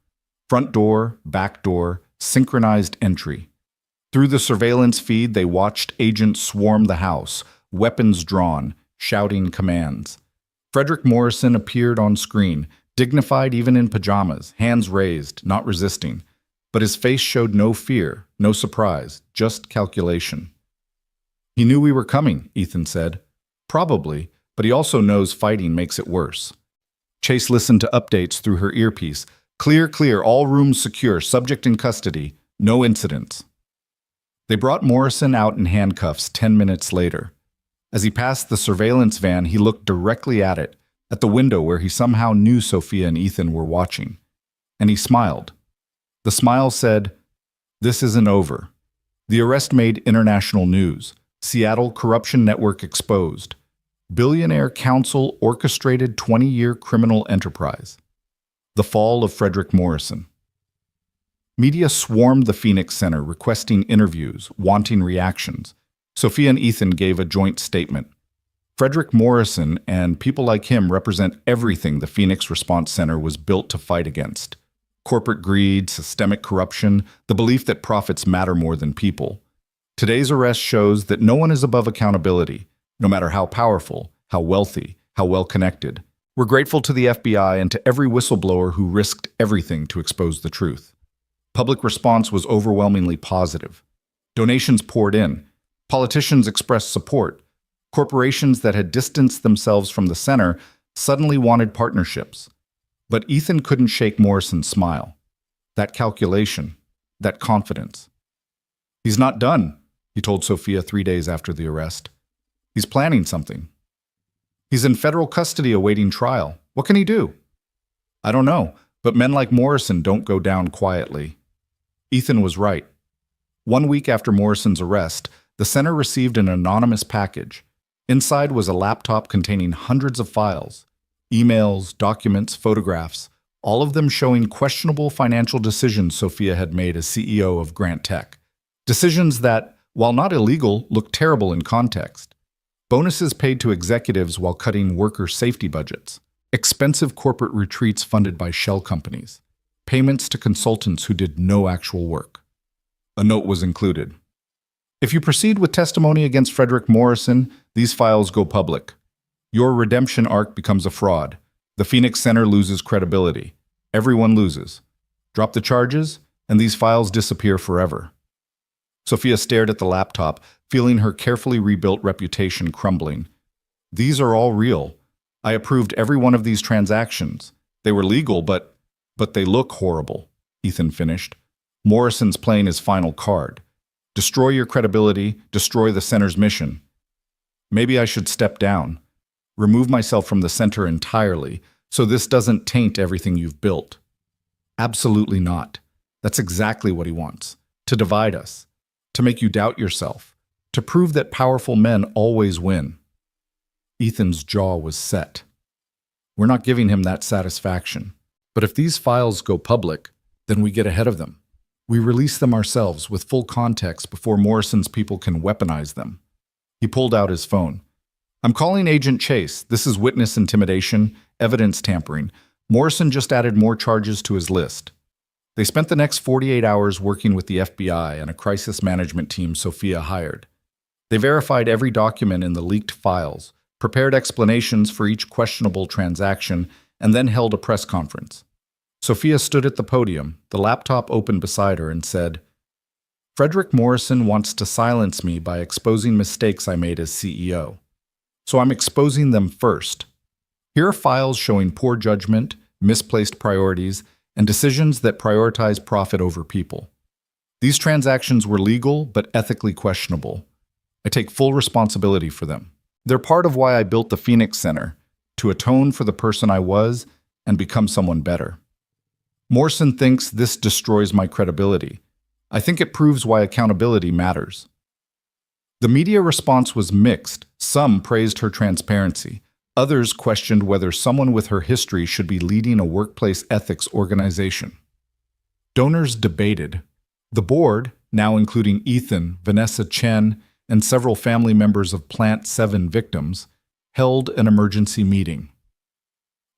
Front door, back door, synchronized entry. Through the surveillance feed, they watched agents swarm the house, weapons drawn, shouting commands. Frederick Morrison appeared on screen, dignified even in pajamas, hands raised, not resisting. But his face showed no fear, no surprise, just calculation. "He knew we were coming," Ethan said. "Probably, but he also knows fighting makes it worse." Chase listened to updates through her earpiece. "Clear, clear, all rooms secure, subject in custody, no incidents." They brought Morrison out in handcuffs 10 minutes later. As he passed the surveillance van, he looked directly at it, at the window where he somehow knew Sophia and Ethan were watching. And he smiled. The smile said, "This isn't over." The arrest made international news. Seattle corruption network exposed. Billionaire council orchestrated 20-year criminal enterprise. The fall of Frederick Morrison. Media swarmed the Phoenix Center, requesting interviews, wanting reactions. Sophia and Ethan gave a joint statement. Frederick Morrison and people like him represent everything the Phoenix Response Center was built to fight against. Corporate greed, systemic corruption, the belief that profits matter more than people. Today's arrest shows that no one is above accountability, no matter how powerful, how wealthy, how well-connected. We're grateful to the FBI and to every whistleblower who risked everything to expose the truth. Public response was overwhelmingly positive. Donations poured in. Politicians expressed support. Corporations that had distanced themselves from the center suddenly wanted partnerships. But Ethan couldn't shake Morrison's smile. That calculation, that confidence. "He's not done," he told Sophia 3 days after the arrest. "He's planning something. He's in federal custody awaiting trial. What can he do?" "I don't know, but men like Morrison don't go down quietly." Ethan was right. 1 week after Morrison's arrest, the center received an anonymous package. Inside was a laptop containing hundreds of files, emails, documents, photographs, all of them showing questionable financial decisions Sophia had made as CEO of Grant Tech. Decisions that, while not illegal, looked terrible in context. Bonuses paid to executives while cutting worker safety budgets. Expensive corporate retreats funded by shell companies. Payments to consultants who did no actual work. A note was included. If you proceed with testimony against Frederick Morrison, these files go public. Your redemption arc becomes a fraud. The Phoenix Center loses credibility. Everyone loses. Drop the charges, and these files disappear forever. Sophia stared at the laptop, feeling her carefully rebuilt reputation crumbling. These are all real. I approved every one of these transactions. They were legal, but they look horrible, Ethan finished. Morrison's playing his final card. Destroy your credibility, destroy the center's mission. Maybe I should step down, remove myself from the center entirely, so this doesn't taint everything you've built. Absolutely not. That's exactly what he wants. To divide us. To make you doubt yourself. To prove that powerful men always win. Ethan's jaw was set. We're not giving him that satisfaction. But if these files go public, then we get ahead of them. We release them ourselves with full context before Morrison's people can weaponize them. He pulled out his phone. I'm calling Agent Chase. This is witness intimidation, evidence tampering. Morrison just added more charges to his list. They spent the next 48 hours working with the FBI and a crisis management team Sophia hired. They verified every document in the leaked files, prepared explanations for each questionable transaction, and then held a press conference. Sophia stood at the podium, the laptop open beside her, and said, Frederick Morrison wants to silence me by exposing mistakes I made as CEO. So I'm exposing them first. Here are files showing poor judgment, misplaced priorities, and decisions that prioritize profit over people. These transactions were legal but ethically questionable. I take full responsibility for them. They're part of why I built the Phoenix Center, to atone for the person I was and become someone better. Morrison thinks this destroys my credibility. I think it proves why accountability matters. The media response was mixed. Some praised her transparency. Others questioned whether someone with her history should be leading a workplace ethics organization. Donors debated. The board, now including Ethan, Vanessa Chen, and several family members of Plant 7 victims, held an emergency meeting.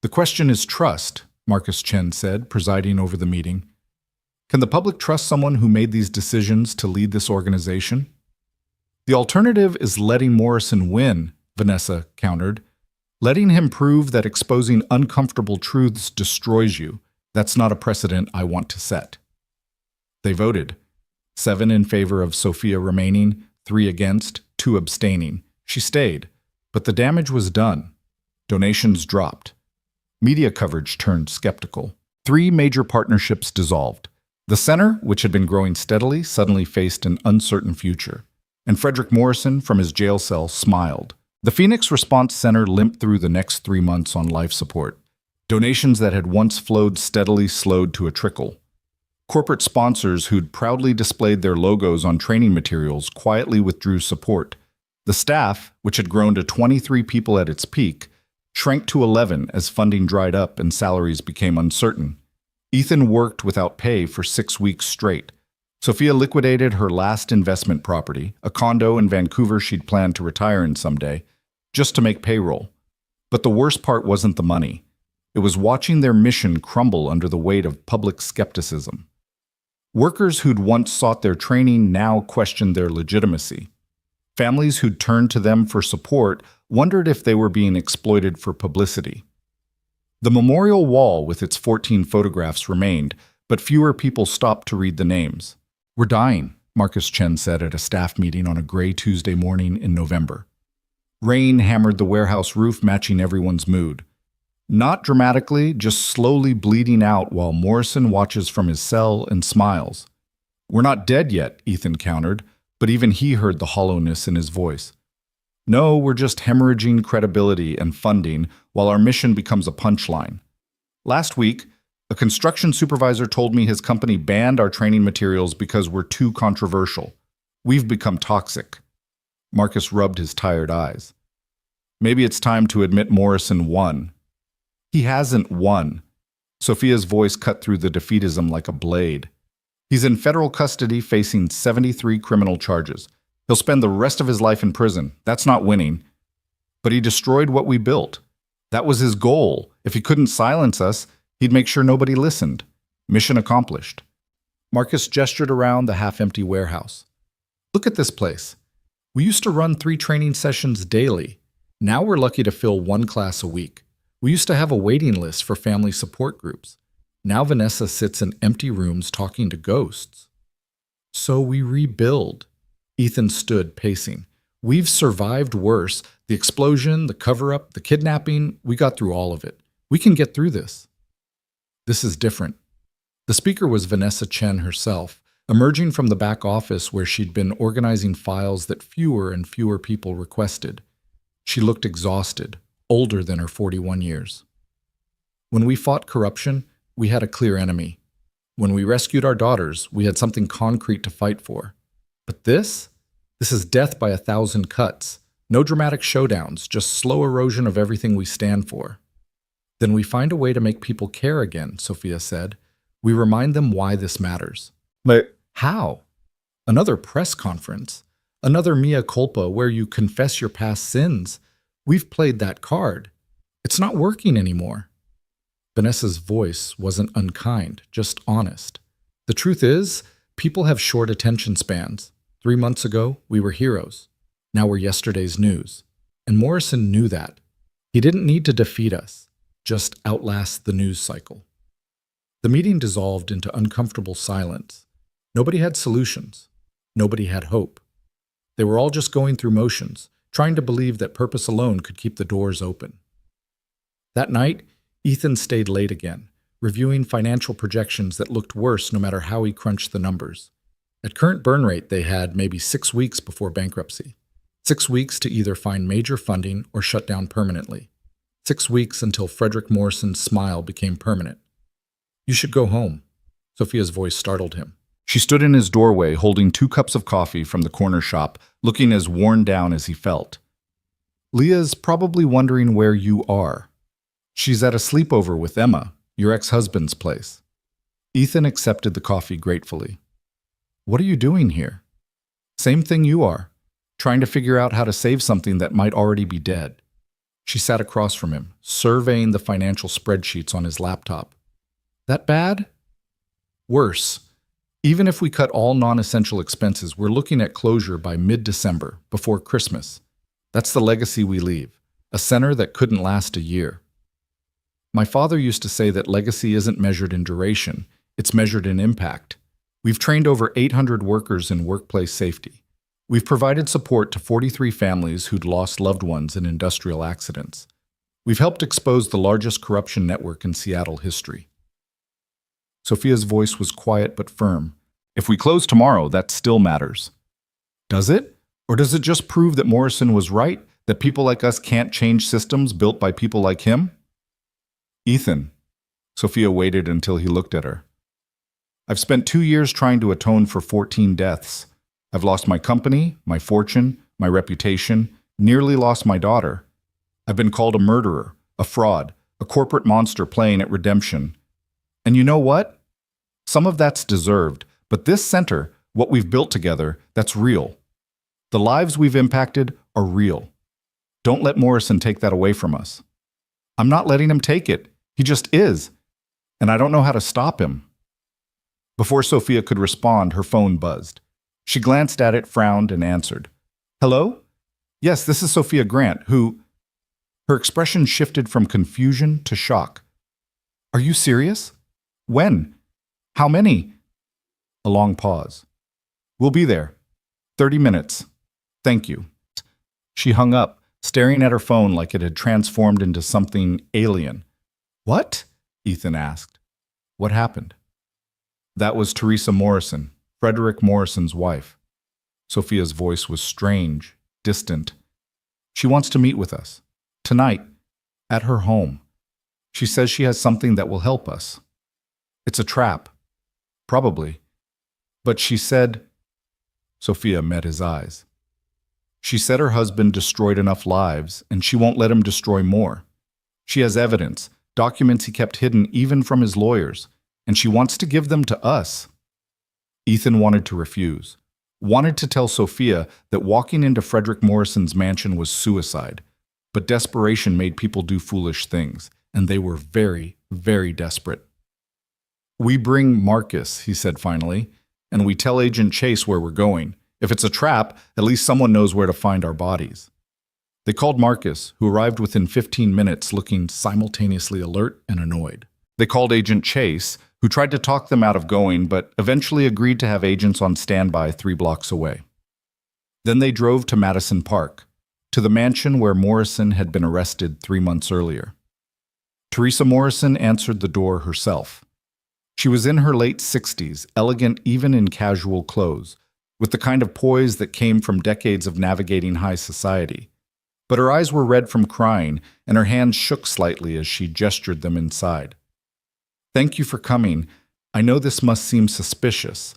The question is trust, Marcus Chen said, presiding over the meeting. Can the public trust someone who made these decisions to lead this organization? The alternative is letting Morrison win, Vanessa countered. Letting him prove that exposing uncomfortable truths destroys you. That's not a precedent I want to set. They voted. 7 in favor of Sophia remaining, 3 against, 2 abstaining. She stayed, but the damage was done. Donations dropped. Media coverage turned skeptical. 3 major partnerships dissolved. The center, which had been growing steadily, suddenly faced an uncertain future. And Frederick Morrison, from his jail cell, smiled. The Phoenix Response Center limped through the next 3 months on life support. Donations that had once flowed steadily slowed to a trickle. Corporate sponsors who'd proudly displayed their logos on training materials quietly withdrew support. The staff, which had grown to 23 people at its peak, shrank to 11 as funding dried up and salaries became uncertain. Ethan worked without pay for 6 weeks straight. Sophia liquidated her last investment property, a condo in Vancouver she'd planned to retire in someday, just to make payroll. But the worst part wasn't the money. It was watching their mission crumble under the weight of public skepticism. Workers who'd once sought their training now questioned their legitimacy. Families who'd turned to them for support wondered if they were being exploited for publicity. The memorial wall with its 14 photographs remained, but fewer people stopped to read the names. We're dying, Marcus Chen said at a staff meeting on a gray Tuesday morning in November. Rain hammered the warehouse roof, matching everyone's mood. Not dramatically, just slowly bleeding out while Morrison watches from his cell and smiles. We're not dead yet, Ethan countered, but even he heard the hollowness in his voice. No, we're just hemorrhaging credibility and funding while our mission becomes a punchline. Last week, a construction supervisor told me his company banned our training materials because we're too controversial. We've become toxic. Marcus rubbed his tired eyes. Maybe it's time to admit Morrison won. He hasn't won. Sophia's voice cut through the defeatism like a blade. He's in federal custody facing 73 criminal charges. He'll spend the rest of his life in prison. That's not winning. But he destroyed what we built. That was his goal. If he couldn't silence us, he'd make sure nobody listened. Mission accomplished. Marcus gestured around the half-empty warehouse. Look at this place. We used to run 3 training sessions daily. Now we're lucky to fill 1 class a week. We used to have a waiting list for family support groups. Now Vanessa sits in empty rooms talking to ghosts. So we rebuild. Ethan stood, pacing. We've survived worse. The explosion, the cover-up, the kidnapping, we got through all of it. We can get through this. This is different. The speaker was Vanessa Chen herself, emerging from the back office where she'd been organizing files that fewer and fewer people requested. She looked exhausted, older than her 41 years. When we fought corruption, we had a clear enemy. When we rescued our daughters, we had something concrete to fight for. But this is death by 1,000 cuts. No dramatic showdowns, just slow erosion of everything we stand for. Then we find a way to make people care again, Sophia said. We remind them why this matters. But how? Another press conference? Another mea culpa where you confess your past sins? We've played that card. It's not working anymore. Vanessa's voice wasn't unkind, just honest. The truth is, people have short attention spans. 3 months ago, we were heroes. Now we're yesterday's news. And Morrison knew that. He didn't need to defeat us, just outlast the news cycle. The meeting dissolved into uncomfortable silence. Nobody had solutions. Nobody had hope. They were all just going through motions, trying to believe that purpose alone could keep the doors open. That night, Ethan stayed late again, reviewing financial projections that looked worse no matter how he crunched the numbers. At current burn rate, they had maybe 6 weeks before bankruptcy. 6 weeks to either find major funding or shut down permanently. 6 weeks until Frederick Morrison's smile became permanent. You should go home. Sophia's voice startled him. She stood in his doorway holding 2 cups of coffee from the corner shop, looking as worn down as he felt. Leah's probably wondering where you are. She's at a sleepover with Emma, your ex-husband's place. Ethan accepted the coffee gratefully. What are you doing here? Same thing you are, trying to figure out how to save something that might already be dead. She sat across from him, surveying the financial spreadsheets on his laptop. That bad? Worse. Even if we cut all non-essential expenses, we're looking at closure by mid-December, before Christmas. That's the legacy we leave, a center that couldn't last a year. My father used to say that legacy isn't measured in duration, it's measured in impact. We've trained over 800 workers in workplace safety. We've provided support to 43 families who'd lost loved ones in industrial accidents. We've helped expose the largest corruption network in Seattle history. Sophia's voice was quiet but firm. If we close tomorrow, that still matters. Does it? Or does it just prove that Morrison was right, that people like us can't change systems built by people like him? Ethan. Sophia waited until he looked at her. I've spent 2 years trying to atone for 14 deaths. I've lost my company, my fortune, my reputation, nearly lost my daughter. I've been called a murderer, a fraud, a corporate monster playing at redemption. And you know what? Some of that's deserved, but this center, what we've built together, that's real. The lives we've impacted are real. Don't let Morrison take that away from us. I'm not letting him take it. He just is. And I don't know how to stop him. Before Sophia could respond, her phone buzzed. She glanced at it, frowned, and answered. Hello? Yes, this is Sophia Grant, who... Her expression shifted from confusion to shock. Are you serious? When? How many? A long pause. We'll be there. 30 minutes. Thank you. She hung up, staring at her phone like it had transformed into something alien. What? Ethan asked. What happened? That was Teresa Morrison, Frederick Morrison's wife. Sophia's voice was strange, distant. She wants to meet with us. Tonight. At her home. She says she has something that will help us. It's a trap. Probably. But she said... Sophia met his eyes. She said her husband destroyed enough lives, and she won't let him destroy more. She has evidence, documents he kept hidden even from his lawyers, and she wants to give them to us. Ethan wanted to refuse. Wanted to tell Sophia that walking into Frederick Morrison's mansion was suicide. But desperation made people do foolish things, and they were very, very desperate. We bring Marcus, he said finally, and we tell Agent Chase where we're going. If it's a trap, at least someone knows where to find our bodies. They called Marcus, who arrived within 15 minutes looking simultaneously alert and annoyed. They called Agent Chase, who tried to talk them out of going, but eventually agreed to have agents on standby 3 blocks away. Then they drove to Madison Park, to the mansion where Morrison had been arrested 3 months earlier. Teresa Morrison answered the door herself. She was in her late 60s, elegant even in casual clothes, with the kind of poise that came from decades of navigating high society. But her eyes were red from crying, and her hands shook slightly as she gestured them inside. "Thank you for coming. I know this must seem suspicious."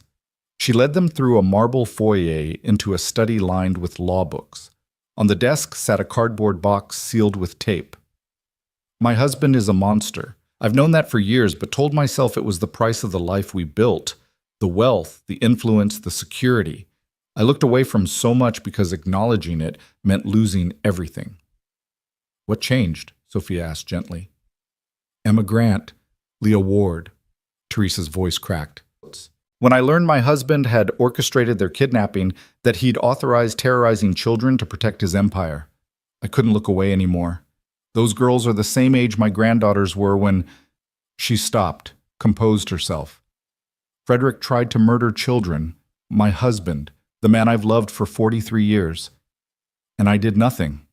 She led them through a marble foyer into a study lined with law books. On the desk sat a cardboard box sealed with tape. "My husband is a monster. I've known that for years, but told myself it was the price of the life we built, the wealth, the influence, the security. I looked away from so much because acknowledging it meant losing everything." "What changed?" Sophia asked gently. "Emma Grant, Leah Ward." Teresa's voice cracked. "When I learned my husband had orchestrated their kidnapping, that he'd authorized terrorizing children to protect his empire, I couldn't look away anymore. Those girls are the same age my granddaughters were when—" She stopped, composed herself. "Frederick tried to murder children, my husband, the man I've loved for 43 years. And I did nothing."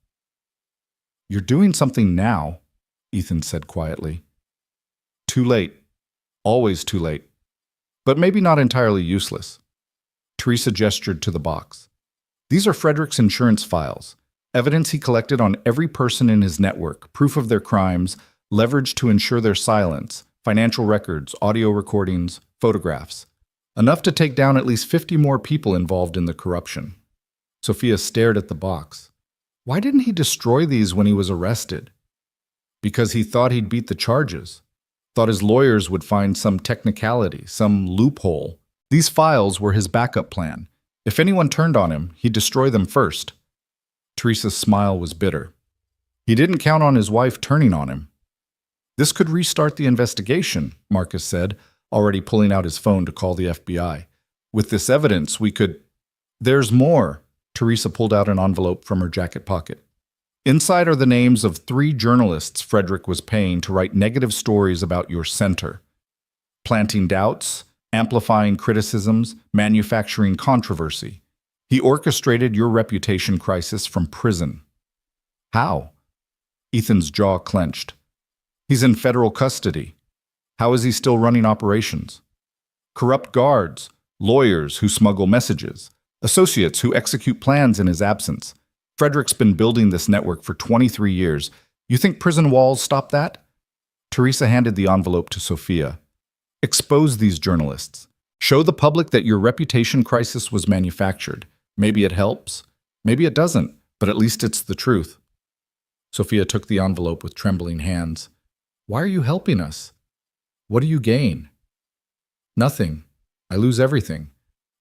"You're doing something now," Ethan said quietly. "Too late. Always too late. But maybe not entirely useless." Teresa gestured to the box. "These are Frederick's insurance files, evidence he collected on every person in his network, proof of their crimes, leverage to ensure their silence, financial records, audio recordings, photographs. Enough to take down at least 50 more people involved in the corruption." Sophia stared at the box. Why didn't he destroy these when he was arrested? Because he thought he'd beat the charges. Thought his lawyers would find some technicality, some loophole. These files were his backup plan. If anyone turned on him, he'd destroy them first. Teresa's smile was bitter. He didn't count on his wife turning on him. "This could restart the investigation," Marcus said, already pulling out his phone to call the FBI. "With this evidence, we could—" "There's more." Teresa pulled out an envelope from her jacket pocket. "Inside are the names of 3 journalists Frederick was paying to write negative stories about your center. Planting doubts, amplifying criticisms, manufacturing controversy. He orchestrated your reputation crisis from prison." "How?" Ethan's jaw clenched. "He's in federal custody. How is he still running operations? Corrupt guards, lawyers who smuggle messages, associates who execute plans in his absence. Frederick's been building this network for 23 years. You think prison walls stop that?" Teresa handed the envelope to Sophia. "Expose these journalists. Show the public that your reputation crisis was manufactured. Maybe it helps. Maybe it doesn't, but at least it's the truth." Sophia took the envelope with trembling hands. "Why are you helping us? What do you gain?" "Nothing. I lose everything.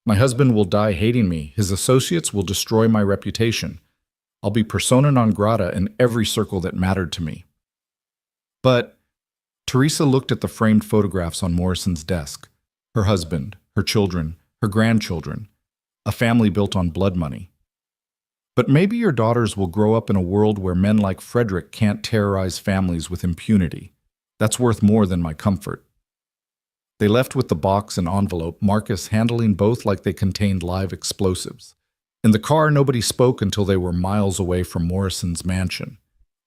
My husband will die hating me. His associates will destroy my reputation. I'll be persona non grata in every circle that mattered to me." "But—" Teresa looked at the framed photographs on Morrison's desk. Her husband, her children, her grandchildren. A family built on blood money. "But maybe your daughters will grow up in a world where men like Frederick can't terrorize families with impunity. That's worth more than my comfort." They left with the box and envelope, Marcus handling both like they contained live explosives. In the car, nobody spoke until they were miles away from Morrison's mansion.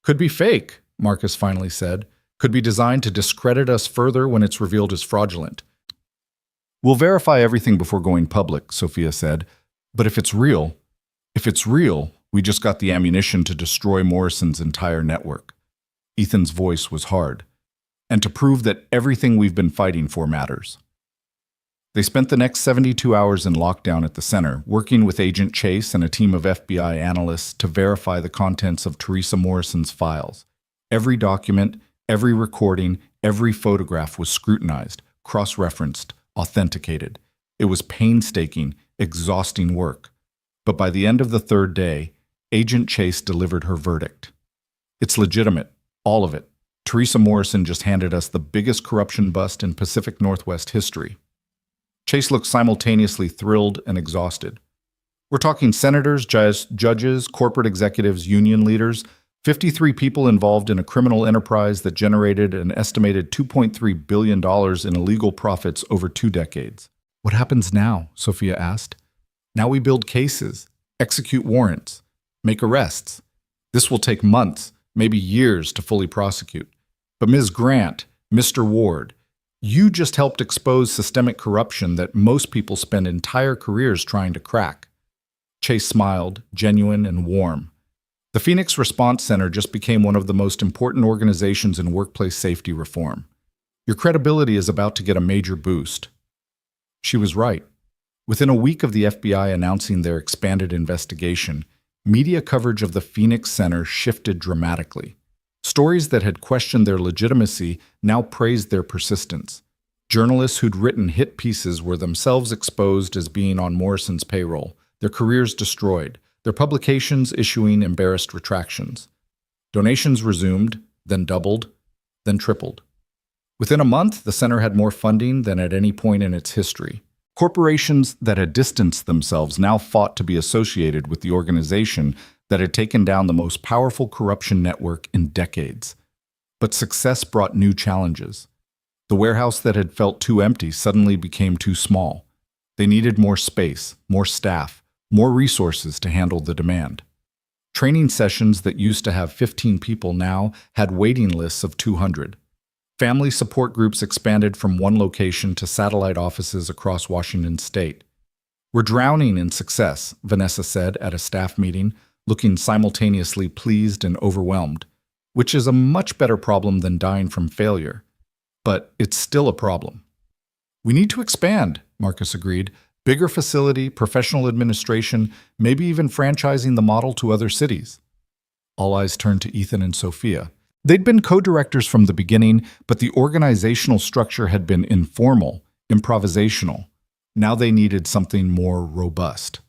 "Could be fake," Marcus finally said. "Could be designed to discredit us further when it's revealed as fraudulent." "We'll verify everything before going public," Sophia said. "But if it's real, we just got the ammunition to destroy Morrison's entire network." Ethan's voice was hard. "And to prove that everything we've been fighting for matters." They spent the next 72 hours in lockdown at the center, working with Agent Chase and a team of FBI analysts to verify the contents of Teresa Morrison's files. Every document, every recording, every photograph was scrutinized, cross-referenced, authenticated. It was painstaking, exhausting work. But by the end of the 3rd day, Agent Chase delivered her verdict. "It's legitimate, all of it. Teresa Morrison just handed us the biggest corruption bust in Pacific Northwest history." Chase looked simultaneously thrilled and exhausted. We're talking senators, judges, corporate executives, union leaders, 53 people involved in a criminal enterprise that generated an estimated $2.3 billion in illegal profits over 2 decades. What happens now? Sophia asked. Now we build cases, execute warrants, make arrests. This will take months, maybe years to fully prosecute. But Ms. Grant, Mr. Ward, you just helped expose systemic corruption that most people spend entire careers trying to crack. Chase smiled, genuine and warm. The Phoenix Response Center just became one of the most important organizations in workplace safety reform. Your credibility is about to get a major boost. She was right. Within a week of the FBI announcing their expanded investigation, media coverage of the Phoenix Center shifted dramatically. Stories that had questioned their legitimacy now praised their persistence. Journalists who'd written hit pieces were themselves exposed as being on Morrison's payroll, their careers destroyed, their publications issuing embarrassed retractions. Donations resumed, then doubled, then tripled. Within a month, the center had more funding than at any point in its history. Corporations that had distanced themselves now fought to be associated with the organization that had taken down the most powerful corruption network in decades. But success brought new challenges. The warehouse that had felt too empty suddenly became too small. They needed more space, more staff, more resources to handle the demand. Training sessions that used to have 15 people now had waiting lists of 200. Family support groups expanded from one location to satellite offices across Washington state. We're drowning in success, Vanessa said at a staff meeting, looking simultaneously pleased and overwhelmed, which is a much better problem than dying from failure. But it's still a problem. We need to expand, Marcus agreed. Bigger facility, professional administration, maybe even franchising the model to other cities. All eyes turned to Ethan and Sophia. They'd been co-directors from the beginning, but the organizational structure had been informal, improvisational. Now they needed something more robust.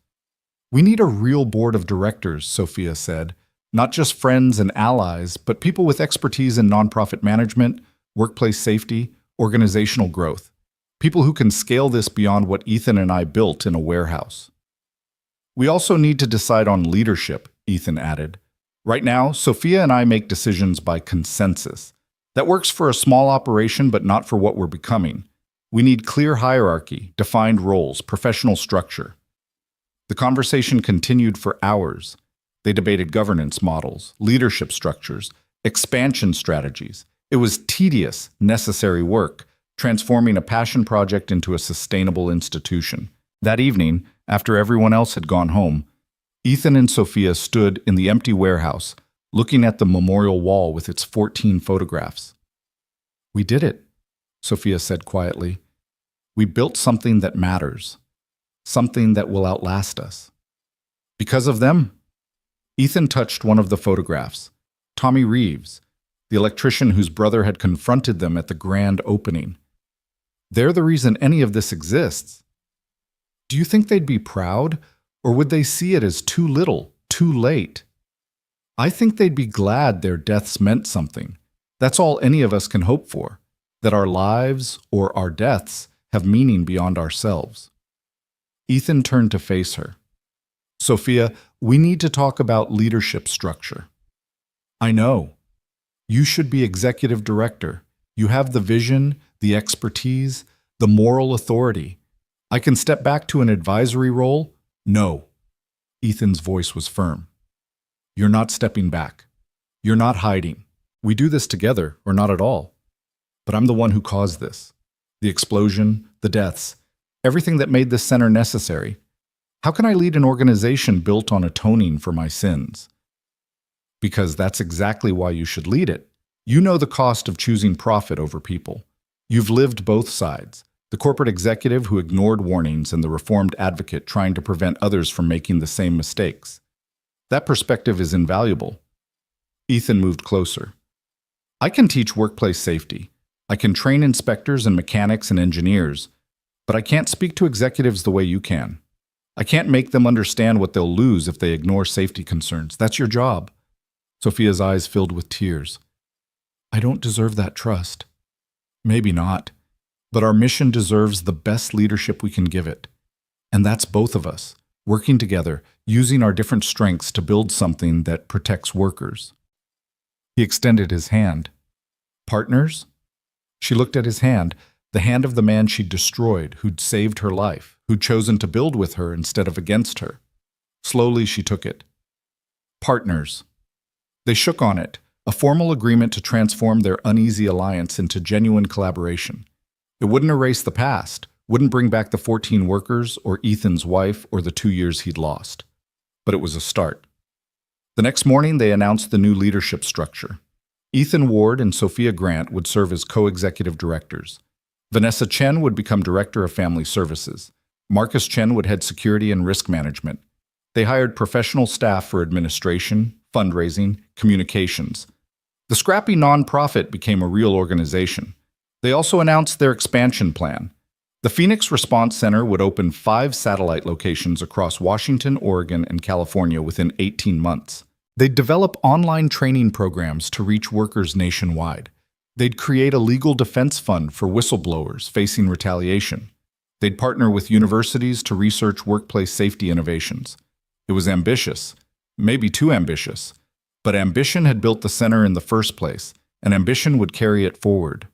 We need a real board of directors, Sophia said. Not just friends and allies, but people with expertise in nonprofit management, workplace safety, organizational growth. People who can scale this beyond what Ethan and I built in a warehouse. We also need to decide on leadership, Ethan added. Right now, Sophia and I make decisions by consensus. That works for a small operation, but not for what we're becoming. We need clear hierarchy, defined roles, professional structure. The conversation continued for hours. They debated governance models, leadership structures, expansion strategies. It was tedious, necessary work, transforming a passion project into a sustainable institution. That evening, after everyone else had gone home, Ethan and Sophia stood in the empty warehouse, looking at the memorial wall with its 14 photographs. We did it, Sophia said quietly. We built something that matters, something that will outlast us. Because of them. Ethan touched one of the photographs, Tommy Reeves, the electrician whose brother had confronted them at the grand opening. They're the reason any of this exists. Do you think they'd be proud? Or would they see it as too little, too late? I think they'd be glad their deaths meant something. That's all any of us can hope for, that our lives or our deaths have meaning beyond ourselves. Ethan turned to face her. Sophia, we need to talk about leadership structure. I know. You should be executive director. You have the vision, the expertise, the moral authority. I can step back to an advisory role. No. Ethan's voice was firm. You're not stepping back. You're not hiding. We do this together, or not at all. But I'm the one who caused this. The explosion, the deaths, everything that made this center necessary. How can I lead an organization built on atoning for my sins? Because that's exactly why you should lead it. You know the cost of choosing profit over people. You've lived both sides. The corporate executive who ignored warnings and the reformed advocate trying to prevent others from making the same mistakes. That perspective is invaluable. Ethan moved closer. I can teach workplace safety. I can train inspectors and mechanics and engineers, but I can't speak to executives the way you can. I can't make them understand what they'll lose if they ignore safety concerns. That's your job. Sophia's eyes filled with tears. I don't deserve that trust. Maybe not. But our mission deserves the best leadership we can give it. And that's both of us. working together, using our different strengths to build something that protects workers. He extended his hand. Partners? She looked at his hand, the hand of the man she'd destroyed, who'd saved her life, who'd chosen to build with her instead of against her. Slowly she took it. Partners. They shook on it, a formal agreement to transform their uneasy alliance into genuine collaboration. It wouldn't erase the past, wouldn't bring back the 14 workers or Ethan's wife or the 2 years he'd lost. But it was a start. The next morning, they announced the new leadership structure. Ethan Ward and Sophia Grant would serve as co-executive directors. Vanessa Chen would become director of family services. Marcus Chen would head security and risk management. They hired professional staff for administration, fundraising, communications. The scrappy nonprofit became a real organization. They also announced their expansion plan. The Phoenix Response Center would open 5 satellite locations across Washington, Oregon, and California within 18 months. They'd develop online training programs to reach workers nationwide. They'd create a legal defense fund for whistleblowers facing retaliation. They'd partner with universities to research workplace safety innovations. It was ambitious, maybe too ambitious, but ambition had built the center in the first place, and ambition would carry it forward.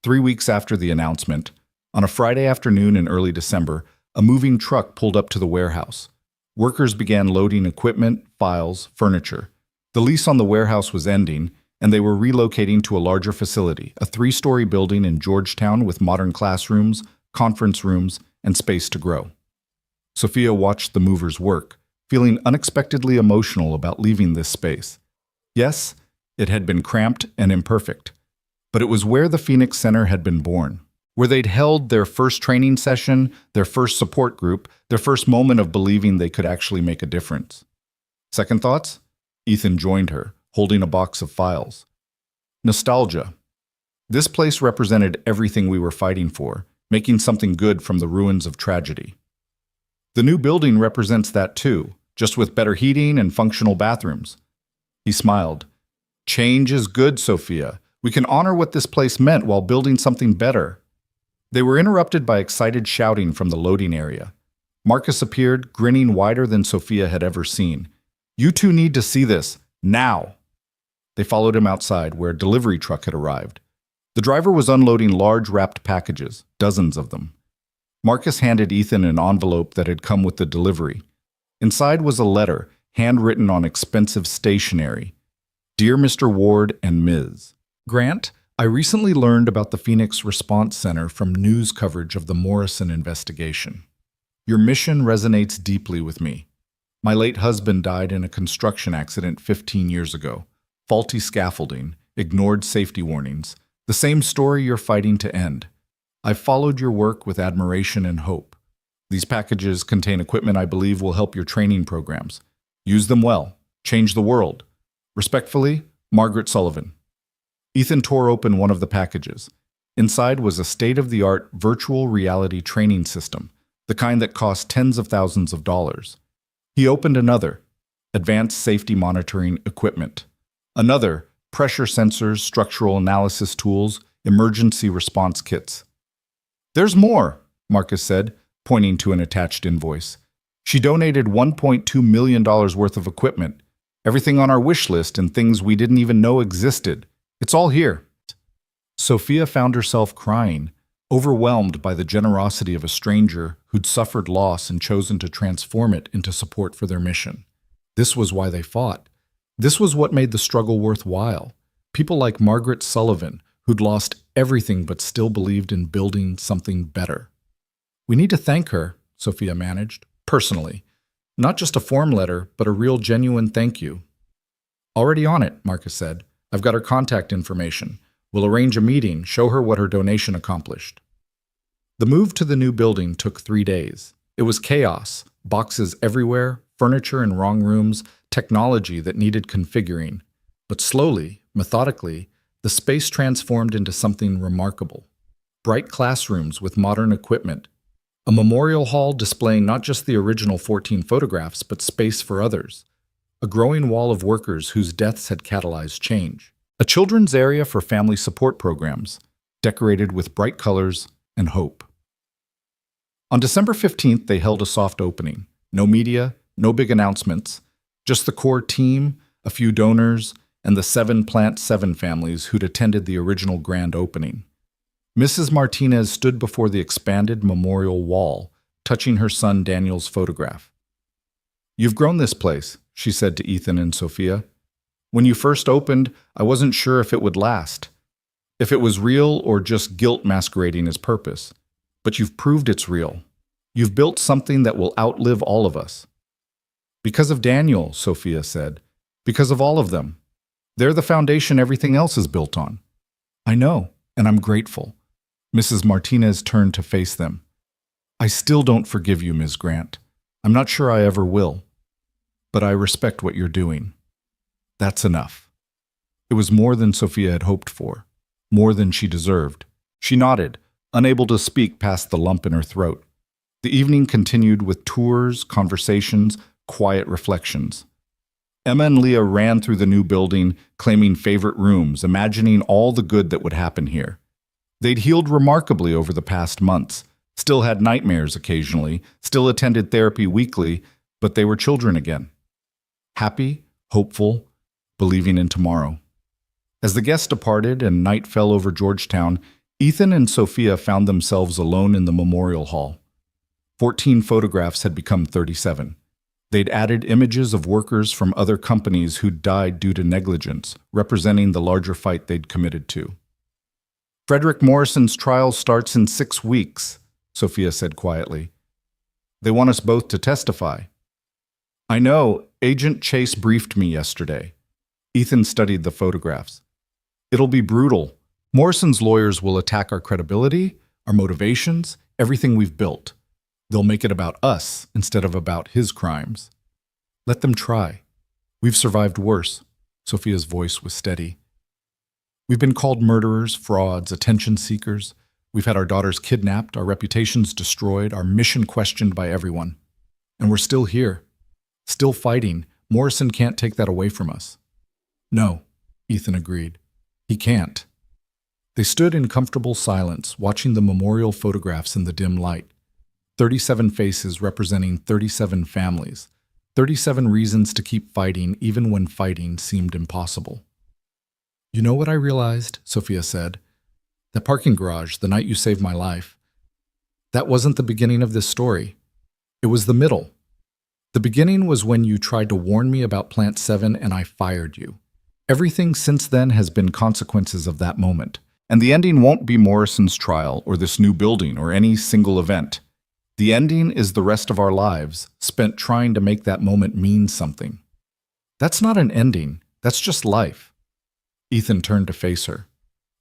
3 weeks after the announcement, on a Friday afternoon in early December, a moving truck pulled up to the warehouse. Workers began loading equipment, files, furniture. The lease on the warehouse was ending, and they were relocating to a larger facility, a 3-story building in Georgetown with modern classrooms, conference rooms, and space to grow. Sophia watched the movers work, feeling unexpectedly emotional about leaving this space. Yes, it had been cramped and imperfect, but it was where the Phoenix Center had been born, where they'd held their first training session, their first support group, their first moment of believing they could actually make a difference. Second thoughts? Ethan joined her, holding a box of files. Nostalgia. This place represented everything we were fighting for, making something good from the ruins of tragedy. The new building represents that too, just with better heating and functional bathrooms. He smiled. Change is good, Sophia. We can honor what this place meant while building something better. They were interrupted by excited shouting from the loading area. Marcus appeared, grinning wider than Sophia had ever seen. You two need to see this, now. They followed him outside, where a delivery truck had arrived. The driver was unloading large wrapped packages, dozens of them. Marcus handed Ethan an envelope that had come with the delivery. Inside was a letter, handwritten on expensive stationery. Dear Mr. Ward and Ms. Grant, I recently learned about the Phoenix Response Center from news coverage of the Morrison investigation. Your mission resonates deeply with me. My late husband died in a construction accident 15 years ago. Faulty scaffolding, ignored safety warnings, the same story you're fighting to end. I've followed your work with admiration and hope. These packages contain equipment I believe will help your training programs. Use them well. Change the world. Respectfully, Margaret Sullivan. Ethan tore open one of the packages. Inside was a state-of-the-art virtual reality training system, the kind that cost tens of thousands of dollars. He opened another, advanced safety monitoring equipment. Another, pressure sensors, structural analysis tools, emergency response kits. There's more, Marcus said, pointing to an attached invoice. She donated $1.2 million worth of equipment, everything on our wish list and things we didn't even know existed. It's all here. Sophia found herself crying, overwhelmed by the generosity of a stranger who'd suffered loss and chosen to transform it into support for their mission. This was why they fought. This was what made the struggle worthwhile. People like Margaret Sullivan, who'd lost everything but still believed in building something better. We need to thank her, Sophia managed, personally. Not just a form letter, but a real genuine thank you. Already on it, Marcus said. I've got her contact information. We'll arrange a meeting, show her what her donation accomplished. The move to the new building took 3 days. It was chaos, boxes everywhere, furniture in wrong rooms, technology that needed configuring. But slowly, methodically, the space transformed into something remarkable. Bright classrooms with modern equipment. A memorial hall displaying not just the original 14 photographs, but space for others. A growing wall of workers whose deaths had catalyzed change. A children's area for family support programs, decorated with bright colors and hope. On December 15th, they held a soft opening. No media, no big announcements. Just the core team, a few donors, and the 7 Plant 7 families who'd attended the original grand opening. Mrs. Martinez stood before the expanded memorial wall, touching her son Daniel's photograph. "You've grown this place," she said to Ethan and Sophia. "When you first opened, I wasn't sure if it would last, if it was real or just guilt masquerading as purpose. But you've proved it's real. You've built something that will outlive all of us." "Because of Daniel," Sophia said. "Because of all of them. They're the foundation everything else is built on." "I know, and I'm grateful." Mrs. Martinez turned to face them. "I still don't forgive you, Ms. Grant. I'm not sure I ever will. But I respect what you're doing." That's enough. It was more than Sophia had hoped for, more than she deserved. She nodded, unable to speak past the lump in her throat. The evening continued with tours, conversations, quiet reflections. Emma and Leah ran through the new building, claiming favorite rooms, imagining all the good that would happen here. They'd healed remarkably over the past months, still had nightmares occasionally, still attended therapy weekly, but they were children again. Happy, hopeful, believing in tomorrow. As the guests departed and night fell over Georgetown, Ethan and Sophia found themselves alone in the memorial hall. 14 photographs had become 37. They'd added images of workers from other companies who'd died due to negligence, representing the larger fight they'd committed to. "Frederick Morrison's trial starts in 6 weeks, Sophia said quietly. "They want us both to testify." "I know. Agent Chase briefed me yesterday." Ethan studied the photographs. "It'll be brutal. Morrison's lawyers will attack our credibility, our motivations, everything we've built. They'll make it about us instead of about his crimes." "Let them try. We've survived worse." Sophia's voice was steady. "We've been called murderers, frauds, attention seekers. We've had our daughters kidnapped, our reputations destroyed, our mission questioned by everyone. And we're still here, still fighting. Morrison can't take that away from us." "No," Ethan agreed. "He can't." They stood in comfortable silence, watching the memorial photographs in the dim light. 37 faces representing 37 families. 37 reasons to keep fighting even when fighting seemed impossible. "You know what I realized?" Sophia said. "That parking garage, the night you saved my life. That wasn't the beginning of this story. It was the middle. The beginning was when you tried to warn me about Plant 7 and I fired you. Everything since then has been consequences of that moment. And the ending won't be Morrison's trial or this new building or any single event. The ending is the rest of our lives, spent trying to make that moment mean something. That's not an ending. That's just life." Ethan turned to face her.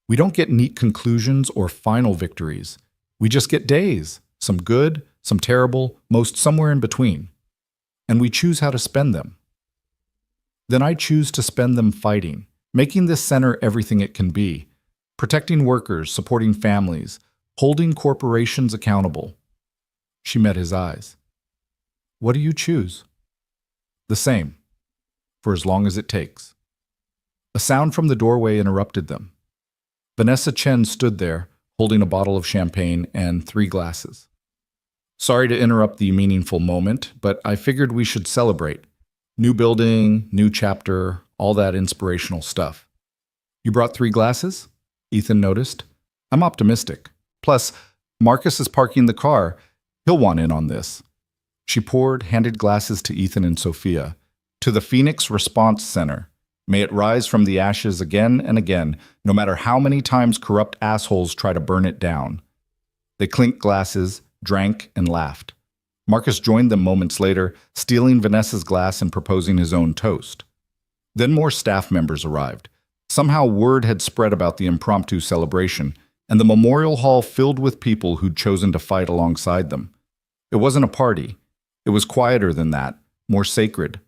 "We don't get neat conclusions or final victories. We just get days, some good, some terrible, most somewhere in between. And we choose how to spend them. Then I choose to spend them fighting, making this center everything it can be, protecting workers, supporting families, holding corporations accountable." She met his eyes. "What do you choose?" "The same, for as long as it takes." A sound from the doorway interrupted them. Vanessa Chen stood there, holding a bottle of champagne and 3 glasses. "Sorry to interrupt the meaningful moment, but I figured we should celebrate. New building, new chapter, all that inspirational stuff." "You brought 3 glasses?" Ethan noticed. "I'm optimistic. Plus, Marcus is parking the car. He'll want in on this." She poured, handed glasses to Ethan and Sophia. "To the Phoenix Response Center. May it rise from the ashes again and again, no matter how many times corrupt assholes try to burn it down." They clinked glasses, drank, and laughed. Marcus joined them moments later, stealing Vanessa's glass and proposing his own toast. Then more staff members arrived. Somehow word had spread about the impromptu celebration, and the memorial hall filled with people who'd chosen to fight alongside them. It wasn't a party. It was quieter than that, more sacred.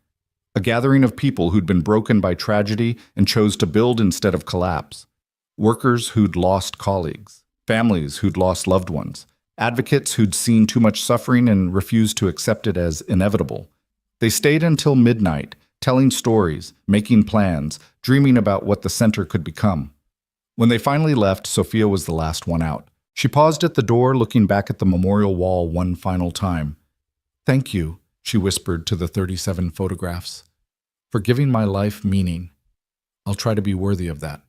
A gathering of people who'd been broken by tragedy and chose to build instead of collapse. Workers who'd lost colleagues, families who'd lost loved ones, advocates who'd seen too much suffering and refused to accept it as inevitable. They stayed until midnight, telling stories, making plans, dreaming about what the center could become. When they finally left, Sophia was the last one out. She paused at the door, looking back at the memorial wall one final time. "Thank you. she whispered to the 37 photographs. "For giving my life meaning. I'll try to be worthy of that."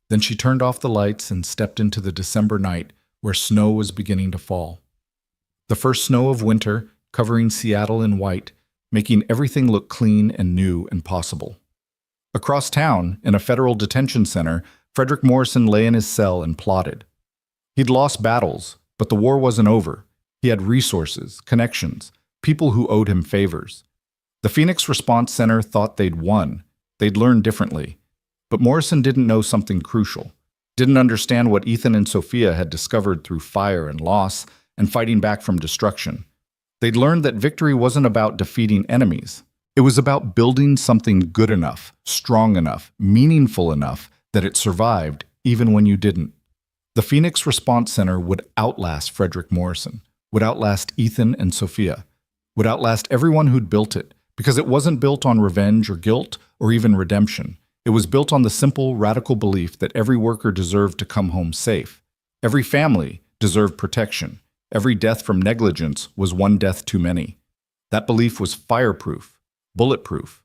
Then she turned off the lights and stepped into the December night where snow was beginning to fall. The first snow of winter, covering Seattle in white, making everything look clean and new and possible. Across town, in a federal detention center, Frederick Morrison lay in his cell and plotted. He'd lost battles, but the war wasn't over. He had resources, connections, people who owed him favors. The Phoenix Response Center thought they'd won. They'd learned differently. But Morrison didn't know something crucial. Didn't understand what Ethan and Sophia had discovered through fire and loss and fighting back from destruction. They'd learned that victory wasn't about defeating enemies. It was about building something good enough, strong enough, meaningful enough that it survived even when you didn't. The Phoenix Response Center would outlast Frederick Morrison, would outlast Ethan and Sophia, would outlast everyone who'd built it, because it wasn't built on revenge or guilt or even redemption. It was built on the simple, radical belief that every worker deserved to come home safe. Every family deserved protection. Every death from negligence was one death too many. That belief was fireproof, bulletproof,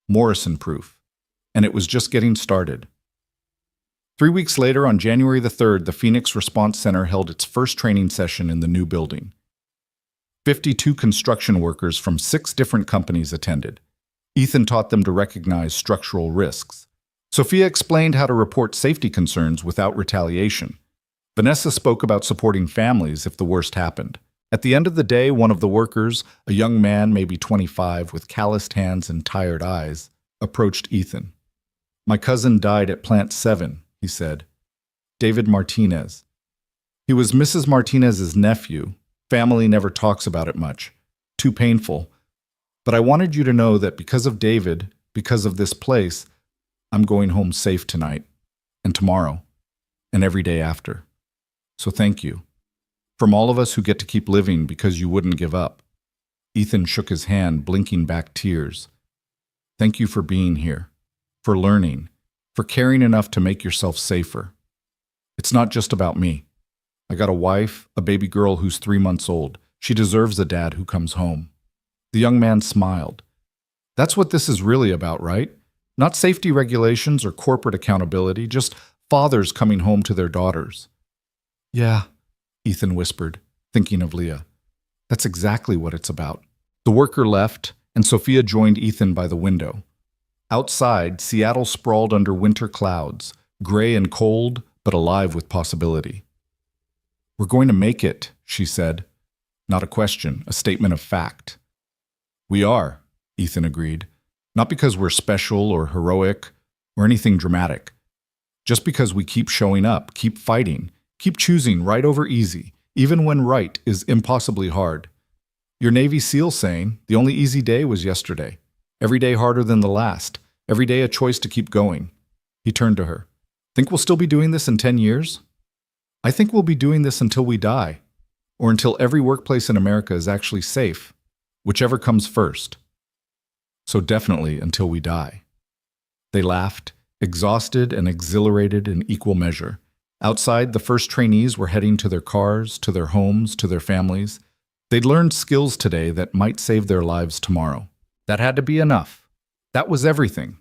Morrison-proof, and it was just getting started. 3 weeks later, on January the 3rd, the Phoenix Response Center held its first training session in the new building. 52 construction workers from 6 different companies attended. Ethan taught them to recognize structural risks. Sophia explained how to report safety concerns without retaliation. Vanessa spoke about supporting families if the worst happened. At the end of the day, one of the workers, a young man maybe 25 with calloused hands and tired eyes, approached Ethan. "My cousin died at Plant 7, he said. "David Martinez. He was Mrs. Martinez's nephew. Family never talks about it much. Too painful. But I wanted you to know that because of David, because of this place, I'm going home safe tonight, and tomorrow, and every day after. So thank you. From all of us who get to keep living because you wouldn't give up." Ethan shook his hand, blinking back tears. "Thank you for being here, for learning, for caring enough to make yourself safer. It's not just about me. I got a wife, a baby girl who's 3 months old. She deserves a dad who comes home." The young man smiled. "That's what this is really about, right? Not safety regulations or corporate accountability, just fathers coming home to their daughters." "Yeah," Ethan whispered, thinking of Leah. "That's exactly what it's about." The worker left, and Sophia joined Ethan by the window. Outside, Seattle sprawled under winter clouds, gray and cold, but alive with possibility. "We're going to make it," she said. Not a question, a statement of fact. "We are," Ethan agreed. "Not because we're special or heroic or anything dramatic. Just because we keep showing up, keep fighting, keep choosing right over easy, even when right is impossibly hard. Your Navy SEAL saying, the only easy day was yesterday. Every day harder than the last. Every day a choice to keep going." He turned to her. "Think we'll still be doing this in 10 years? I think we'll be doing this until we die, or until every workplace in America is actually safe, whichever comes first. So definitely until we die." They laughed, exhausted and exhilarated in equal measure. Outside, the first trainees were heading to their cars, to their homes, to their families. They'd learned skills today that might save their lives tomorrow. That had to be enough. That was everything.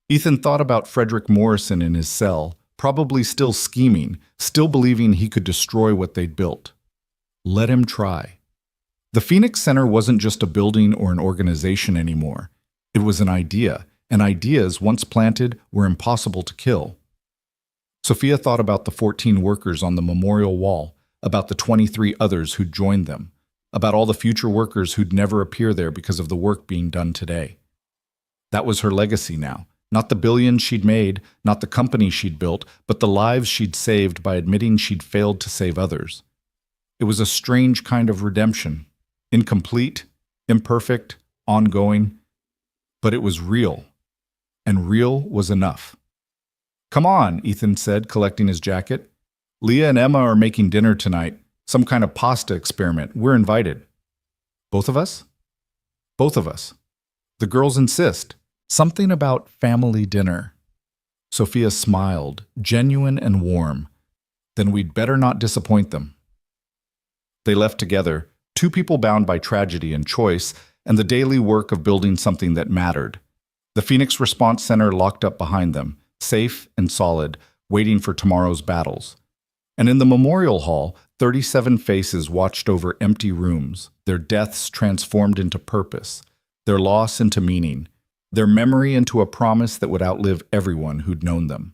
Ethan thought about Frederick Morrison in his cell, probably still scheming, still believing he could destroy what they'd built. Let him try. The Phoenix Center wasn't just a building or an organization anymore. It was an idea, and ideas, once planted, were impossible to kill. Sophia thought about the 14 workers on the memorial wall, about the 23 others who'd joined them, about all the future workers who'd never appear there because of the work being done today. That was her legacy now. Not the billions she'd made, not the company she'd built, but the lives she'd saved by admitting she'd failed to save others. It was a strange kind of redemption. Incomplete, imperfect, ongoing. But it was real. And real was enough. "Come on," Ethan said, collecting his jacket. "Leah and Emma are making dinner tonight. Some kind of pasta experiment. We're invited." "Both of us?" "Both of us. The girls insist. Something about family dinner." Sophia smiled, genuine and warm. "Then we'd better not disappoint them." They left together, 2 people bound by tragedy and choice, and the daily work of building something that mattered. The Phoenix Response Center locked up behind them, safe and solid, waiting for tomorrow's battles. And in the memorial hall, 37 faces watched over empty rooms, their deaths transformed into purpose, their loss into meaning, their memory into a promise that would outlive everyone who'd known them.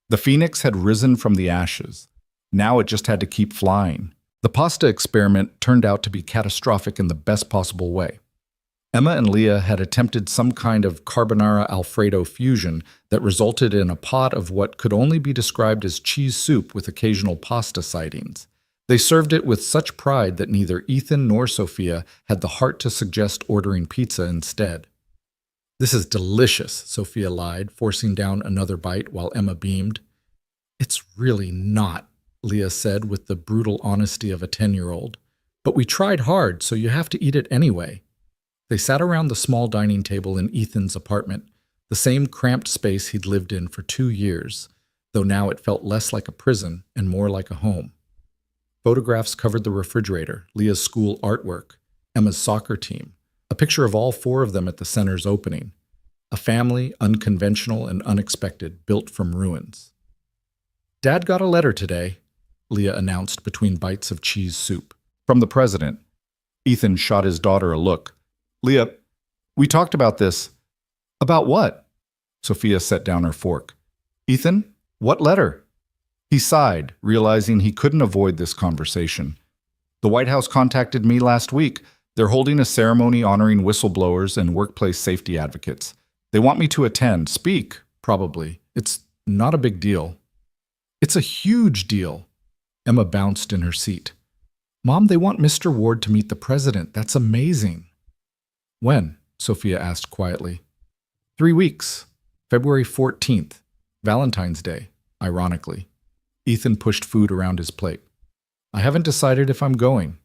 The Phoenix had risen from the ashes. Now it just had to keep flying. The pasta experiment turned out to be catastrophic in the best possible way. Emma and Leah had attempted some kind of carbonara Alfredo fusion that resulted in a pot of what could only be described as cheese soup with occasional pasta sightings. They served it with such pride that neither Ethan nor Sophia had the heart to suggest ordering pizza instead. "This is delicious," Sophia lied, forcing down another bite while Emma beamed. "It's really not," Leah said with the brutal honesty of a 10-year-old. "But we tried hard, so you have to eat it anyway." They sat around the small dining table in Ethan's apartment, the same cramped space he'd lived in for 2 years, though now it felt less like a prison and more like a home. Photographs covered the refrigerator, Leah's school artwork, Emma's soccer team, a picture of all 4 of them at the center's opening. A family, unconventional and unexpected, built from ruins. "Dad got a letter today," Leah announced between bites of cheese soup. "From the president." Ethan shot his daughter a look. "Leah, we talked about this." "About what?" Sophia set down her fork. "Ethan, what letter?" He sighed, realizing he couldn't avoid this conversation. "The White House contacted me last week. They're holding a ceremony honoring whistleblowers and workplace safety advocates. They want me to attend, speak, probably. It's not a big deal." "It's a huge deal." Emma bounced in her seat. "Mom, they want Mr. Ward to meet the president. That's amazing." "When?" Sophia asked quietly. 3 weeks. February 14th. Valentine's Day, ironically. Ethan pushed food around his plate. "I haven't decided if I'm going."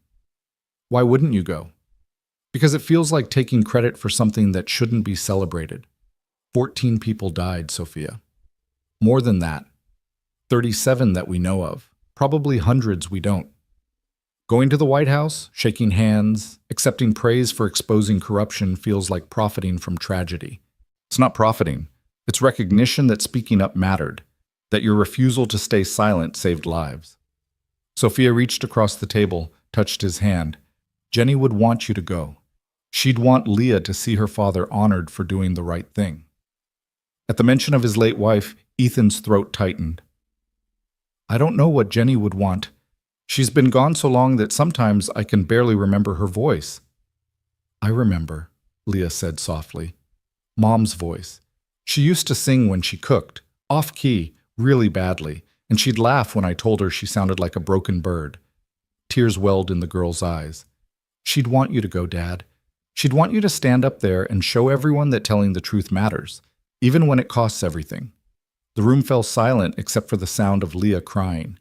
"Why wouldn't you go?" "Because it feels like taking credit for something that shouldn't be celebrated." 14 people died, Sophia. "More than that. 37 that we know of. Probably hundreds we don't. Going to the White House, shaking hands, accepting praise for exposing corruption feels like profiting from tragedy. It's not profiting. It's recognition that speaking up mattered, that your refusal to stay silent saved lives." Sophia reached across the table, touched his hand. "Jenny would want you to go. She'd want Leah to see her father honored for doing the right thing." At the mention of his late wife, Ethan's throat tightened. "I don't know what Jenny would want. She's been gone so long that sometimes I can barely remember her voice." "I remember," Leah said softly. "Mom's voice. She used to sing when she cooked, off-key, really badly, and she'd laugh when I told her she sounded like a broken bird." Tears welled in the girl's eyes. "She'd want you to go, Dad. She'd want you to stand up there and show everyone that telling the truth matters, even when it costs everything." The room fell silent except for the sound of Leah crying.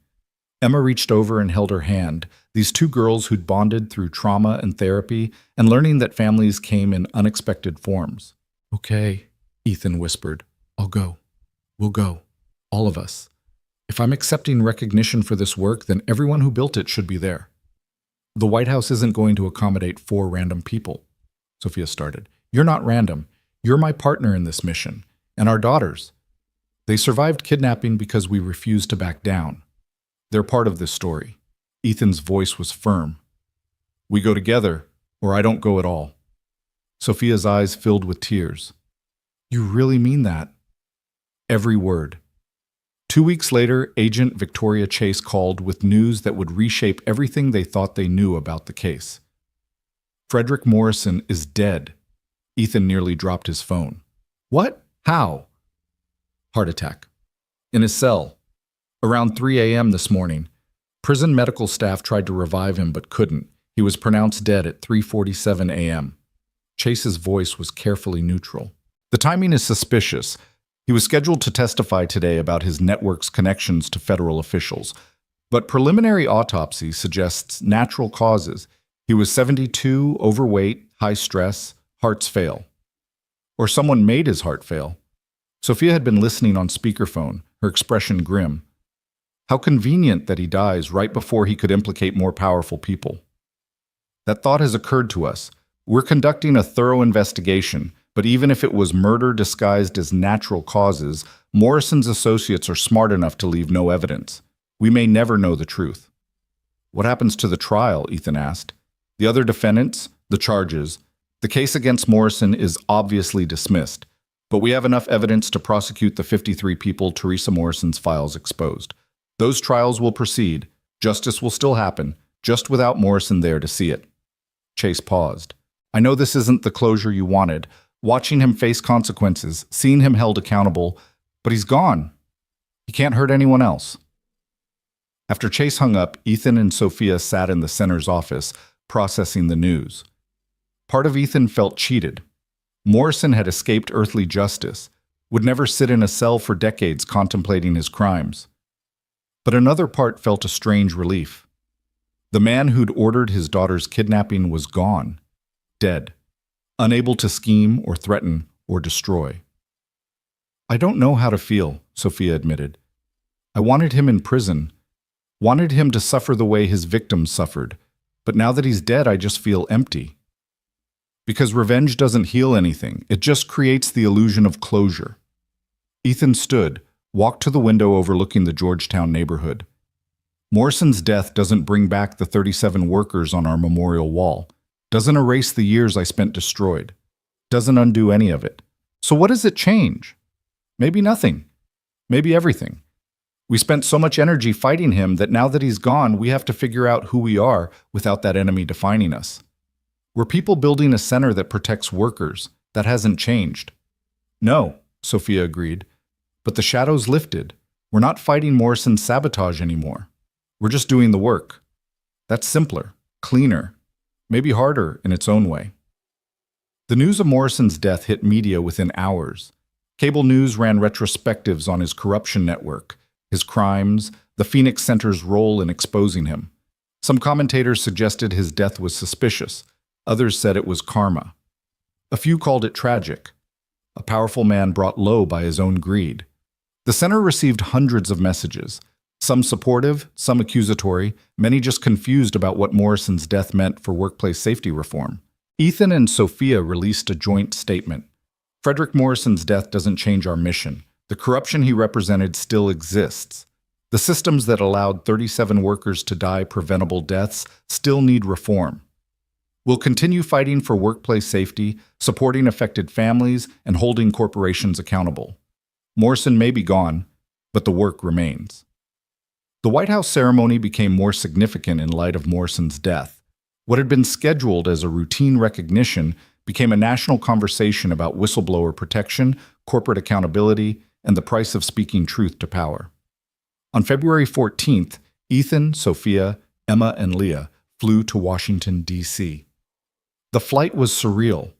Emma reached over and held her hand, these 2 girls who'd bonded through trauma and therapy and learning that families came in unexpected forms. "Okay," Ethan whispered. "I'll go. We'll go. All of us. If I'm accepting recognition for this work, then everyone who built it should be there." "The White House isn't going to accommodate 4 random people," Sophia started. "You're not random. You're my partner in this mission. And our daughters. They survived kidnapping because we refused to back down. They're part of this story." Ethan's voice was firm. "We go together, or I don't go at all." Sophia's eyes filled with tears. "You really mean that?" "Every word." 2 weeks later, Agent Victoria Chase called with news that would reshape everything they thought they knew about the case. "Frederick Morrison is dead." Ethan nearly dropped his phone. "What? How?" "Heart attack. In his cell. Around 3 a.m. this morning. Prison medical staff tried to revive him but couldn't. He was pronounced dead at 3:47 a.m. Chase's voice was carefully neutral. "The timing is suspicious. He was scheduled to testify today about his network's connections to federal officials, but preliminary autopsy suggests natural causes. He was 72, overweight, high stress, hearts fail." Or someone made his heart fail. Sophia had been listening on speakerphone, her expression grim. How convenient that he dies right before he could implicate more powerful people. "That thought has occurred to us. We're conducting a thorough investigation, but even if it was murder disguised as natural causes, Morrison's associates are smart enough to leave no evidence. We may never know the truth." "What happens to the trial?" Ethan asked. "The other defendants, the charges. The case against Morrison is obviously dismissed, but we have enough evidence to prosecute the 53 people Teresa Morrison's files exposed. Those trials will proceed. Justice will still happen, just without Morrison there to see it." Chase paused. "I know this isn't the closure you wanted. Watching him face consequences, seeing him held accountable, but he's gone. He can't hurt anyone else." After Chase hung up, Ethan and Sophia sat in the center's office, processing the news. Part of Ethan felt cheated. Morrison had escaped earthly justice, would never sit in a cell for decades contemplating his crimes. But another part felt a strange relief. The man who'd ordered his daughter's kidnapping was gone, dead, unable to scheme or threaten or destroy. "I don't know how to feel," Sophia admitted. "I wanted him in prison, wanted him to suffer the way his victims suffered, but now that he's dead, I just feel empty." Because revenge doesn't heal anything, it just creates the illusion of closure. Ethan stood, walked to the window overlooking the Georgetown neighborhood. Morrison's death doesn't bring back the 37 workers on our memorial wall, doesn't erase the years I spent destroyed, doesn't undo any of it. So what does it change? Maybe nothing. Maybe everything. We spent so much energy fighting him that now that he's gone, we have to figure out who we are without that enemy defining us. We're people building a center that protects workers. That hasn't changed. "No," Sophia agreed, "but the shadows lifted. We're not fighting Morrison's sabotage anymore. We're just doing the work. That's simpler, cleaner, maybe harder in its own way." The news of Morrison's death hit media within hours. Cable news ran retrospectives on his corruption network, his crimes, the Phoenix Center's role in exposing him. Some commentators suggested his death was suspicious. Others said it was karma. A few called it tragic, a powerful man brought low by his own greed. The center received hundreds of messages, some supportive, some accusatory, many just confused about what Morrison's death meant for workplace safety reform. Ethan and Sophia released a joint statement. "Frederick Morrison's death doesn't change our mission. The corruption he represented still exists. The systems that allowed 37 workers to die preventable deaths still need reform. We'll continue fighting for workplace safety, supporting affected families, and holding corporations accountable. Morrison may be gone, but the work remains." The White House ceremony became more significant in light of Morrison's death. What had been scheduled as a routine recognition became a national conversation about whistleblower protection, corporate accountability, and the price of speaking truth to power. On February 14th, Ethan, Sophia, Emma, and Leah flew to Washington, D.C. The flight was surreal.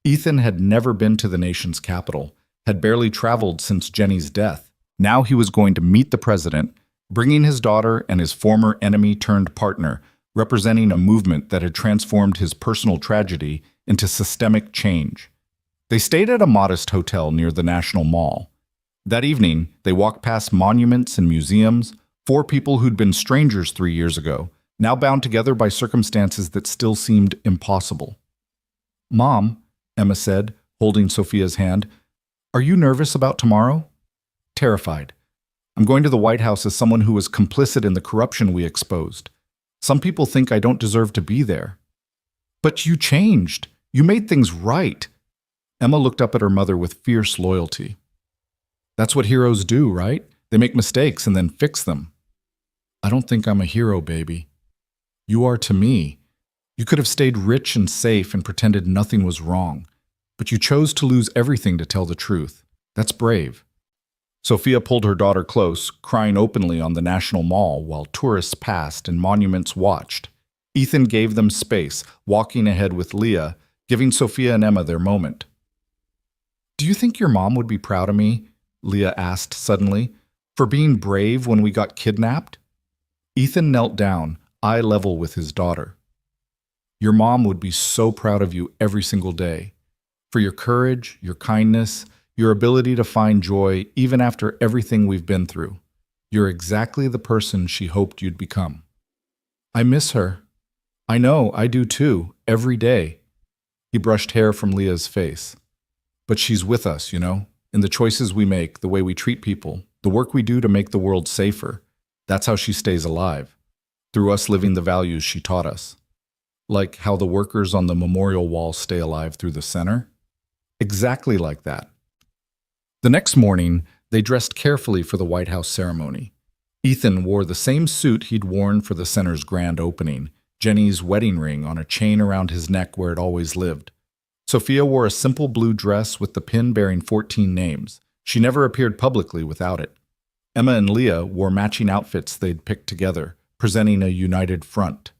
Ethan had never been to the nation's capital, had barely traveled since Jenny's death. Now he was going to meet the president, bringing his daughter and his former enemy-turned-partner, representing a movement that had transformed his personal tragedy into systemic change. They stayed at a modest hotel near the National Mall. That evening, they walked past monuments and museums, 4 people who'd been strangers 3 years ago, now bound together by circumstances that still seemed impossible. "Mom," Emma said, holding Sophia's hand, "are you nervous about tomorrow?" "Terrified. I'm going to the White House as someone who was complicit in the corruption we exposed. Some people think I don't deserve to be there." "But you changed. You made things right." Emma looked up at her mother with fierce loyalty. "That's what heroes do, right? They make mistakes and then fix them." "I don't think I'm a hero, baby. You are to me. You could have stayed rich and safe and pretended nothing was wrong, but you chose to lose everything to tell the truth. That's brave." Sophia pulled her daughter close, crying openly on the National Mall while tourists passed and monuments watched. Ethan gave them space, walking ahead with Leah, giving Sophia and Emma their moment. "Do you think your mom would be proud of me?" Leah asked suddenly, "for being brave when we got kidnapped?" Ethan knelt down, eye level with his daughter. "Your mom would be so proud of you every single day, for your courage, your kindness, your ability to find joy even after everything we've been through. You're exactly the person she hoped you'd become." "I miss her." "I know, I do too, every day." He brushed hair from Leah's face. But she's with us, in the choices we make, the way we treat people, the work we do to make the world safer. That's how she stays alive, through us living the values she taught us. Like how the workers on the memorial wall stay alive through the center? Exactly like that. The next morning, they dressed carefully for the White House ceremony. Ethan wore the same suit he'd worn for the center's grand opening, Jenny's wedding ring on a chain around his neck where it always lived. Sophia wore a simple blue dress with the pin bearing 14 names. She never appeared publicly without it. Emma and Leah wore matching outfits they'd picked together, presenting a united front.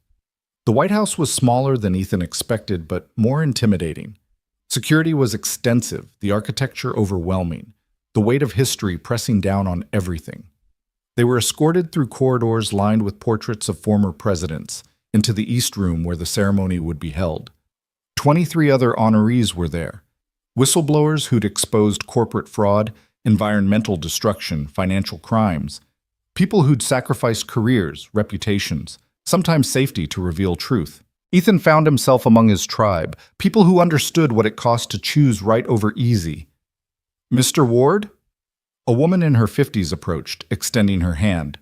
The White House was smaller than Ethan expected, but more intimidating. Security was extensive, the architecture overwhelming, the weight of history pressing down on everything. They were escorted through corridors lined with portraits of former presidents, into the East Room where the ceremony would be held. 23 other honorees were there. Whistleblowers who'd exposed corporate fraud, environmental destruction, financial crimes. People who'd sacrificed careers, reputations, sometimes safety to reveal truth. Ethan found himself among his tribe, people who understood what it cost to choose right over easy. "Mr. Ward?" A woman in her 50s approached, extending her hand.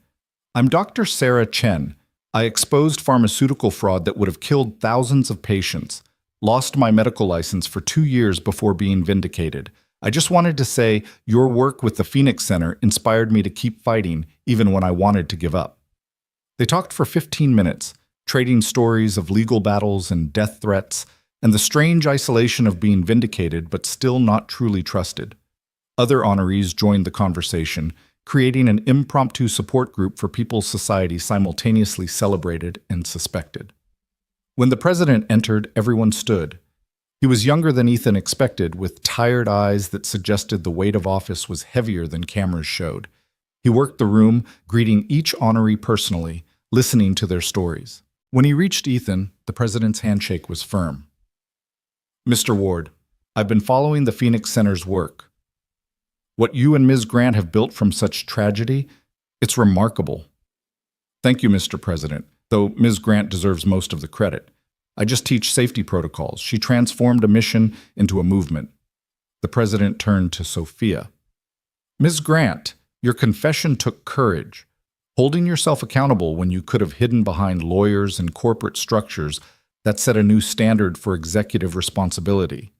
"I'm Dr. Sarah Chen. I exposed pharmaceutical fraud that would have killed thousands of patients. Lost my medical license for 2 years before being vindicated. I just wanted to say your work with the Phoenix Center inspired me to keep fighting even when I wanted to give up." They talked for 15 minutes, trading stories of legal battles and death threats, and the strange isolation of being vindicated but still not truly trusted. Other honorees joined the conversation, creating an impromptu support group for people society simultaneously celebrated and suspected. When the president entered, everyone stood. He was younger than Ethan expected, with tired eyes that suggested the weight of office was heavier than cameras showed. He worked the room, greeting each honoree personally, listening to their stories. When he reached Ethan, the president's handshake was firm. "Mr. Ward, I've been following the Phoenix Center's work. What you and Ms. Grant have built from such tragedy, it's remarkable." "Thank you, Mr. President, though Ms. Grant deserves most of the credit. I just teach safety protocols. She transformed a mission into a movement." The president turned to Sophia. "Ms. Grant, your confession took courage. Holding yourself accountable when you could have hidden behind lawyers and corporate structures, that set a new standard for executive responsibility."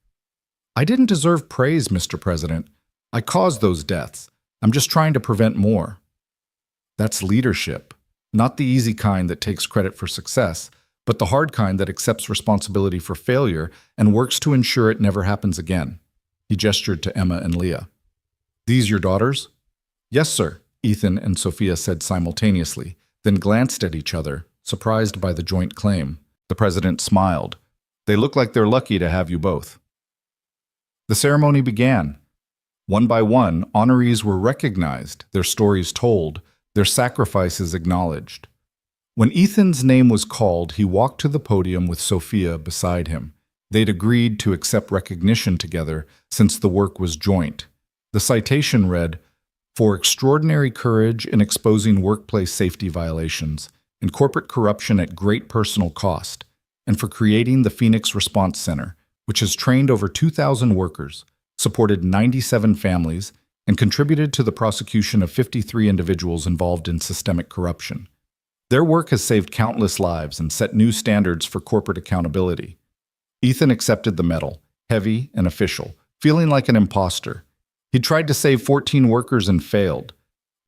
"I didn't deserve praise, Mr. President. I caused those deaths. I'm just trying to prevent more." That's leadership, not the easy kind that takes credit for success, but the hard kind that accepts responsibility for failure and works to ensure it never happens again. He gestured to Emma and Leah. "These your daughters?" "Yes, sir," Ethan and Sophia said simultaneously, then glanced at each other, surprised by the joint claim. The president smiled. "They look like they're lucky to have you both." The ceremony began. One by one, honorees were recognized, their stories told, their sacrifices acknowledged. When Ethan's name was called, he walked to the podium with Sophia beside him. They'd agreed to accept recognition together since the work was joint. The citation read, "For extraordinary courage in exposing workplace safety violations and corporate corruption at great personal cost, and for creating the Phoenix Response Center, which has trained over 2,000 workers, supported 97 families, and contributed to the prosecution of 53 individuals involved in systemic corruption. Their work has saved countless lives and set new standards for corporate accountability." Ethan accepted the medal, heavy and official, feeling like an imposter. He'd tried to save 14 workers and failed.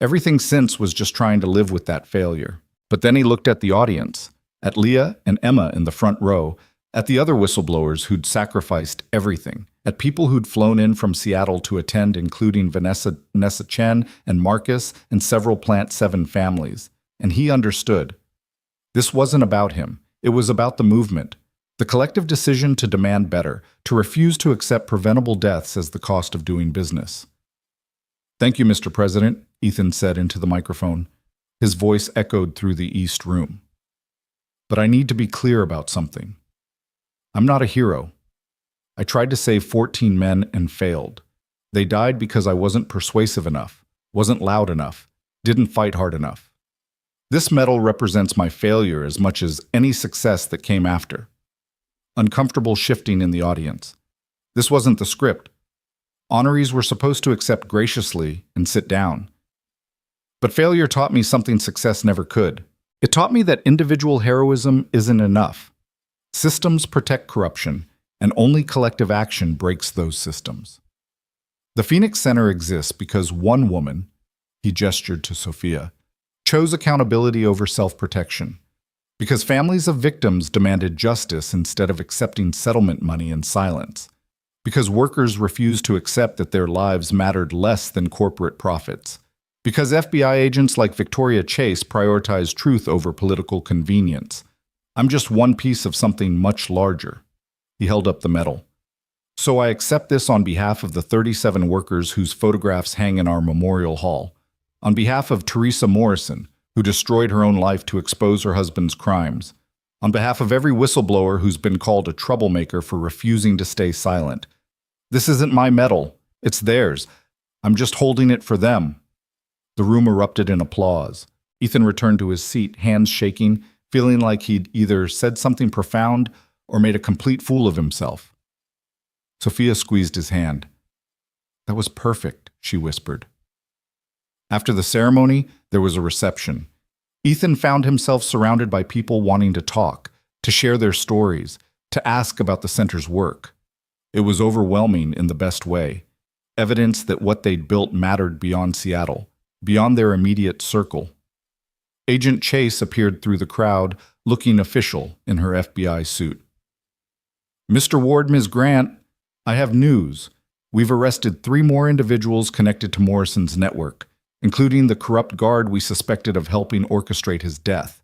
Everything since was just trying to live with that failure. But then he looked at the audience, at Leah and Emma in the front row, at the other whistleblowers who'd sacrificed everything, at people who'd flown in from Seattle to attend, including Vanessa Chen and Marcus and several Plant 7 families. And he understood. This wasn't about him. It was about the movement. The collective decision to demand better, to refuse to accept preventable deaths as the cost of doing business. "Thank you, Mr. President," Ethan said into the microphone. His voice echoed through the East Room. "But I need to be clear about something. I'm not a hero. I tried to save 14 men and failed. They died because I wasn't persuasive enough, wasn't loud enough, didn't fight hard enough. This medal represents my failure as much as any success that came after." uncomfortable shifting in the audience. This wasn't the script. Honorees were supposed to accept graciously and sit down. But failure taught me something success never could. It taught me that individual heroism isn't enough. Systems protect corruption, and only collective action breaks those systems. The Phoenix Center exists because one woman, he gestured to Sophia, chose accountability over self-protection. Because families of victims demanded justice instead of accepting settlement money in silence. Because workers refused to accept that their lives mattered less than corporate profits. Because FBI agents like Victoria Chase prioritize truth over political convenience. I'm just one piece of something much larger. He held up the medal. So I accept this on behalf of the 37 workers whose photographs hang in our memorial hall. On behalf of Teresa Morrison, who destroyed her own life to expose her husband's crimes. On behalf of every whistleblower who's been called a troublemaker for refusing to stay silent. This isn't my medal. It's theirs. I'm just holding it for them. The room erupted in applause. Ethan returned to his seat, hands shaking, feeling like he'd either said something profound or made a complete fool of himself. Sophia squeezed his hand. That was perfect, she whispered. After the ceremony, there was a reception. Ethan found himself surrounded by people wanting to talk, to share their stories, to ask about the center's work. It was overwhelming in the best way. Evidence that what they'd built mattered beyond Seattle, beyond their immediate circle. Agent Chase appeared through the crowd, looking official in her FBI suit. Mr. Ward, Ms. Grant, I have news. We've arrested 3 more individuals connected to Morrison's network, including the corrupt guard we suspected of helping orchestrate his death.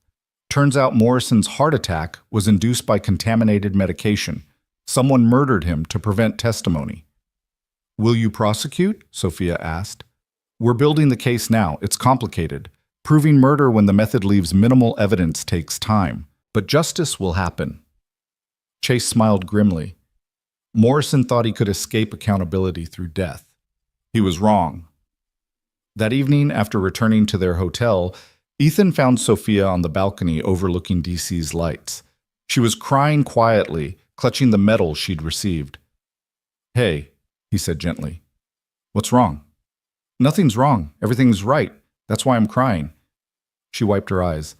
Turns out Morrison's heart attack was induced by contaminated medication. Someone murdered him to prevent testimony. Will you prosecute? Sophia asked. We're building the case now. It's complicated. Proving murder when the method leaves minimal evidence takes time, but justice will happen. Chase smiled grimly. Morrison thought he could escape accountability through death. He was wrong. That evening, after returning to their hotel, Ethan found Sophia on the balcony overlooking DC's lights. She was crying quietly, clutching the medal she'd received. Hey, he said gently. What's wrong? Nothing's wrong. Everything's right. That's why I'm crying. She wiped her eyes.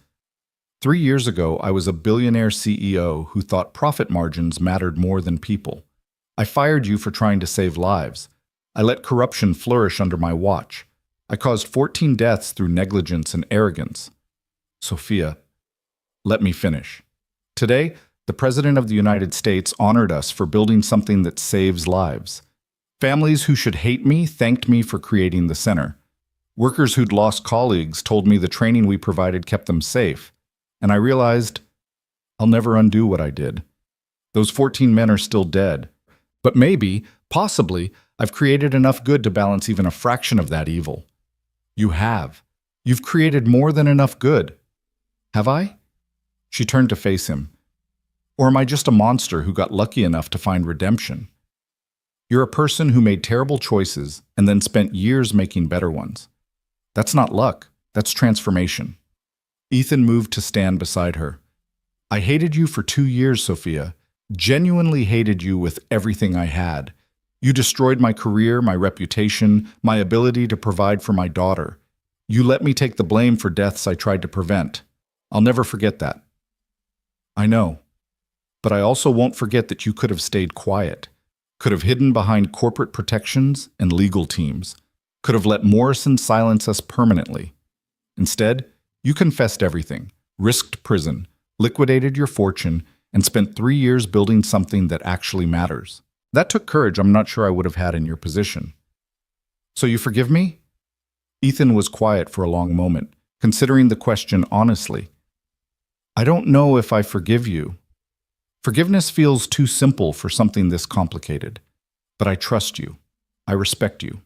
3 years ago, I was a billionaire CEO who thought profit margins mattered more than people. I fired you for trying to save lives. I let corruption flourish under my watch. I caused 14 deaths through negligence and arrogance. Sophia, let me finish. Today, the President of the United States honored us for building something that saves lives. Families who should hate me thanked me for creating the center. Workers who'd lost colleagues told me the training we provided kept them safe. And I realized I'll never undo what I did. Those 14 men are still dead. But maybe, possibly, I've created enough good to balance even a fraction of that evil. You have. You've created more than enough good. Have I? She turned to face him. Or am I just a monster who got lucky enough to find redemption? You're a person who made terrible choices and then spent years making better ones. That's not luck. That's transformation. Ethan moved to stand beside her. I hated you for 2 years, Sophia. Genuinely hated you with everything I had. You destroyed my career, my reputation, my ability to provide for my daughter. You let me take the blame for deaths I tried to prevent. I'll never forget that. I know. But I also won't forget that you could have stayed quiet, could have hidden behind corporate protections and legal teams, could have let Morrison silence us permanently. Instead, you confessed everything, risked prison, liquidated your fortune, and spent 3 years building something that actually matters. That took courage I'm not sure I would have had in your position. So you forgive me? Ethan was quiet for a long moment, considering the question honestly. I don't know if I forgive you. Forgiveness feels too simple for something this complicated. But I trust you. I respect you.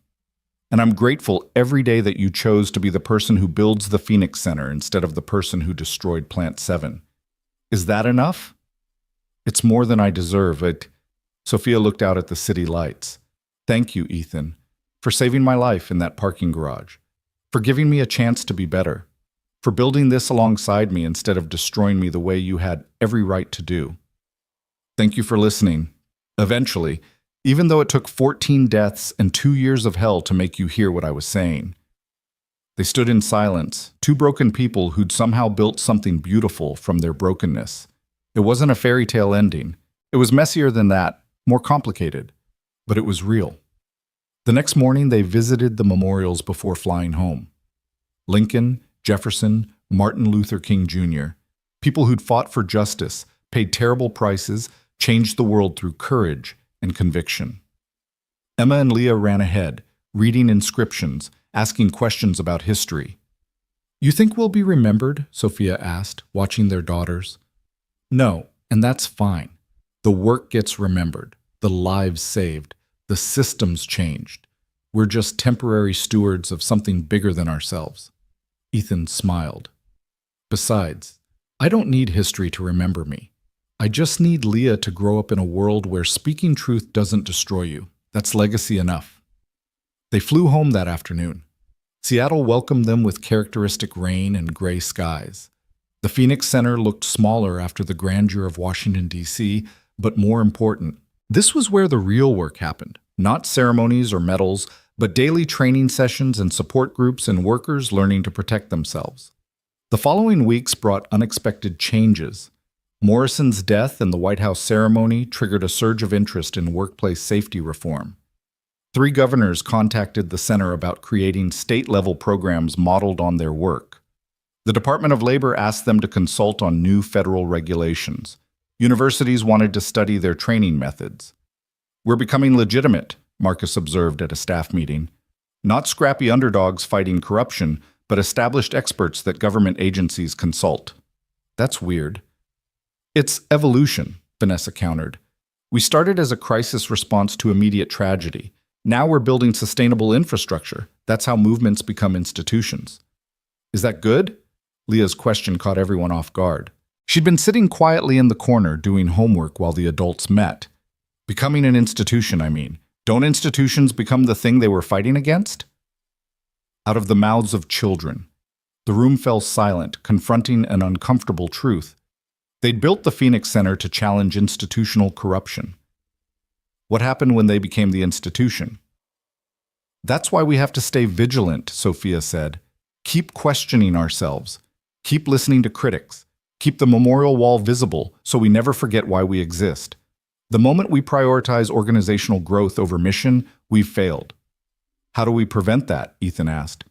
And I'm grateful every day that you chose to be the person who builds the Phoenix Center instead of the person who destroyed Plant 7. Is that enough? It's more than I deserve. Sophia looked out at the city lights. Thank you, Ethan, for saving my life in that parking garage, for giving me a chance to be better, for building this alongside me instead of destroying me the way you had every right to do. Thank you for listening. Eventually, even though it took 14 deaths and 2 years of hell to make you hear what I was saying. They stood in silence, two broken people who'd somehow built something beautiful from their brokenness. It wasn't a fairy tale ending. It was messier than that, more complicated, but it was real. The next morning, they visited the memorials before flying home. Lincoln, Jefferson, Martin Luther King Jr., people who'd fought for justice, paid terrible prices, changed the world through courage and conviction. Emma and Leah ran ahead, reading inscriptions, asking questions about history. "You think we'll be remembered?" Sophia asked, watching their daughters. "No, and that's fine. The work gets remembered, the lives saved, the systems changed. We're just temporary stewards of something bigger than ourselves." Ethan smiled. "Besides, I don't need history to remember me. I just need Leah to grow up in a world where speaking truth doesn't destroy you. That's legacy enough." They flew home that afternoon. Seattle welcomed them with characteristic rain and gray skies. The Phoenix Center looked smaller after the grandeur of Washington, D.C., but more important, this was where the real work happened. Not ceremonies or medals, but daily training sessions and support groups and workers learning to protect themselves. The following weeks brought unexpected changes. Morrison's death and the White House ceremony triggered a surge of interest in workplace safety reform. 3 governors contacted the center about creating state-level programs modeled on their work. The Department of Labor asked them to consult on new federal regulations. Universities wanted to study their training methods. "We're becoming legitimate," Marcus observed at a staff meeting. "Not scrappy underdogs fighting corruption, but established experts that government agencies consult." "That's weird." "It's evolution," Vanessa countered. "We started as a crisis response to immediate tragedy. Now we're building sustainable infrastructure. That's how movements become institutions." "Is that good?" Leah's question caught everyone off guard. She'd been sitting quietly in the corner doing homework while the adults met. "Becoming an institution, I mean. Don't institutions become the thing they were fighting against?" Out of the mouths of children. The room fell silent, confronting an uncomfortable truth. They'd built the Phoenix Center to challenge institutional corruption. What happened when they became the institution? "That's why we have to stay vigilant," Sophia said. "Keep questioning ourselves. Keep listening to critics. Keep the memorial wall visible so we never forget why we exist. The moment we prioritize organizational growth over mission, we've failed." "How do we prevent that?" Ethan asked.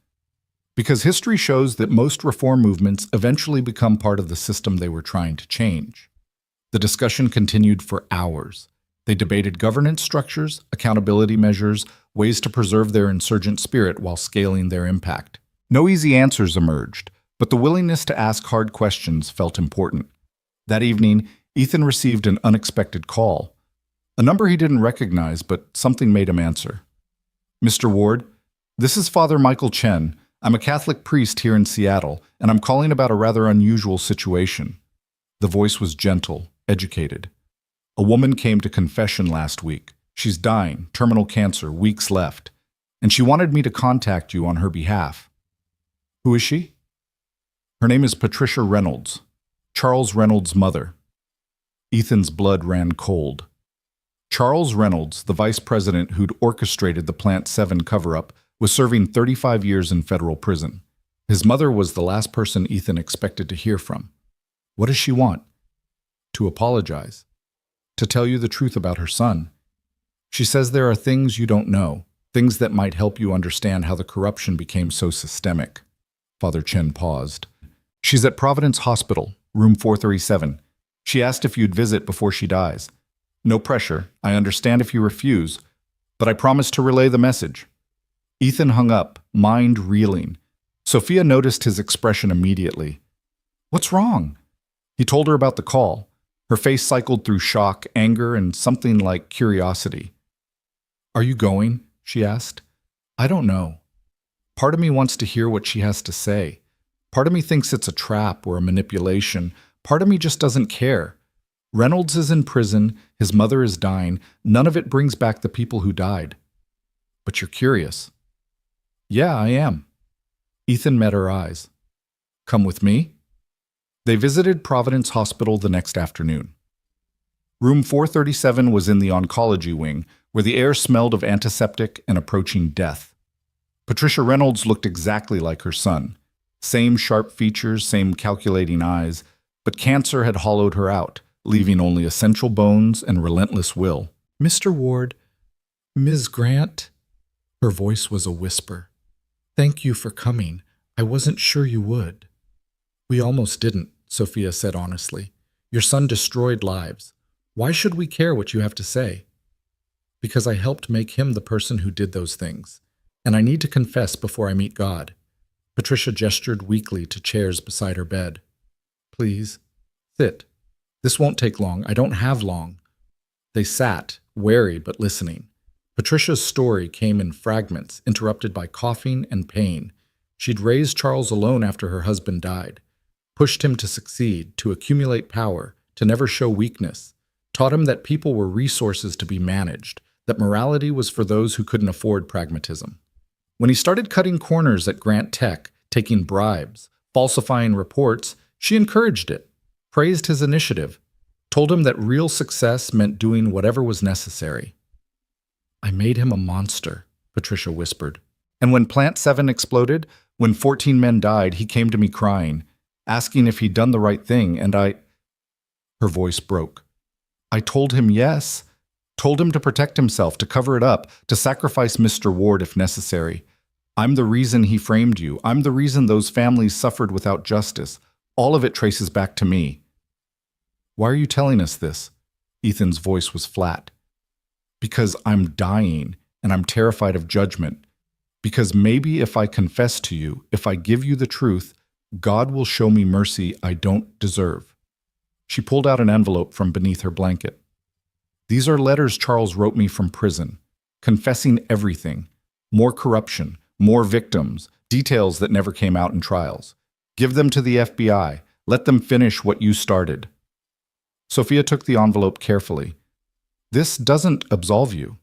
"Because history shows that most reform movements eventually become part of the system they were trying to change." The discussion continued for hours. They debated governance structures, accountability measures, ways to preserve their insurgent spirit while scaling their impact. No easy answers emerged, but the willingness to ask hard questions felt important. That evening, Ethan received an unexpected call. A number he didn't recognize, but something made him answer. "Mr. Ward, this is Father Michael Chen. I'm a Catholic priest here in Seattle, and I'm calling about a rather unusual situation." The voice was gentle, educated. "A woman came to confession last week. She's dying, terminal cancer, weeks left. And she wanted me to contact you on her behalf." "Who is she?" "Her name is Patricia Reynolds, Charles Reynolds' mother." Ethan's blood ran cold. Charles Reynolds, the vice president who'd orchestrated the Plant 7 cover-up, was serving 35 years in federal prison. His mother was the last person Ethan expected to hear from. What does she want? To apologize. To tell you the truth about her son. She says there are things you don't know, things that might help you understand how the corruption became so systemic. Father Chen paused. "She's at Providence Hospital, room 437. She asked if you'd visit before she dies. No pressure, I understand if you refuse, but I promise to relay the message." Ethan hung up, mind reeling. Sophia noticed his expression immediately. "What's wrong?" He told her about the call. Her face cycled through shock, anger, and something like curiosity. "Are you going?" she asked. "I don't know. Part of me wants to hear what she has to say. Part of me thinks it's a trap or a manipulation. Part of me just doesn't care. Reynolds is in prison, his mother is dying. None of it brings back the people who died." "But you're curious." "Yeah, I am." Ethan met her eyes. "Come with me?" They visited Providence Hospital the next afternoon. Room 437 was in the oncology wing, where the air smelled of antiseptic and approaching death. Patricia Reynolds looked exactly like her son. Same sharp features, same calculating eyes, but cancer had hollowed her out, leaving only essential bones and relentless will. "Mr. Ward, Ms. Grant," her voice was a whisper. "Thank you for coming. I wasn't sure you would." "We almost didn't," Sophia said honestly. "Your son destroyed lives. Why should we care what you have to say?" "Because I helped make him the person who did those things, and I need to confess before I meet God." Patricia gestured weakly to chairs beside her bed. "Please, sit. This won't take long. I don't have long." They sat, wary but listening. Patricia's story came in fragments, interrupted by coughing and pain. She'd raised Charles alone after her husband died, pushed him to succeed, to accumulate power, to never show weakness, taught him that people were resources to be managed, that morality was for those who couldn't afford pragmatism. When he started cutting corners at Grant Tech, taking bribes, falsifying reports, she encouraged it, praised his initiative, told him that real success meant doing whatever was necessary. "I made him a monster," Patricia whispered. "And when Plant 7 exploded, when 14 men died, he came to me crying, asking if he'd done the right thing, and I—" Her voice broke. "I told him yes. Told him to protect himself, to cover it up, to sacrifice Mr. Ward if necessary. I'm the reason he framed you. I'm the reason those families suffered without justice. All of it traces back to me." "Why are you telling us this?" Ethan's voice was flat. "Because I'm dying, and I'm terrified of judgment. Because maybe if I confess to you, if I give you the truth, God will show me mercy I don't deserve." She pulled out an envelope from beneath her blanket. "These are letters Charles wrote me from prison, confessing everything. More corruption, more victims, details that never came out in trials. Give them to the FBI. Let them finish what you started." Sophia took the envelope carefully. "This doesn't absolve you."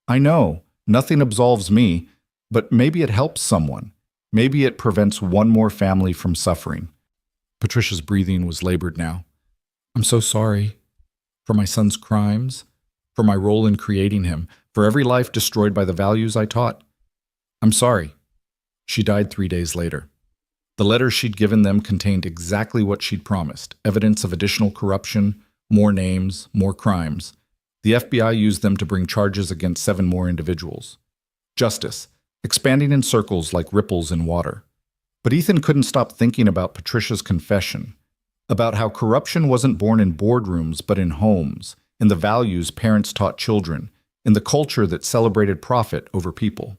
"I know, nothing absolves me, but maybe it helps someone. Maybe it prevents one more family from suffering." Patricia's breathing was labored now. "I'm so sorry. For my son's crimes, for my role in creating him, for every life destroyed by the values I taught. I'm sorry." She died 3 days later. The letters she'd given them contained exactly what she'd promised: evidence of additional corruption, more names, more crimes. The FBI used them to bring charges against 7 more individuals. Justice, expanding in circles like ripples in water. But Ethan couldn't stop thinking about Patricia's confession, about how corruption wasn't born in boardrooms but in homes, in the values parents taught children, in the culture that celebrated profit over people.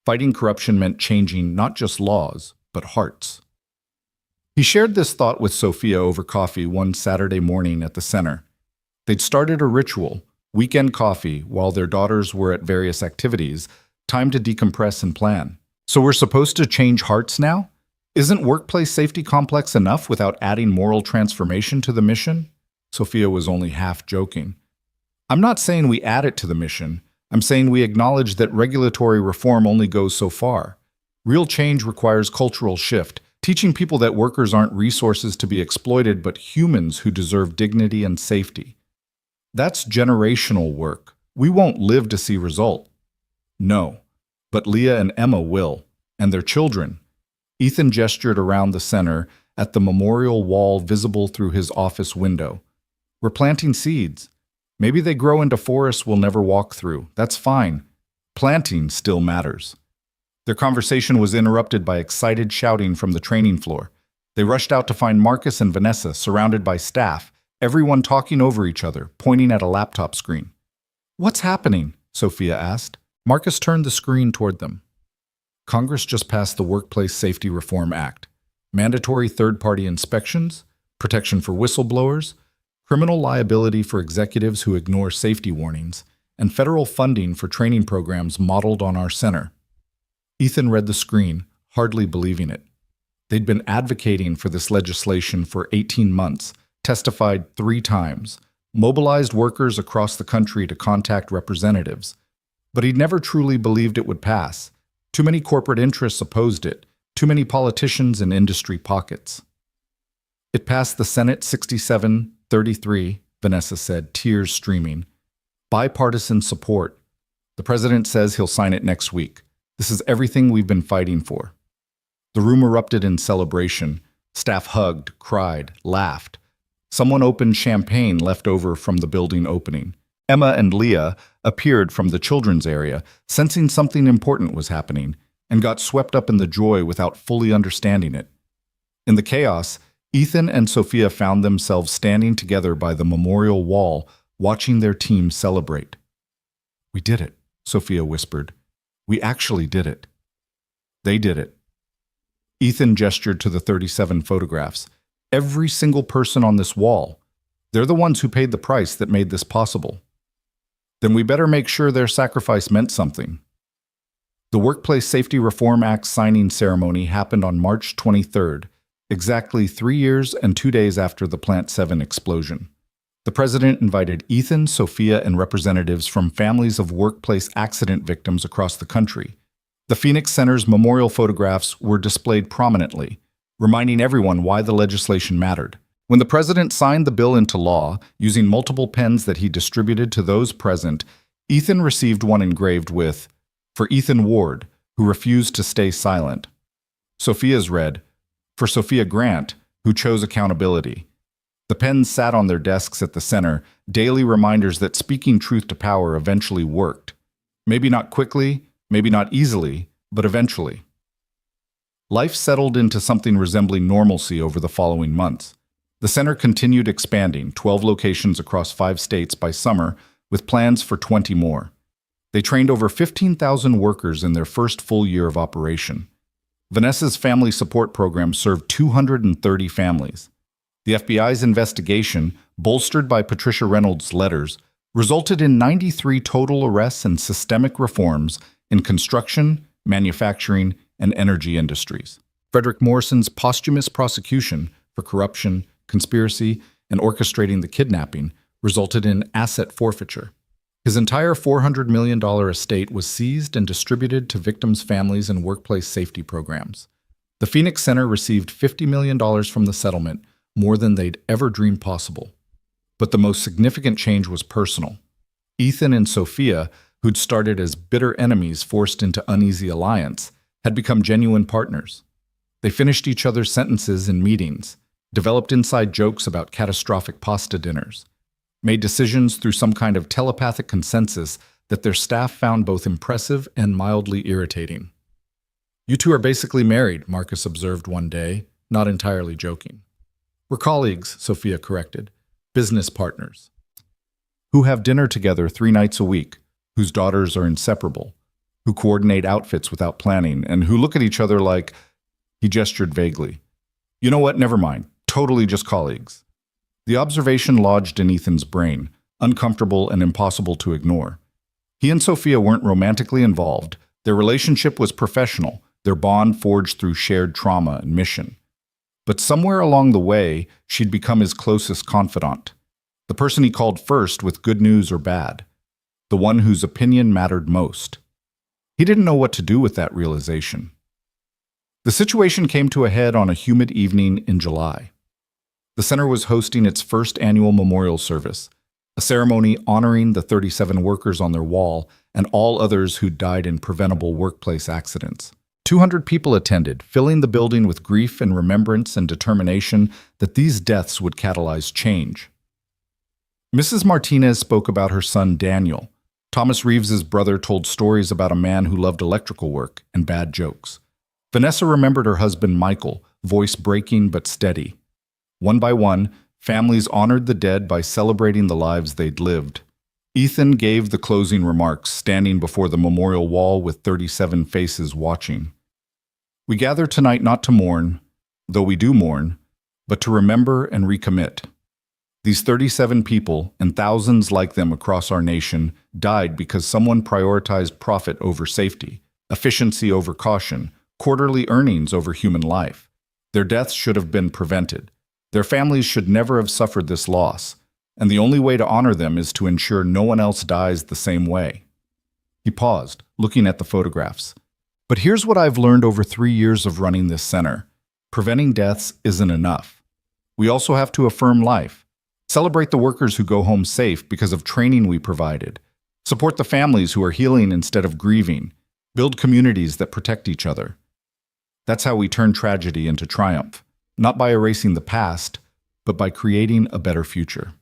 Fighting corruption meant changing not just laws, but hearts. He shared this thought with Sophia over coffee one Saturday morning at the center. They'd started a ritual, weekend coffee, while their daughters were at various activities, time to decompress and plan. "So we're supposed to change hearts now? Isn't workplace safety complex enough without adding moral transformation to the mission?" Sophia was only half joking. "I'm not saying we add it to the mission. I'm saying we acknowledge that regulatory reform only goes so far. Real change requires cultural shift, teaching people that workers aren't resources to be exploited but humans who deserve dignity and safety. That's generational work. We won't live to see result." "No, but Leah and Emma will, and their children." Ethan gestured around the center at the memorial wall visible through his office window. "We're planting seeds. Maybe they grow into forests we'll never walk through. That's fine. Planting still matters." Their conversation was interrupted by excited shouting from the training floor. They rushed out to find Marcus and Vanessa surrounded by staff, everyone talking over each other, pointing at a laptop screen. "What's happening?" Sophia asked. Marcus turned the screen toward them. "Congress just passed the Workplace Safety Reform Act. Mandatory third-party inspections, protection for whistleblowers, criminal liability for executives who ignore safety warnings, and federal funding for training programs modeled on our center." Ethan read the screen, hardly believing it. They'd been advocating for this legislation for 18 months, testified 3 times, mobilized workers across the country to contact representatives. But he'd never truly believed it would pass. Too many corporate interests opposed it, too many politicians in industry pockets. It passed the Senate 67-33, Vanessa said, tears streaming. Bipartisan support. The president says he'll sign it next week. This is everything we've been fighting for. The room erupted in celebration. Staff hugged, cried, laughed. Someone opened champagne left over from the building opening. Emma and Leah appeared from the children's area, sensing something important was happening, and got swept up in the joy without fully understanding it. In the chaos, Ethan and Sophia found themselves standing together by the memorial wall, watching their team celebrate. "We did it," Sophia whispered. "We actually did it." They did it. Ethan gestured to the 37 photographs. Every single person on this wall. They're the ones who paid the price that made this possible. Then we better make sure their sacrifice meant something. The Workplace Safety Reform Act signing ceremony happened on March 23rd, exactly 3 years and 2 days after the Plant 7 explosion. The president invited Ethan, Sophia, and representatives from families of workplace accident victims across the country. The Phoenix Center's memorial photographs were displayed prominently, reminding everyone why the legislation mattered. When the president signed the bill into law, using multiple pens that he distributed to those present, Ethan received one engraved with, "For Ethan Ward, who refused to stay silent." Sophia's read, "For Sophia Grant, who chose accountability." The pens sat on their desks at the center, daily reminders that speaking truth to power eventually worked. Maybe not quickly, maybe not easily, but eventually. Life settled into something resembling normalcy over the following months. The center continued expanding, 12 locations across 5 states by summer, with plans for 20 more. They trained over 15,000 workers in their first full year of operation. Vanessa's family support program served 230 families. The FBI's investigation, bolstered by Patricia Reynolds' letters, resulted in 93 total arrests and systemic reforms in construction, manufacturing, and energy industries. Frederick Morrison's posthumous prosecution for corruption, conspiracy, and orchestrating the kidnapping resulted in asset forfeiture. His entire $400 million estate was seized and distributed to victims' families and workplace safety programs. The Phoenix Center received $50 million from the settlement, more than they'd ever dreamed possible. But the most significant change was personal. Ethan and Sophia, who'd started as bitter enemies forced into uneasy alliance, had become genuine partners. They finished each other's sentences in meetings, developed inside jokes about catastrophic pasta dinners, made decisions through some kind of telepathic consensus that their staff found both impressive and mildly irritating. "You two are basically married," Marcus observed one day, not entirely joking. "We're colleagues," Sophia corrected. "Business partners. Who have dinner together 3 nights a week, whose daughters are inseparable, who coordinate outfits without planning, and who look at each other like..." He gestured vaguely. "You know what? Never mind. Totally just colleagues." The observation lodged in Ethan's brain, uncomfortable and impossible to ignore. He and Sophia weren't romantically involved. Their relationship was professional, their bond forged through shared trauma and mission. But somewhere along the way, she'd become his closest confidant, the person he called first with good news or bad, the one whose opinion mattered most. He didn't know what to do with that realization. The situation came to a head on a humid evening in July. The center was hosting its first annual memorial service, a ceremony honoring the 37 workers on their wall and all others who died in preventable workplace accidents. 200 people attended, filling the building with grief and remembrance and determination that these deaths would catalyze change. Mrs. Martinez spoke about her son Daniel. Thomas Reeves's brother told stories about a man who loved electrical work and bad jokes. Vanessa remembered her husband Michael, voice breaking but steady. One by one, families honored the dead by celebrating the lives they'd lived. Ethan gave the closing remarks, standing before the memorial wall with 37 faces watching. "We gather tonight not to mourn, though we do mourn, but to remember and recommit. These 37 people, and thousands like them across our nation, died because someone prioritized profit over safety, efficiency over caution, quarterly earnings over human life. Their deaths should have been prevented. Their families should never have suffered this loss, and the only way to honor them is to ensure no one else dies the same way." He paused, looking at the photographs. "But here's what I've learned over 3 years of running this center. Preventing deaths isn't enough. We also have to affirm life. Celebrate the workers who go home safe because of training we provided. Support the families who are healing instead of grieving. Build communities that protect each other. That's how we turn tragedy into triumph, not by erasing the past, but by creating a better future.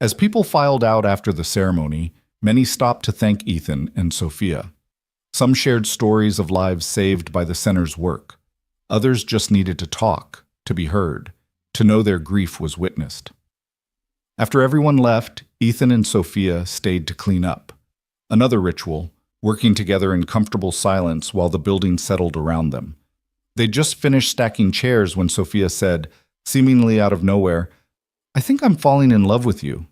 As people filed out after the ceremony, many stopped to thank Ethan and Sophia. Some shared stories of lives saved by the center's work. Others just needed to talk, to be heard, to know their grief was witnessed. After everyone left, Ethan and Sophia stayed to clean up. Another ritual, working together in comfortable silence while the building settled around them. They'd just finished stacking chairs when Sophia said, seemingly out of nowhere, "I think I'm falling in love with you."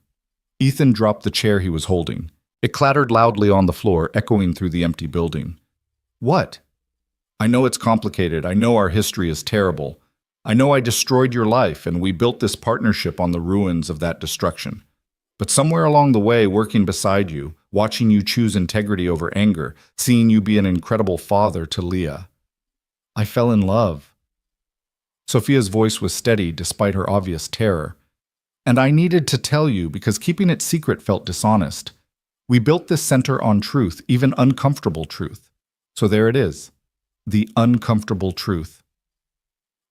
Ethan dropped the chair he was holding. It clattered loudly on the floor, echoing through the empty building. "What?" "I know it's complicated. I know our history is terrible. I know I destroyed your life, and we built this partnership on the ruins of that destruction. But somewhere along the way, working beside you, watching you choose integrity over anger, seeing you be an incredible father to Leah, I fell in love." Sophia's voice was steady despite her obvious terror. "And I needed to tell you because keeping it secret felt dishonest. We built this center on truth, even uncomfortable truth. So there it is, the uncomfortable truth."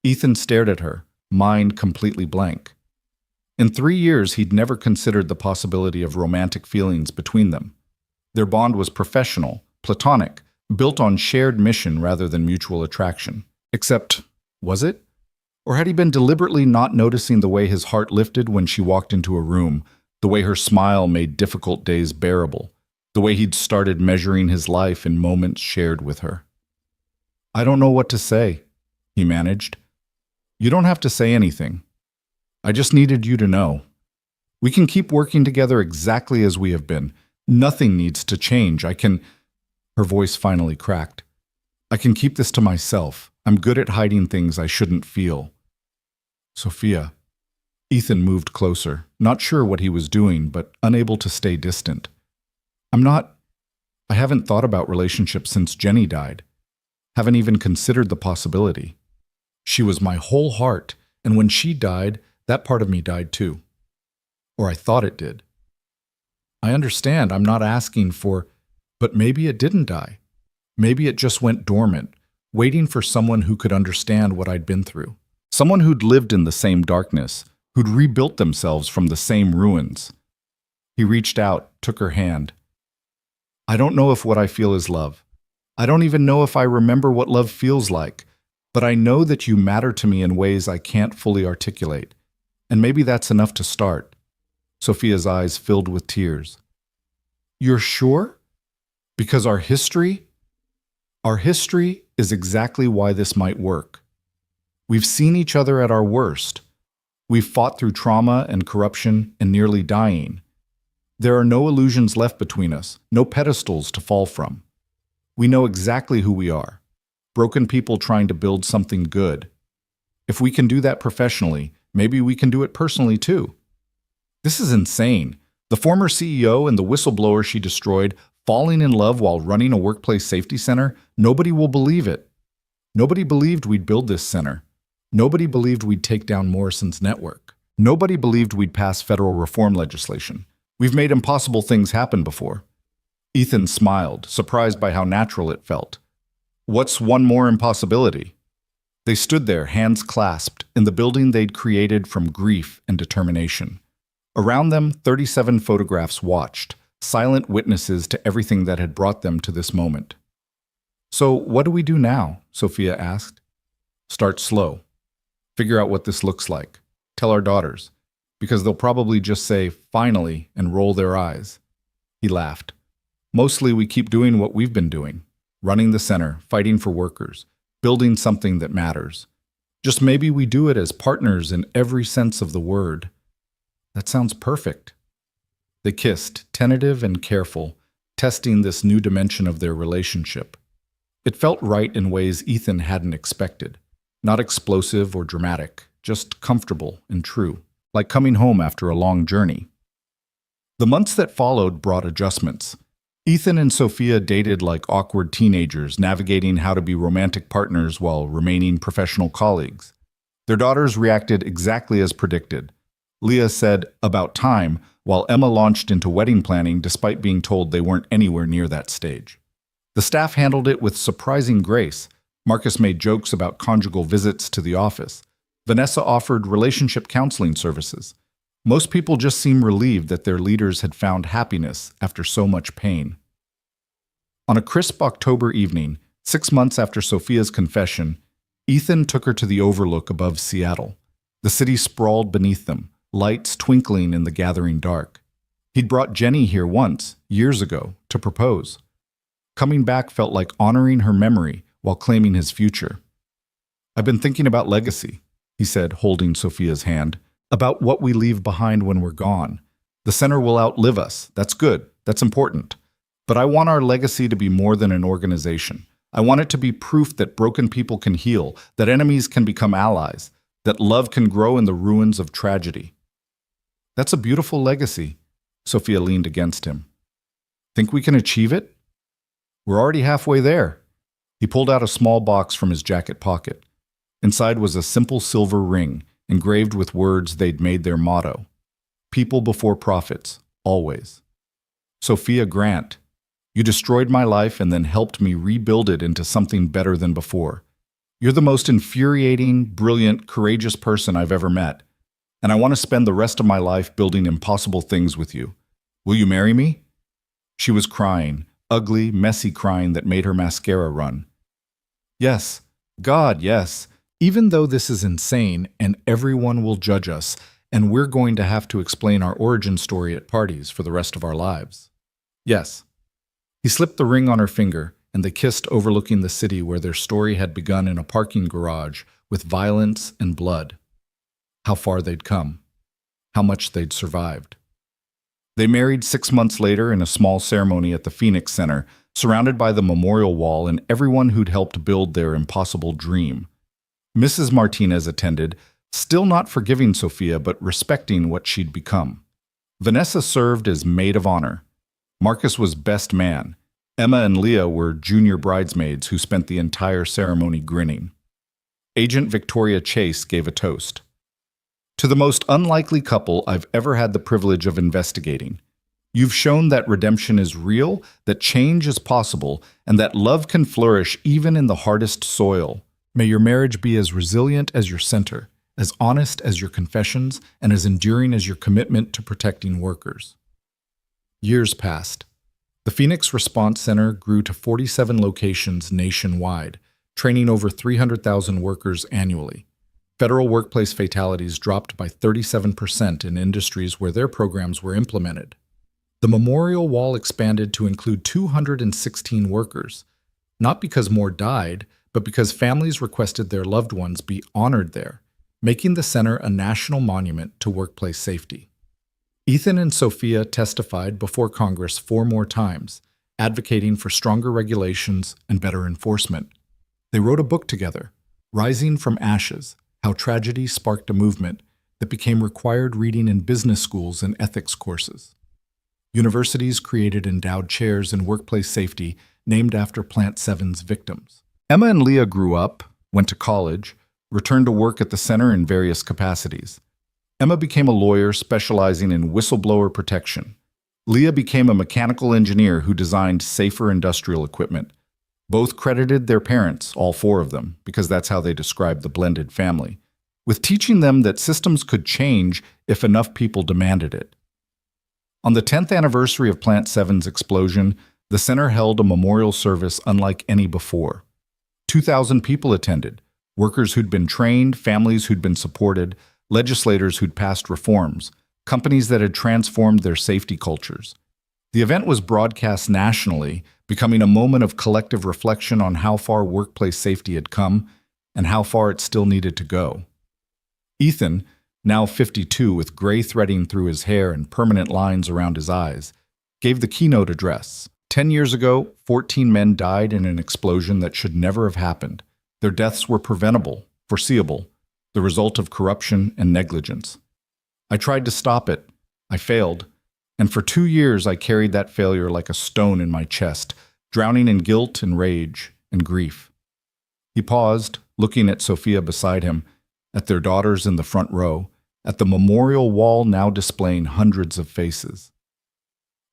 Ethan stared at her, mind completely blank. In 3 years, he'd never considered the possibility of romantic feelings between them. Their bond was professional, platonic, built on shared mission rather than mutual attraction. Except, was it? Or had he been deliberately not noticing the way his heart lifted when she walked into a room, the way her smile made difficult days bearable, the way he'd started measuring his life in moments shared with her? "I don't know what to say," he managed. "You don't have to say anything. I just needed you to know. We can keep working together exactly as we have been. Nothing needs to change. I can—" Her voice finally cracked. "I can keep this to myself. I'm good at hiding things I shouldn't feel." "Sophia." Ethan moved closer, not sure what he was doing, but unable to stay distant. I haven't thought about relationships since Jenny died. Haven't even considered the possibility. She was my whole heart, and when she died, that part of me died too. Or I thought it did. I understand, I'm not asking for, but maybe it didn't die. Maybe it just went dormant, waiting for someone who could understand what I'd been through. Someone who'd lived in the same darkness, who'd rebuilt themselves from the same ruins. He reached out, took her hand. "I don't know if what I feel is love. I don't even know if I remember what love feels like, but I know that you matter to me in ways I can't fully articulate. And maybe that's enough to start." Sophia's eyes filled with tears. "You're sure? Because our history is exactly why this might work. We've seen each other at our worst. We've fought through trauma and corruption and nearly dying. There are no illusions left between us, no pedestals to fall from. We know exactly who we are. Broken people trying to build something good. If we can do that professionally, maybe we can do it personally too." This is insane. The former CEO and the whistleblower she destroyed, falling in love while running a workplace safety center, nobody will believe it. Nobody believed we'd build this center. Nobody believed we'd take down Morrison's network. Nobody believed we'd pass federal reform legislation. We've made impossible things happen before. Ethan smiled, surprised by how natural it felt. What's one more impossibility? They stood there, hands clasped, in the building they'd created from grief and determination. Around them, 37 photographs watched, silent witnesses to everything that had brought them to this moment. "So what do we do now?" Sophia asked. "Start slow. Figure out what this looks like. Tell our daughters, because they'll probably just say, 'finally,' and roll their eyes." He laughed. "Mostly we keep doing what we've been doing. Running the center, fighting for workers, building something that matters. Just maybe we do it as partners in every sense of the word." "That sounds perfect." They kissed, tentative and careful, testing this new dimension of their relationship. It felt right in ways Ethan hadn't expected. Not explosive or dramatic, just comfortable and true, like coming home after a long journey. The months that followed brought adjustments. Ethan and Sophia dated like awkward teenagers, navigating how to be romantic partners while remaining professional colleagues. Their daughters reacted exactly as predicted. Leah said, "About time," while Emma launched into wedding planning despite being told they weren't anywhere near that stage. The staff handled it with surprising grace. Marcus made jokes about conjugal visits to the office. Vanessa offered relationship counseling services. Most people just seemed relieved that their leaders had found happiness after so much pain. On a crisp October evening, 6 months after Sophia's confession, Ethan took her to the overlook above Seattle. The city sprawled beneath them, lights twinkling in the gathering dark. He'd brought Jenny here once, years ago, to propose. Coming back felt like honoring her memory while claiming his future. "I've been thinking about legacy," he said, holding Sophia's hand, "about what we leave behind when we're gone. The center will outlive us. That's good. That's important. But I want our legacy to be more than an organization. I want it to be proof that broken people can heal, that enemies can become allies, that love can grow in the ruins of tragedy." "That's a beautiful legacy." Sophia leaned against him. "Think we can achieve it?" "We're already halfway there." He pulled out a small box from his jacket pocket. Inside was a simple silver ring, engraved with words they'd made their motto. "People before profits, always." "Sophia Grant, you destroyed my life and then helped me rebuild it into something better than before. You're the most infuriating, brilliant, courageous person I've ever met, and I want to spend the rest of my life building impossible things with you. Will you marry me?" She was crying, ugly, messy crying that made her mascara run. "Yes. God, yes. Even though this is insane and everyone will judge us, and we're going to have to explain our origin story at parties for the rest of our lives. Yes." He slipped the ring on her finger, and they kissed overlooking the city where their story had begun in a parking garage with violence and blood. How far they'd come. How much they'd survived. They married 6 months later in a small ceremony at the Phoenix Center, surrounded by the memorial wall and everyone who'd helped build their impossible dream. Mrs. Martinez attended, still not forgiving Sophia but respecting what she'd become. Vanessa served as maid of honor. Marcus was best man. Emma and Leah were junior bridesmaids who spent the entire ceremony grinning. Agent Victoria Chase gave a toast. "To the most unlikely couple I've ever had the privilege of investigating. You've shown that redemption is real, that change is possible, and that love can flourish even in the hardest soil. May your marriage be as resilient as your center, as honest as your confessions, and as enduring as your commitment to protecting workers." Years passed. The Phoenix Response Center grew to 47 locations nationwide, training over 300,000 workers annually. Federal workplace fatalities dropped by 37% in industries where their programs were implemented. The memorial wall expanded to include 216 workers, not because more died, but because families requested their loved ones be honored there, making the center a national monument to workplace safety. Ethan and Sophia testified before Congress 4 more times, advocating for stronger regulations and better enforcement. They wrote a book together, Rising from Ashes: How Tragedy Sparked a Movement, that became required reading in business schools and ethics courses. Universities created endowed chairs in workplace safety named after Plant 7's victims. Emma and Leah grew up, went to college, returned to work at the center in various capacities. Emma became a lawyer specializing in whistleblower protection. Leah became a mechanical engineer who designed safer industrial equipment. Both credited their parents, all 4 of them, because that's how they described the blended family, with teaching them that systems could change if enough people demanded it. On the 10th anniversary of Plant 7's explosion, the center held a memorial service unlike any before. 2,000 people attended, workers who'd been trained, families who'd been supported, legislators who'd passed reforms, companies that had transformed their safety cultures. The event was broadcast nationally, becoming a moment of collective reflection on how far workplace safety had come and how far it still needed to go. Ethan, now 52 with gray threading through his hair and permanent lines around his eyes, gave the keynote address. 10 years ago, 14 men died in an explosion that should never have happened. Their deaths were preventable, foreseeable, the result of corruption and negligence. I tried to stop it. I failed. And for 2 years I carried that failure like a stone in my chest, drowning in guilt and rage and grief. He paused, looking at Sophia beside him, at their daughters in the front row, at the memorial wall now displaying hundreds of faces.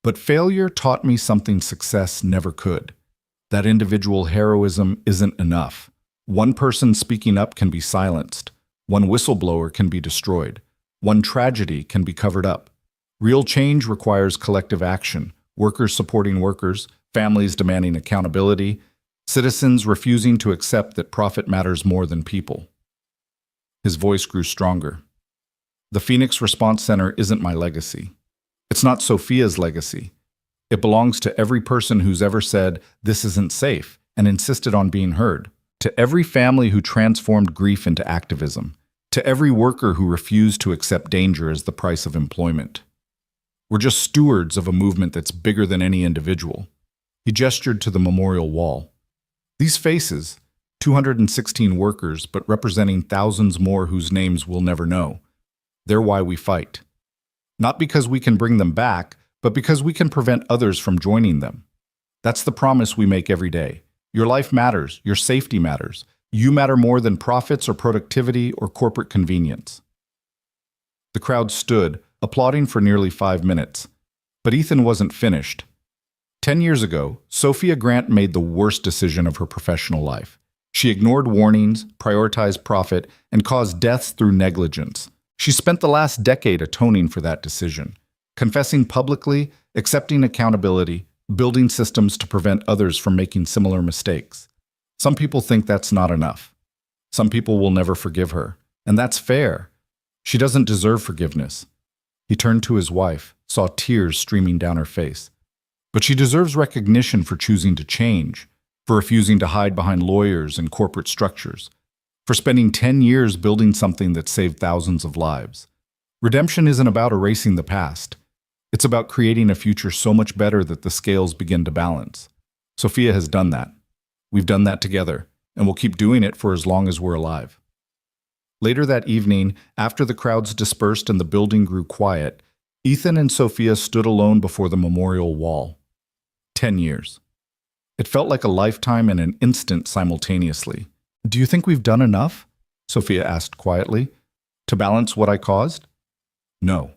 But failure taught me something success never could. That individual heroism isn't enough. One person speaking up can be silenced. One whistleblower can be destroyed. One tragedy can be covered up. Real change requires collective action, workers supporting workers, families demanding accountability, citizens refusing to accept that profit matters more than people. His voice grew stronger. The Phoenix Response Center isn't my legacy. It's not Sophia's legacy. It belongs to every person who's ever said, "This isn't safe," and insisted on being heard. To every family who transformed grief into activism. To every worker who refused to accept danger as the price of employment. We're just stewards of a movement that's bigger than any individual. He gestured to the memorial wall. These faces, 216 workers, but representing thousands more whose names we'll never know. They're why we fight. Not because we can bring them back, but because we can prevent others from joining them. That's the promise we make every day. Your life matters. Your safety matters. You matter more than profits or productivity or corporate convenience. The crowd stood, applauding for nearly 5 minutes. But Ethan wasn't finished. 10 years ago, Sophia Grant made the worst decision of her professional life. She ignored warnings, prioritized profit, and caused deaths through negligence. She spent the last decade atoning for that decision, confessing publicly, accepting accountability, building systems to prevent others from making similar mistakes. Some people think that's not enough. Some people will never forgive her, and that's fair. She doesn't deserve forgiveness. He turned to his wife, saw tears streaming down her face. But she deserves recognition for choosing to change, for refusing to hide behind lawyers and corporate structures, for spending 10 years building something that saved thousands of lives. Redemption isn't about erasing the past. It's about creating a future so much better that the scales begin to balance. Sophia has done that. We've done that together, and we'll keep doing it for as long as we're alive. Later that evening, after the crowds dispersed and the building grew quiet, Ethan and Sophia stood alone before the memorial wall. 10 years. It felt like a lifetime and an instant simultaneously. "Do you think we've done enough?" Sophia asked quietly. "To balance what I caused?" "No.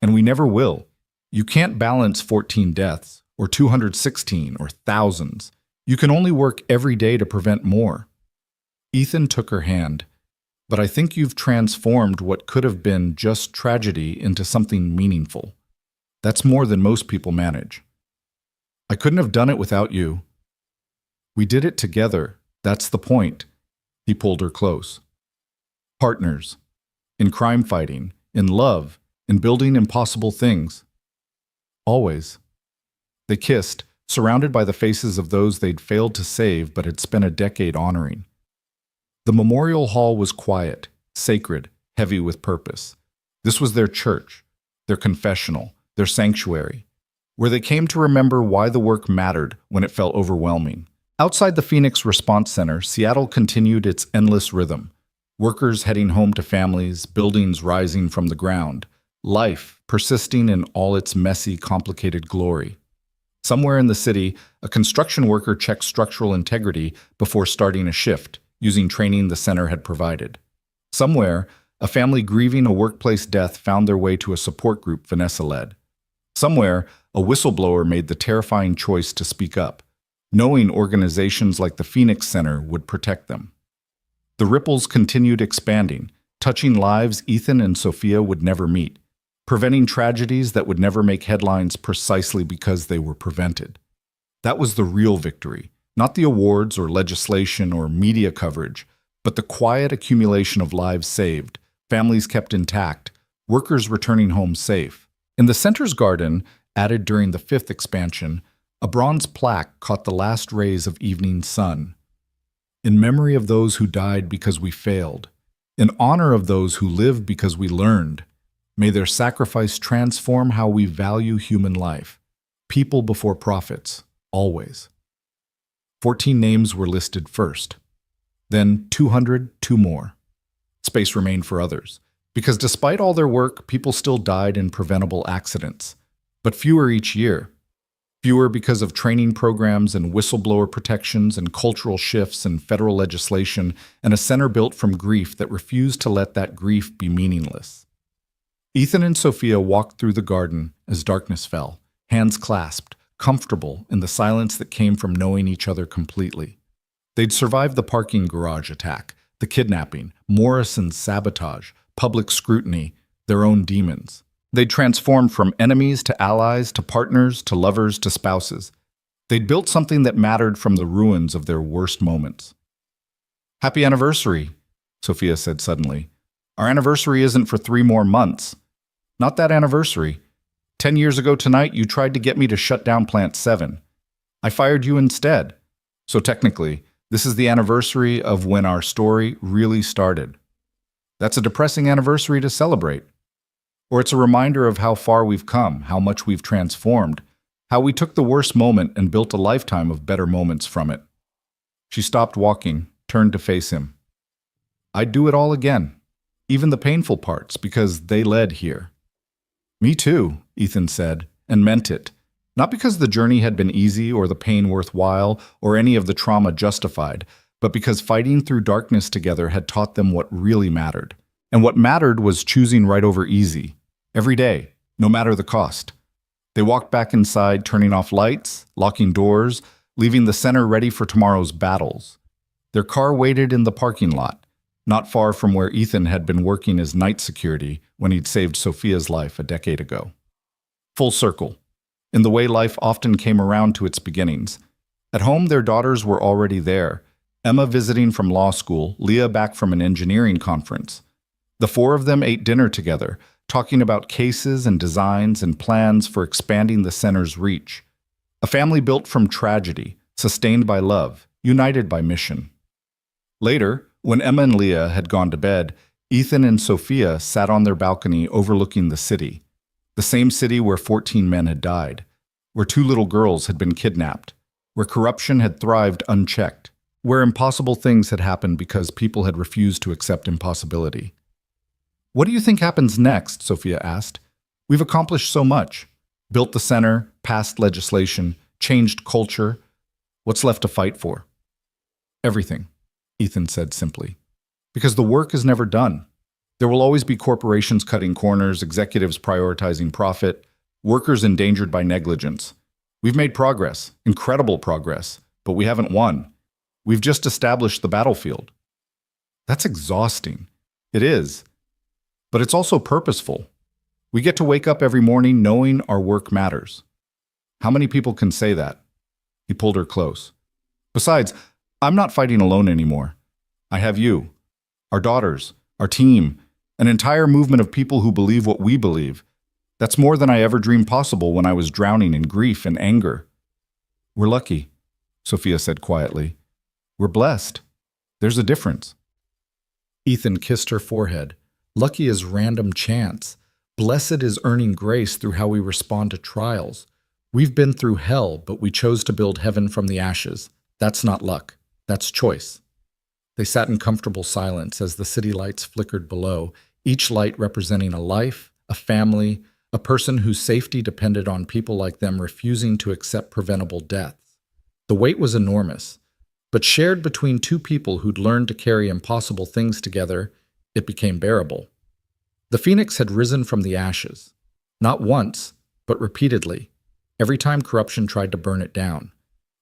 And we never will. You can't balance 14 deaths, or 216, or thousands. You can only work every day to prevent more." Ethan took her hand. "But I think you've transformed what could have been just tragedy into something meaningful. That's more than most people manage." "I couldn't have done it without you." "We did it together. That's the point." He pulled her close. "Partners. In crime fighting, in love, in building impossible things. Always." They kissed, surrounded by the faces of those they'd failed to save but had spent a decade honoring. The memorial hall was quiet, sacred, heavy with purpose. This was their church, their confessional, their sanctuary, where they came to remember why the work mattered when it felt overwhelming. Outside the Phoenix Response Center, Seattle continued its endless rhythm. Workers heading home to families, buildings rising from the ground, life persisting in all its messy, complicated glory. Somewhere in the city, a construction worker checked structural integrity before starting a shift, using training the center had provided. Somewhere, a family grieving a workplace death found their way to a support group Vanessa led. Somewhere, a whistleblower made the terrifying choice to speak up, knowing organizations like the Phoenix Center would protect them. The ripples continued expanding, touching lives Ethan and Sophia would never meet, preventing tragedies that would never make headlines precisely because they were prevented. That was the real victory, not the awards or legislation or media coverage, but the quiet accumulation of lives saved, families kept intact, workers returning home safe. In the center's garden, added during the 5th expansion, a bronze plaque caught the last rays of evening sun. "In memory of those who died because we failed, in honor of those who lived because we learned, may their sacrifice transform how we value human life. People before profits, always." 14 names were listed first. Then 202 more. Space remained for others, because despite all their work, people still died in preventable accidents. But fewer each year. Fewer because of training programs and whistleblower protections and cultural shifts and federal legislation, and a center built from grief that refused to let that grief be meaningless. Ethan and Sophia walked through the garden as darkness fell, hands clasped, comfortable in the silence that came from knowing each other completely. They'd survived the parking garage attack, the kidnapping, Morrison's sabotage, public scrutiny, their own demons. They'd transformed from enemies to allies to partners to lovers to spouses. They'd built something that mattered from the ruins of their worst moments. "Happy anniversary," Sophia said suddenly. "Our anniversary isn't for 3 more months. Not that anniversary. 10 years ago tonight, you tried to get me to shut down Plant 7. I fired you instead. So technically, this is the anniversary of when our story really started. That's a depressing anniversary to celebrate. Or it's a reminder of how far we've come, how much we've transformed, how we took the worst moment and built a lifetime of better moments from it." She stopped walking, turned to face him. "I'd do it all again, even the painful parts, because they led here." "Me too," Ethan said, and meant it. Not because the journey had been easy or the pain worthwhile or any of the trauma justified, but because fighting through darkness together had taught them what really mattered. And what mattered was choosing right over easy, every day, no matter the cost. They walked back inside, turning off lights, locking doors, leaving the center ready for tomorrow's battles. Their car waited in the parking lot, not far from where Ethan had been working as night security when he'd saved Sophia's life a decade ago. Full circle, in the way life often came around to its beginnings. At home, their daughters were already there, Emma visiting from law school, Leah back from an engineering conference. The 4 of them ate dinner together, talking about cases and designs and plans for expanding the center's reach. A family built from tragedy, sustained by love, united by mission. Later, when Emma and Leah had gone to bed, Ethan and Sophia sat on their balcony overlooking the city. The same city where 14 men had died, where 2 little girls had been kidnapped, where corruption had thrived unchecked, where impossible things had happened because people had refused to accept impossibility. "What do you think happens next?" Sophia asked. "We've accomplished so much. Built the center, passed legislation, changed culture. What's left to fight for?" "Everything," Ethan said simply. "Because the work is never done. There will always be corporations cutting corners, executives prioritizing profit, workers endangered by negligence. We've made progress, incredible progress, but we haven't won. We've just established the battlefield." That's exhausting. It is. But it's also purposeful. We get to wake up every morning knowing our work matters. How many people can say that? He pulled her close. "Besides, I'm not fighting alone anymore. I have you, our daughters, our team, an entire movement of people who believe what we believe. That's more than I ever dreamed possible when I was drowning in grief and anger." "We're lucky," Sophia said quietly. "We're blessed. There's a difference." Ethan kissed her forehead. "Lucky is random chance. Blessed is earning grace through how we respond to trials. We've been through hell, but we chose to build heaven from the ashes. That's not luck. That's choice." They sat in comfortable silence as the city lights flickered below, each light representing a life, a family, a person whose safety depended on people like them refusing to accept preventable deaths. The weight was enormous, but shared between 2 people who'd learned to carry impossible things together, it became bearable. The phoenix had risen from the ashes, not once, but repeatedly, every time corruption tried to burn it down.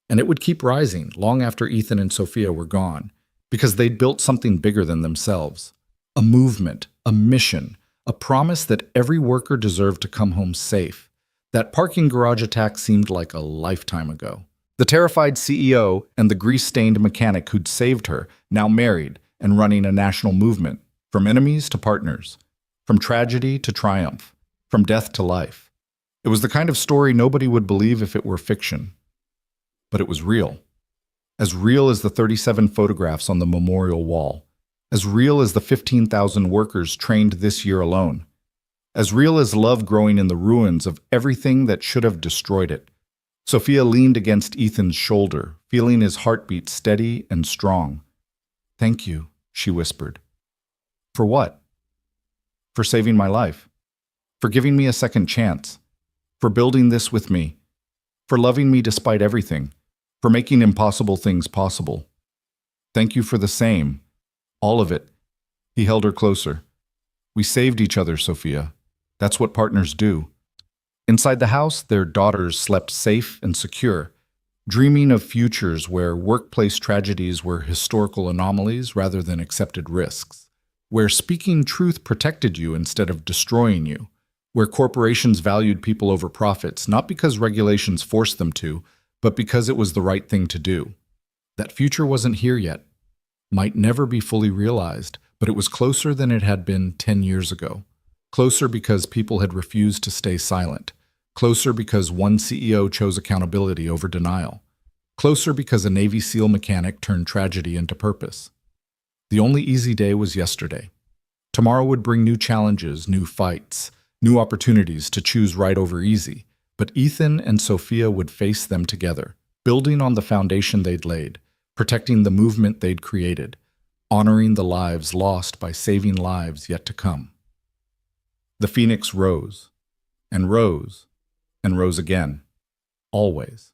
And it would keep rising long after Ethan and Sophia were gone, because they'd built something bigger than themselves. A movement, a mission, a promise that every worker deserved to come home safe. That parking garage attack seemed like a lifetime ago. The terrified CEO and the grease-stained mechanic who'd saved her, now married and running a national movement, from enemies to partners, from tragedy to triumph, from death to life. It was the kind of story nobody would believe if it were fiction. But it was real. As real as the 37 photographs on the memorial wall. As real as the 15,000 workers trained this year alone. As real as love growing in the ruins of everything that should have destroyed it. Sophia leaned against Ethan's shoulder, feeling his heartbeat steady and strong. "Thank you," she whispered. "For what?" "For saving my life. For giving me a second chance. For building this with me. For loving me despite everything. For making impossible things possible. Thank you for the same. All of it." He held her closer. "We saved each other, Sophia. That's what partners do. Inside the house, their daughters slept safe and secure, dreaming of futures where workplace tragedies were historical anomalies rather than accepted risks, where speaking truth protected you instead of destroying you, where corporations valued people over profits, not because regulations forced them to, but because it was the right thing to do. That future wasn't here yet, might never be fully realized, but it was closer than it had been 10 years ago. Closer because people had refused to stay silent. Closer because one CEO chose accountability over denial. Closer because a Navy SEAL mechanic turned tragedy into purpose. The only easy day was yesterday. Tomorrow would bring new challenges, new fights, new opportunities to choose right over easy. But Ethan and Sophia would face them together, building on the foundation they'd laid, protecting the movement they'd created, honoring the lives lost by saving lives yet to come. The phoenix rose, and rose, and rose again, always.